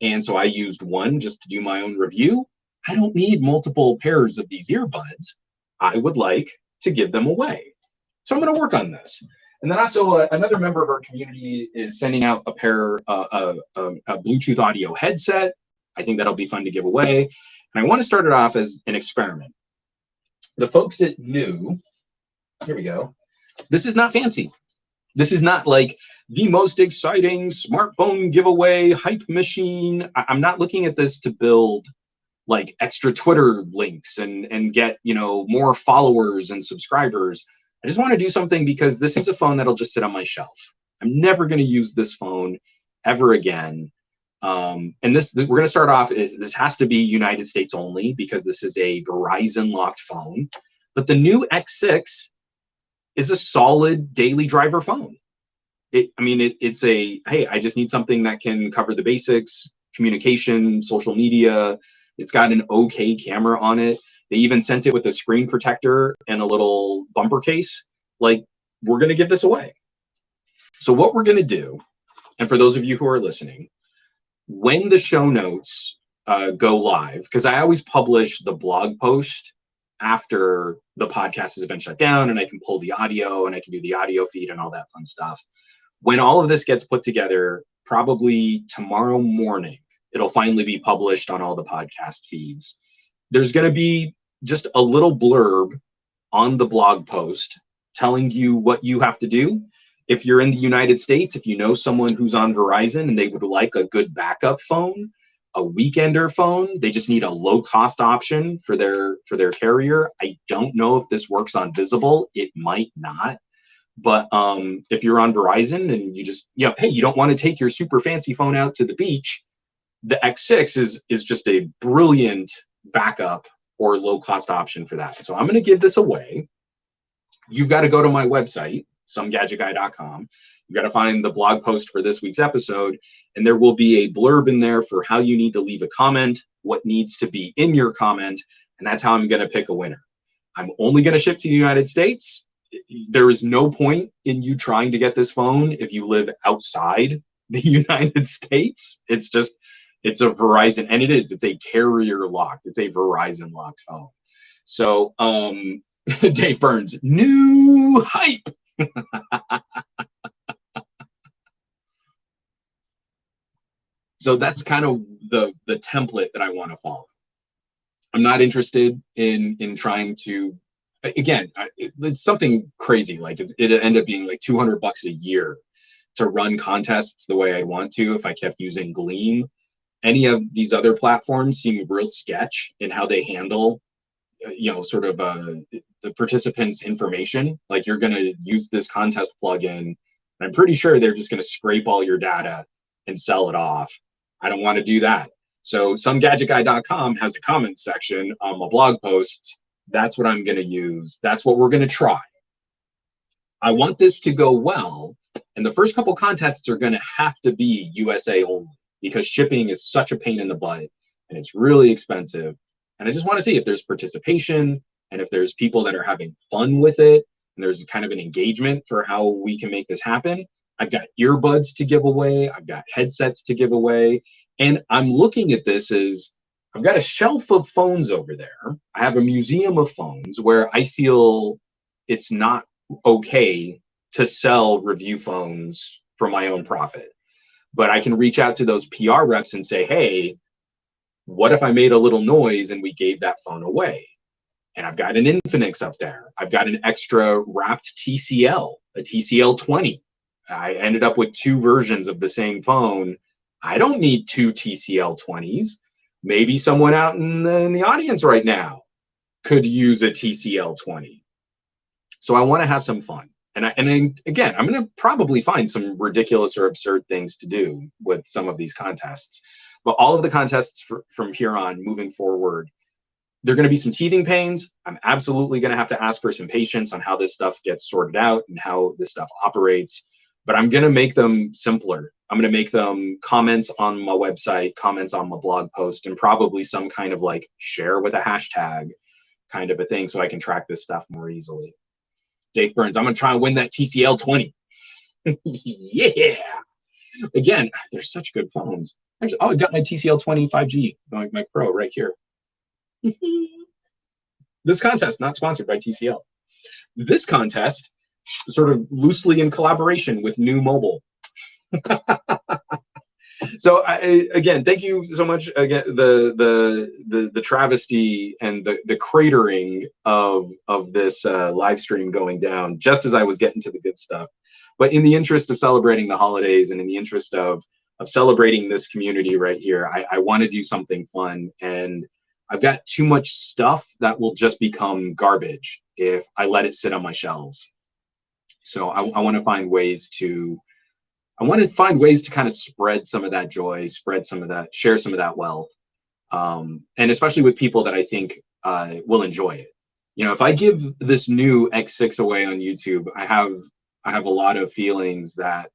and so I used one just to do my own review. I don't need multiple pairs of these earbuds. I would like to give them away. So I'm going to work on this. And then also another member of our community is sending out a pair, a Bluetooth audio headset. I think that'll be fun to give away. And I want to start it off as an experiment. The folks at New, here we go. This is not fancy. This is not like the most exciting smartphone giveaway hype machine. I'm not looking at this to build like extra Twitter links and get, more followers and subscribers. I just want to do something because this is a phone that'll just sit on my shelf. I'm never going to use this phone ever again. And we're going to start off, this has to be United States only because this is a Verizon locked phone. But the new X6 is a solid daily driver phone. It's hey, I just need something that can cover the basics, communication, social media. It's got an okay camera on it. They even sent it with a screen protector and a little bumper case. Like, we're going to give this away. So what we're going to do, and for those of you who are listening, when the show notes go live, because I always publish the blog post after the podcast has been shut down, and I can pull the audio and I can do the audio feed and all that fun stuff. When all of this gets put together, probably tomorrow morning, it'll finally be published on all the podcast feeds. There's going to be just a little blurb on the blog post telling you what you have to do. If you're in the United States, if you know someone who's on Verizon and they would like a good backup phone, a weekender phone, they just need a low-cost option for their carrier. I don't know if this works on Visible. It might not. But if you're on Verizon and you just, hey, you don't want to take your super fancy phone out to the beach, the X6 is just a brilliant backup or low-cost option for that. So I'm going to give this away. You've got to go to my website, SomeGadgetGuy.com. You've got to find the blog post for this week's episode, and there will be a blurb in there for how you need to leave a comment, what needs to be in your comment, and that's how I'm going to pick a winner. I'm only going to ship to the United States. There is no point in you trying to get this phone if you live outside the United States. It's a Verizon, and it's a carrier locked. It's a Verizon locked phone. So, Dave Burns, new hype. So that's kind of the template that I want to follow. I'm not interested in trying to, again, it's something crazy. Like it ended up being like $200 a year to run contests the way I want to if I kept using Gleam. Any of these other platforms seem real sketch in how they handle, sort of the participants' information. Like you're going to use this contest plugin, and I'm pretty sure they're just going to scrape all your data and sell it off. I don't want to do that. So SomeGadgetGuy.com has a comment section on my blog posts. That's what I'm going to use. That's what we're going to try. I want this to go well, and the first couple contests are going to have to be USA only because shipping is such a pain in the butt and it's really expensive. And I just want to see if there's participation and if there's people that are having fun with it and there's kind of an engagement for how we can make this happen. I've got earbuds to give away. I've got headsets to give away. And I'm looking at this as I've got a shelf of phones over there. I have a museum of phones where I feel it's not okay to sell review phones for my own profit. But I can reach out to those PR reps and say, hey, what if I made a little noise and we gave that phone away? And I've got an Infinix up there. I've got an extra wrapped TCL, a TCL 20. I ended up with 2 versions of the same phone. I don't need 2 TCL 20s. Maybe someone out in the audience right now could use a TCL 20. So I want to have some fun. And again, I'm going to probably find some ridiculous or absurd things to do with some of these contests. But all of the contests from here on moving forward, there are going to be some teething pains. I'm absolutely going to have to ask for some patience on how this stuff gets sorted out and how this stuff operates. But I'm going to make them simpler. I'm going to make them comments on my website, comments on my blog post, and probably some kind of like share with a hashtag kind of a thing so I can track this stuff more easily. Dave Burns, I'm going to try and win that TCL 20. Yeah. Again, they're such good phones. Actually, oh, I got my TCL 20 5G, my Pro right here. This contest, not sponsored by TCL. This contest, sort of loosely in collaboration with New Mobile. So again, thank you so much. Again, the travesty and the cratering of this live stream going down just as I was getting to the good stuff. But in the interest of celebrating the holidays and in the interest of celebrating this community right here, I want to do something fun. And I've got too much stuff that will just become garbage if I let it sit on my shelves. So I want to find ways to kind of spread some of that joy, spread some of that, share some of that wealth, and especially with people that I think will enjoy it. You know, if I give this new X6 away on YouTube, I have a lot of feelings that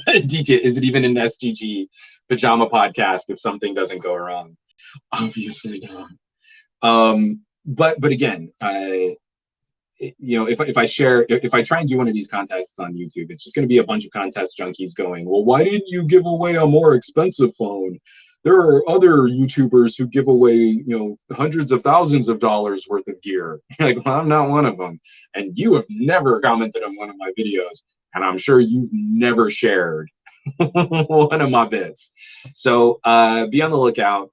DT, is it even an SGG Pajama podcast if something doesn't go wrong? Obviously not. But again, you know, if I try and do one of these contests on YouTube, it's just going to be a bunch of contest junkies going, well, why didn't you give away a more expensive phone? There are other YouTubers who give away, you know, hundreds of thousands of dollars worth of gear. Like, well, I'm not one of them. And you have never commented on one of my videos, and I'm sure you've never shared one of my bits. So be on the lookout.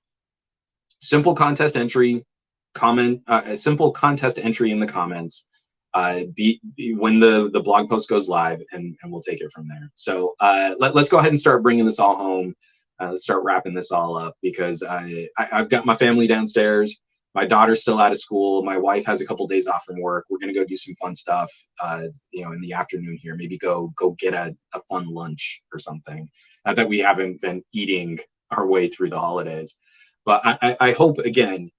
Simple contest entry, a simple contest entry in the comments. When the blog post goes live, and we'll take it from there. So let's go ahead and start bringing this all home. Let's start wrapping this all up because I've got my family downstairs. My daughter's still out of school. My wife has a couple days off from work. We're gonna go do some fun stuff, you know, in the afternoon here. Maybe go get a fun lunch or something. Not that we haven't been eating our way through the holidays, but I hope again.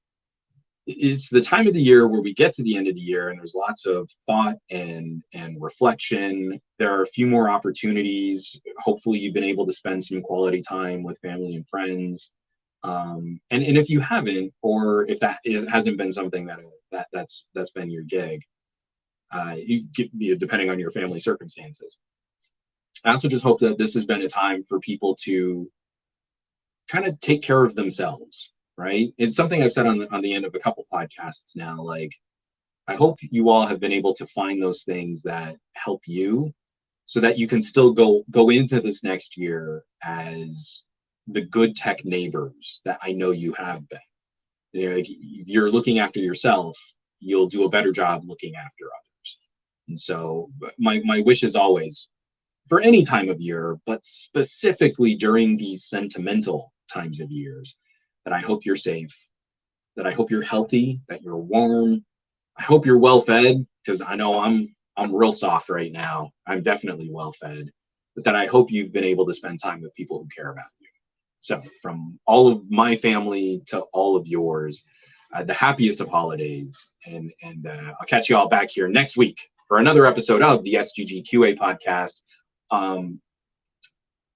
It's the time of the year where we get to the end of the year and there's lots of thought and reflection. There are a few more opportunities. Hopefully you've been able to spend some quality time with family and friends. And if you haven't, or if hasn't been something that's been your gig, depending on your family circumstances. I also just hope that this has been a time for people to kind of take care of themselves. Right? It's something I've said on the end of a couple podcasts now. Like, I hope you all have been able to find those things that help you so that you can still go into this next year as the good tech neighbors that I know you have been. You know, like, if you're looking after yourself, you'll do a better job looking after others. And so my wish is always for any time of year, but specifically during these sentimental times of years, that I hope you're safe, that I hope you're healthy, that you're warm. I hope you're well fed, because I know I'm real soft right now. I'm definitely well fed. But then I hope you've been able to spend time with people who care about you. So from all of my family to all of yours, the happiest of holidays. And I'll catch you all back here next week for another episode of the SGGQA podcast.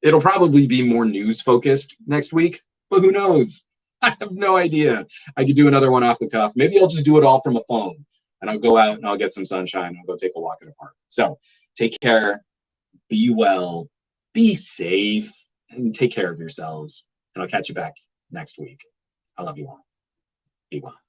It'll probably be more news focused next week, but who knows? I have no idea. I could do another one off the cuff. Maybe I'll just do it all from a phone, and I'll go out and I'll get some sunshine. I'll go take a walk in the park. So take care, be well, be safe, and take care of yourselves. And I'll catch you back next week. I love you all. Be well.